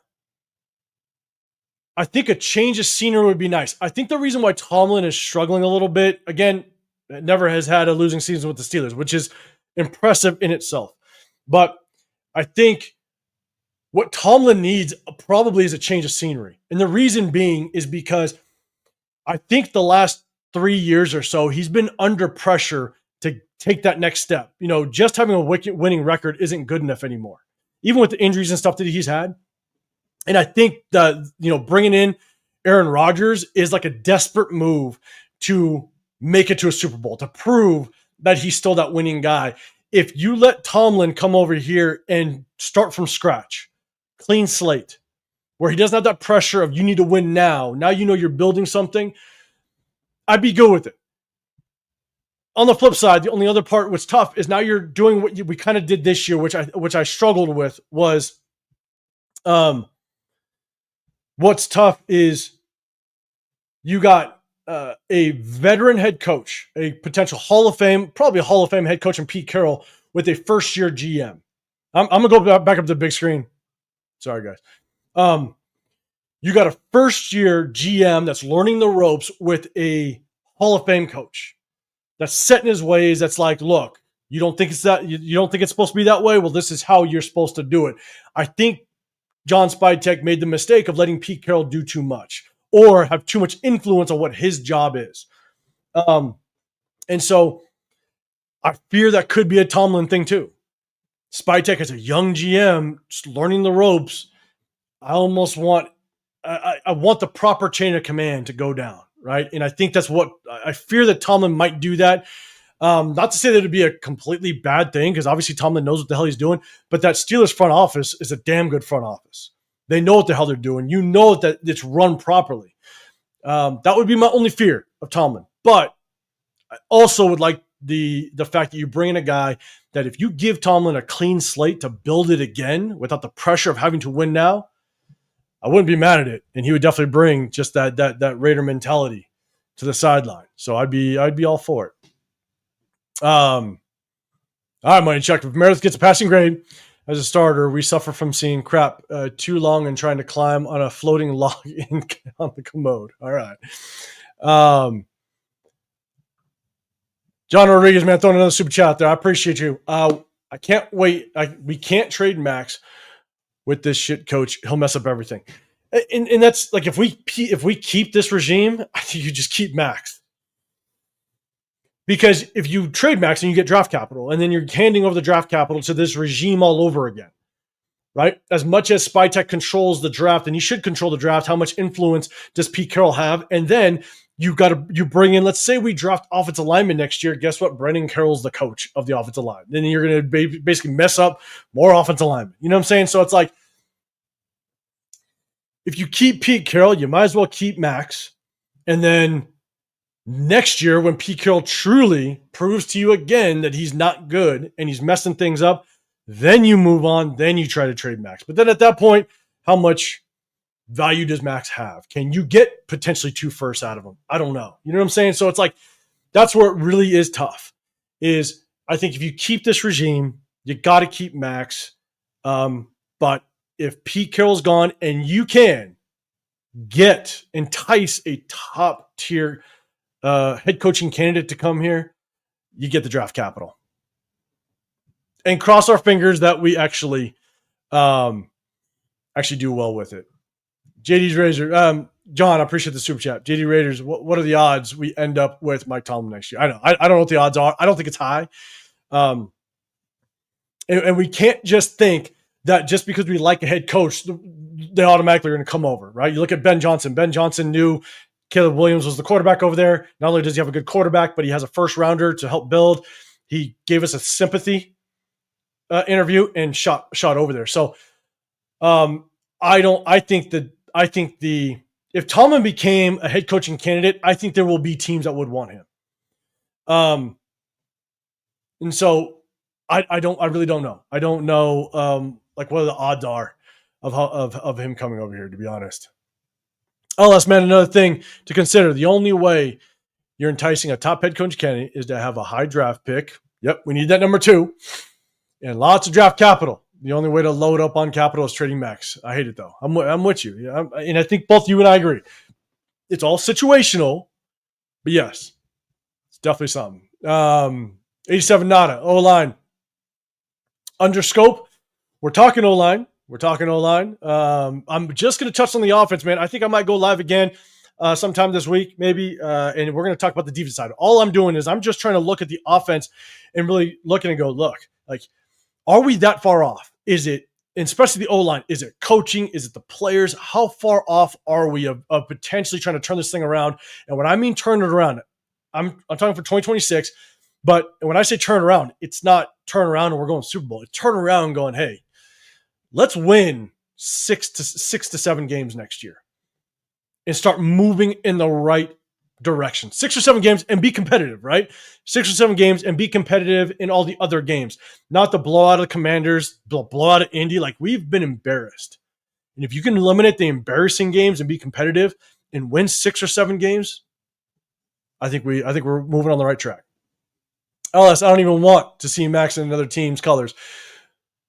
I think a change of scenery would be nice. I think the reason why Tomlin is struggling a little bit, again, never has had a losing season with the Steelers, which is impressive in itself. But I think what Tomlin needs probably is a change of scenery. And the reason being is because I think the last 3 years or so, he's been under pressure to take that next step. Just having a winning record isn't good enough anymore, even with the injuries and stuff that he's had. And I think that, bringing in Aaron Rodgers is like a desperate move to make it to a Super Bowl, to prove that he's still that winning guy. If you let Tomlin come over here and start from scratch, clean slate, where he doesn't have that pressure of you need to win now you're building something, I'd be good with it. On the flip side, the only other part what's tough is now you're doing what we kind of did this year, which I struggled with was, what's tough is you got a veteran head coach, a potential probably a Hall of Fame head coach in Pete Carroll with a first-year GM. I'm going to go back up to the big screen. Sorry, guys. You got a first-year GM that's learning the ropes with a Hall of Fame coach that's set in his ways. That's like, look, you don't think it's supposed to be that way? Well, this is how you're supposed to do it. I think John Spytek made the mistake of letting Pete Carroll do too much or have too much influence on what his job is. And so I fear that could be a Tomlin thing too. Spytek as a young GM, just learning the ropes. I almost want the proper chain of command to go down, right? And I think that's what I fear that Tomlin might do that. Not to say that it'd be a completely bad thing, because obviously Tomlin knows what the hell he's doing, but that Steelers front office is a damn good front office. They know what the hell they're doing. You know that it's run properly. That would be my only fear of Tomlin. But I also would like the fact that you bring in a guy that if you give Tomlin a clean slate to build it again without the pressure of having to win now, I wouldn't be mad at it. And he would definitely bring just that Raider mentality to the sideline. So I'd be all for it. All right, Money Chuck. If Meredith gets a passing grade as a starter, we suffer from seeing crap too long and trying to climb on a floating log on the commode. All right. John Rodriguez, man, throwing another super chat there. I appreciate you. I can't wait. We can't trade Max with this shit coach. He'll mess up everything. And that's like, if we keep this regime, I think you just keep Max. Because if you trade Max and you get draft capital, and then you're handing over the draft capital to this regime all over again, right? As much as Spytek controls the draft, and he should control the draft, how much influence does Pete Carroll have? And then you bring in, let's say we draft offensive lineman next year. Guess what? Brendan Carroll's the coach of the offensive line. Then you're going to basically mess up more offensive linemen. You know what I'm saying? So it's like, if you keep Pete Carroll, you might as well keep Max. And then next year, when Pete Carroll truly proves to you again that he's not good and he's messing things up, then you move on. Then you try to trade Max. But then at that point, how much value does Max have? Can you get potentially 2 firsts out of him? I don't know. You know what I'm saying? So it's like, that's where it really is tough. Is I think if you keep this regime, you got to keep Max. But if Pete Carroll's gone and you can entice a top tier head coaching candidate to come here, you get the draft capital. And cross our fingers that we actually do well with it. JD's Razor, John, I appreciate the super chat. JD Raiders, what are the odds we end up with Mike Tomlin next year? I know. I don't know what the odds are. I don't think it's high. And we can't just think that just because we like a head coach, they automatically are going to come over, right? You look at Ben Johnson. Ben Johnson knew Caleb Williams was the quarterback over there. Not only does he have a good quarterback, but he has a first rounder to help build. He gave us a sympathy interview and shot over there. So I think if Tomlin became a head coaching candidate, I think there will be teams that would want him. And so I really don't know. I don't know like what the odds are of him coming over here, to be honest. LS, man, another thing to consider. The only way you're enticing a top head coach candidate is to have a high draft pick. Yep, we need that number 2. And lots of draft capital. The only way to load up on capital is trading max. I hate it, though. I'm with you. And I think both you and I agree. It's all situational, but yes, it's definitely something. 87 Nada, O-line. Under scope, we're talking O-line. I'm just going to touch on the offense, man. I think I might go live again sometime this week, maybe, and we're going to talk about the defense side. All I'm doing is I'm just trying to look at the offense and really looking and go, look, like, are we that far off? Is it, especially the O-line, is it coaching? Is it the players? How far off are we of potentially trying to turn this thing around? And when I mean turn it around, I'm talking for 2026. But when I say turn around, it's not turn around and we're going Super Bowl. It's turn around and going, hey, let's win 6 to 7 games next year and start moving in the right direction. 6 or 7 games and be competitive, right? 6 or 7 games and be competitive in all the other games. Not the blowout of the Commanders, the blowout of Indy. Like, we've been embarrassed. And if you can eliminate the embarrassing games and be competitive and win 6 or 7 games, I think we're moving on the right track. LS, I don't even want to see Max in another team's colors.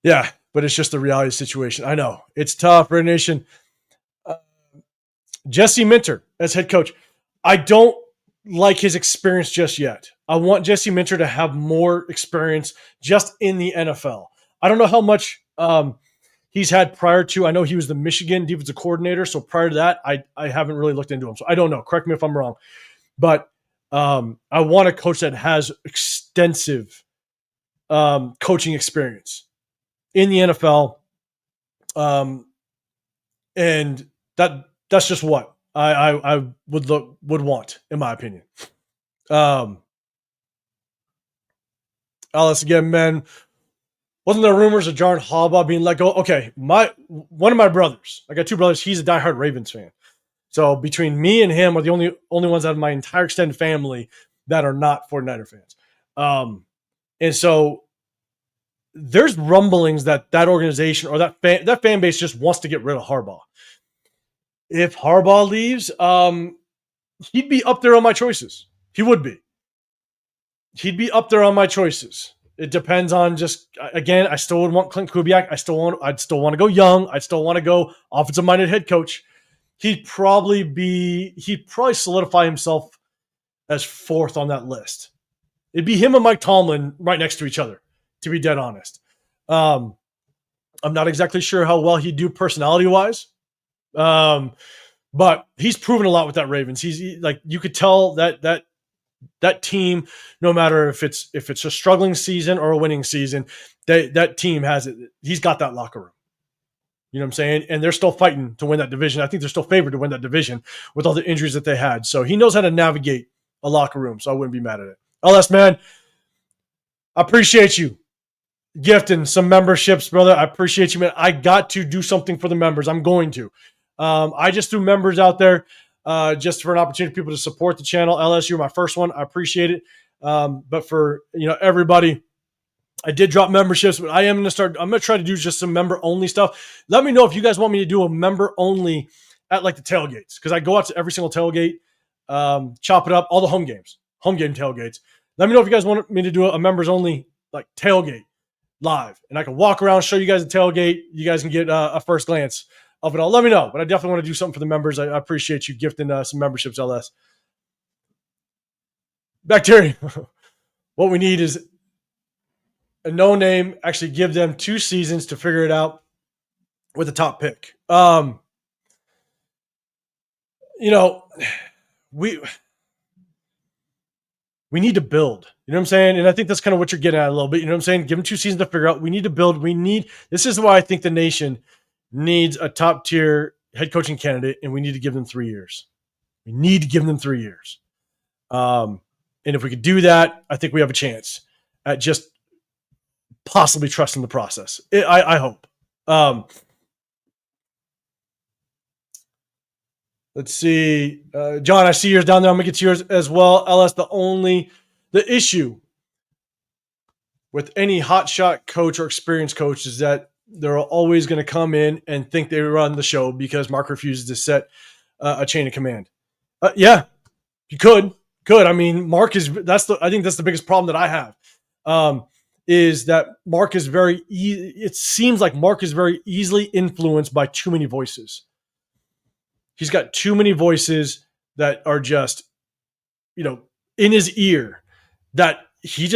Yeah, but it's just the reality situation. I know. It's tough, Raider Nation. Jesse Minter as head coach. I don't like his experience just yet. I want Jesse Minter to have more experience just in the NFL. I don't know how much he's had prior to. I know he was the Michigan defensive coordinator, so prior to that, I haven't really looked into him. So I don't know. Correct me if I'm wrong. But I want a coach that has extensive coaching experience in the NFL. And that's just what I would want, in my opinion. Alice, again, man, wasn't there rumors of John Harbaugh being let go? Okay, one of my brothers, I got 2 brothers, he's a diehard Ravens fan. So between me and him are the only ones out of my entire extended family that are not 49er fans. And so there's rumblings that organization or that fan base just wants to get rid of Harbaugh. If Harbaugh leaves, he'd be up there on my choices. He would be. He'd be up there on my choices. It depends on just, again, I still would want Clint Kubiak. I'd still want to go young. I'd still want to go offensive-minded head coach. He'd probably solidify himself as 4th on that list. It'd be him and Mike Tomlin right next to each other, to be dead honest. I'm not exactly sure how well he'd do personality-wise, but he's proven a lot with that Ravens. Like, you could tell that team, no matter if it's a struggling season or a winning season, that team has it. He's got that locker room. You know what I'm saying? And they're still fighting to win that division. I think they're still favored to win that division with all the injuries that they had. So he knows how to navigate a locker room, so I wouldn't be mad at it. LS, man, I appreciate you gifting some memberships, brother. I appreciate you, man. I got to do something for the members. I'm going to. I just threw members out there just for an opportunity for people to support the channel. LS, you're my first one. I appreciate it. But for everybody, I did drop memberships, but I'm going to try to do just some member-only stuff. Let me know if you guys want me to do a member-only at, like, the tailgates, because I go out to every single tailgate, chop it up, all the home game tailgates. Let me know if you guys want me to do a members-only, like, tailgate. live, and I can walk around, show you guys the tailgate. You guys can get a first glance of it all. Let me know, but I definitely want to do something for the members. I appreciate you gifting some memberships, LS. Bacteria. What we need is a no name. Actually, give them 2 seasons to figure it out with the top pick. We need to build. You know what I'm saying? And I think that's kind of what you're getting at a little bit. You know what I'm saying? Give them 2 seasons to figure out. We need to build. This is why I think the nation needs a top tier head coaching candidate, and we need to give them 3 years. We need to give them 3 years. And if we could do that, I think we have a chance at just possibly trusting the process. I hope. Let's see. John, I see yours down there. I'm going to get to yours as well. LS, the issue with any hotshot coach or experienced coach is that they're always going to come in and think they run the show because Mark refuses to set a chain of command. Yeah, you could. I mean, I think that's the biggest problem that I have. Is that Mark is it seems like Mark is very easily influenced by too many voices. He's got too many voices that are just, in his ear, that he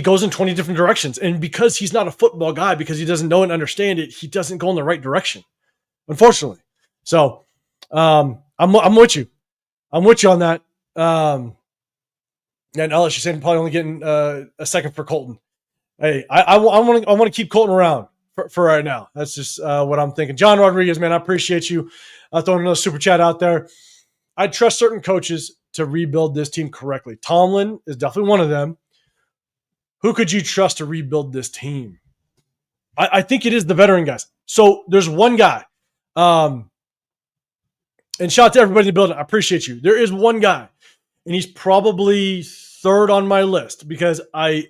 goes in 20 different directions. And because he's not a football guy, because he doesn't know and understand it, he doesn't go in the right direction, unfortunately. So I'm with you. I'm with you on that. And Ellis, you're saying probably only getting a second for Colton. Hey, I want to keep Colton around for right now. That's just what I'm thinking. John Rodriguez, man, I appreciate you throwing another super chat out there. I trust certain coaches to rebuild this team correctly. Tomlin is definitely one of them. Who could you trust to rebuild this team? I think it is the veteran guys. So there's one guy. And shout out to everybody in the building. I appreciate you. There is one guy, and he's probably third on my list because I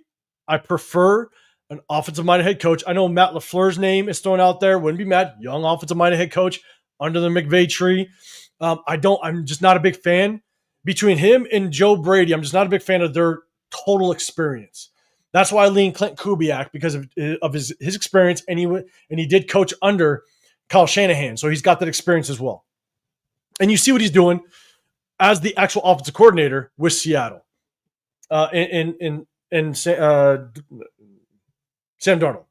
prefer an offensive-minded head coach. I know Matt LaFleur's name is thrown out there. Wouldn't be mad. Young offensive-minded head coach under the McVay tree. I'm just not a big fan. Between him and Joe Brady, I'm just not a big fan of their total experience. That's why I lean Clint Kubiak because of his experience, and he did coach under Kyle Shanahan, so he's got that experience as well. And you see what he's doing as the actual offensive coordinator with Seattle. And Sam Darnold.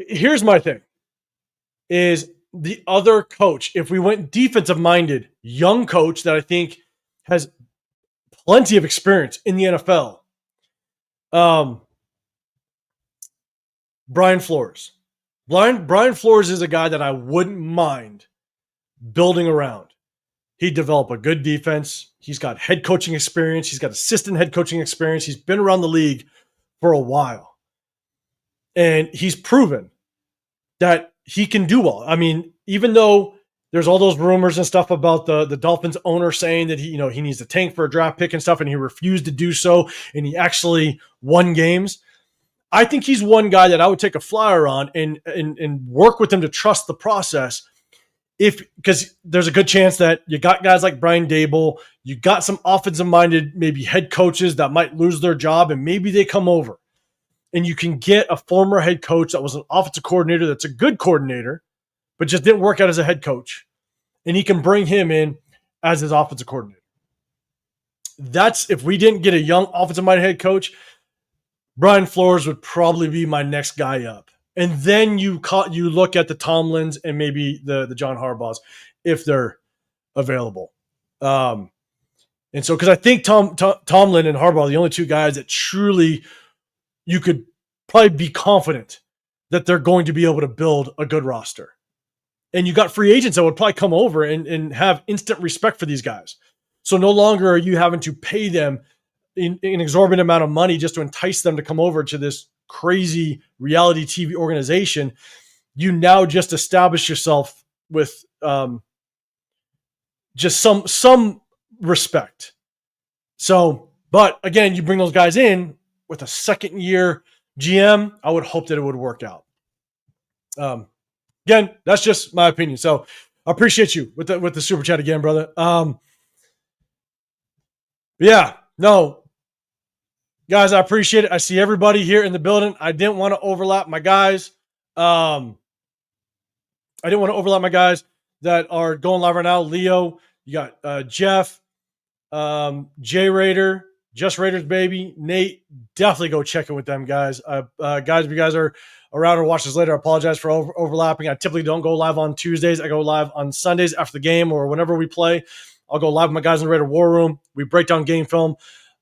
Here's my thing. Is the other coach, if we went defensive-minded, young coach that I think has plenty of experience in the NFL, Brian Flores. Brian Flores is a guy that I wouldn't mind building around. He'd develop a good defense. He's got head coaching experience. He's got assistant head coaching experience. He's been around the league for a while. And he's proven that he can do well. I mean, even though there's all those rumors and stuff about the Dolphins owner saying that he needs to tank for a draft pick and stuff, and he refused to do so, and he actually won games. I think he's one guy that I would take a flyer on and work with him to trust the process. Because there's a good chance that you got guys like Brian Dable, you got some offensive-minded maybe head coaches that might lose their job, and maybe they come over. And you can get a former head coach that was an offensive coordinator that's a good coordinator, but just didn't work out as a head coach. And he can bring him in as his offensive coordinator. That's if we didn't get a young offensive-minded head coach, Brian Flores would probably be my next guy up. And then you look at the Tomlins and maybe the John Harbaughs if they're available. And so because I think Tomlin and Harbaugh are the only two guys that truly you could probably be confident that they're going to be able to build a good roster. And you got free agents that would probably come over and have instant respect for these guys. So no longer are you having to pay them an exorbitant amount of money just to entice them to come over to this crazy reality TV organization. You now just establish yourself with just some respect. So, but again, you bring those guys in with a second year GM, I would hope that it would work out. Again, that's just my opinion. So I appreciate you with the super chat again, brother. Yeah, no, Guys, I appreciate it. I see everybody here in the building. I didn't want to overlap my guys. I didn't want to overlap my guys that are going live right now. Leo, you got Jeff, J Raider, Just Raiders Baby, Nate. Definitely go check in with them, guys. Guys, if you guys are around or watch this later, I apologize for overlapping. I typically don't go live on Tuesdays. I go live on Sundays after the game or whenever we play. I'll go live with my guys in the Raider War Room. We break down game film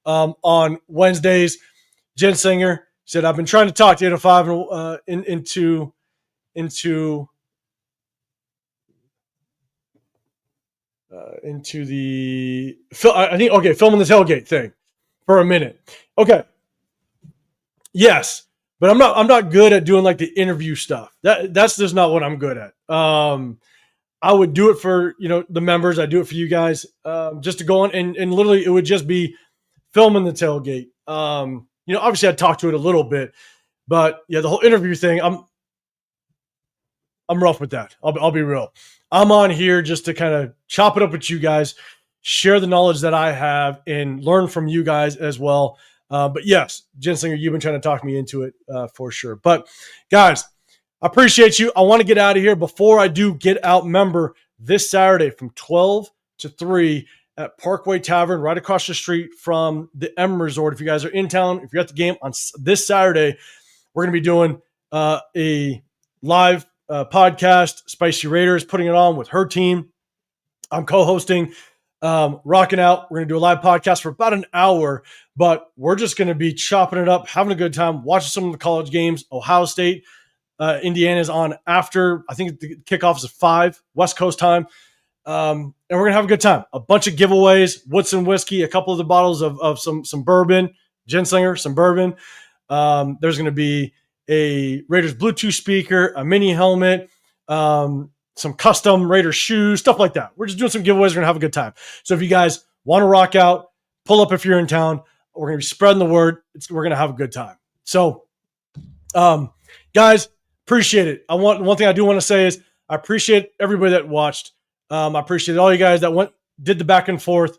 on Wednesdays. Jen Singer said, I've been trying to talk to 805 into the I think filming the tailgate thing for a minute. Okay. Yes. But I'm not good at doing like the interview stuff. That's just not what I'm good at. I would do it for, the members. I do it for you guys, just to go on and literally it would just be filming the tailgate. Obviously I'd talk to it a little bit, but yeah, the whole interview thing, I'm rough with that. I'll be real. I'm on here just to kind of chop it up with you guys, share the knowledge that I have, and learn from you guys as well. But yes, Jen Singer, you've been trying to talk me into it for sure. But guys, I appreciate you. I want to get out of here. Before I do get out, remember this Saturday from 12 to 3 at Parkway Tavern, right across the street from the M Resort. If you guys are in town, if you're at the game on this Saturday, we're going to be doing a live podcast. Spicy Raiders putting it on with her team. I'm co-hosting, rocking out. We're going to do a live podcast for about an hour, but we're just going to be chopping it up, having a good time, watching some of the college games. Ohio State, Indiana's on after. I think the kickoff is at 5 West Coast time. And we're going to have a good time. A bunch of giveaways, Woodson whiskey, a couple of the bottles of some bourbon, Ginslinger, some bourbon. There's going to be a Raiders Bluetooth speaker, a mini helmet, some custom Raiders shoes, stuff like that. We're just doing some giveaways. We're going to have a good time. So if you guys want to rock out, pull up if you're in town. We're going to be spreading the word. We're going to have a good time. So, guys, appreciate it. One thing I do want to say is I appreciate everybody that watched. I appreciate all you guys that did the back and forth.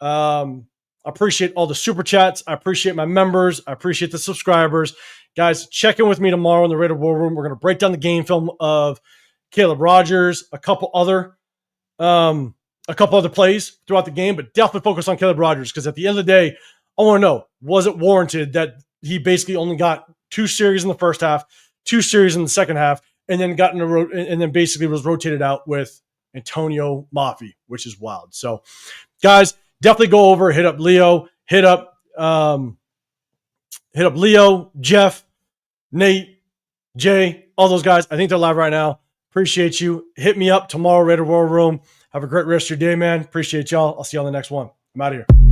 I appreciate all the super chats. I appreciate my members. I appreciate the subscribers. Guys, check in with me tomorrow in the Raider War Room. We're going to break down the game film of Caleb Rogers, a couple other plays throughout the game, but definitely focus on Caleb Rogers because at the end of the day, I want to know, was it warranted that he basically only got 2 series in the first half, 2 series in the second half, and then basically was rotated out with Antonio Mafi, which is wild. So, guys, definitely go over, hit up Leo, hit up Leo, Jeff, Nate, Jay, all those guys. I think they're live right now. Appreciate you. Hit me up tomorrow, Raider War Room. Have a great rest of your day, man. Appreciate y'all. I'll see you on the next one. I'm out of here.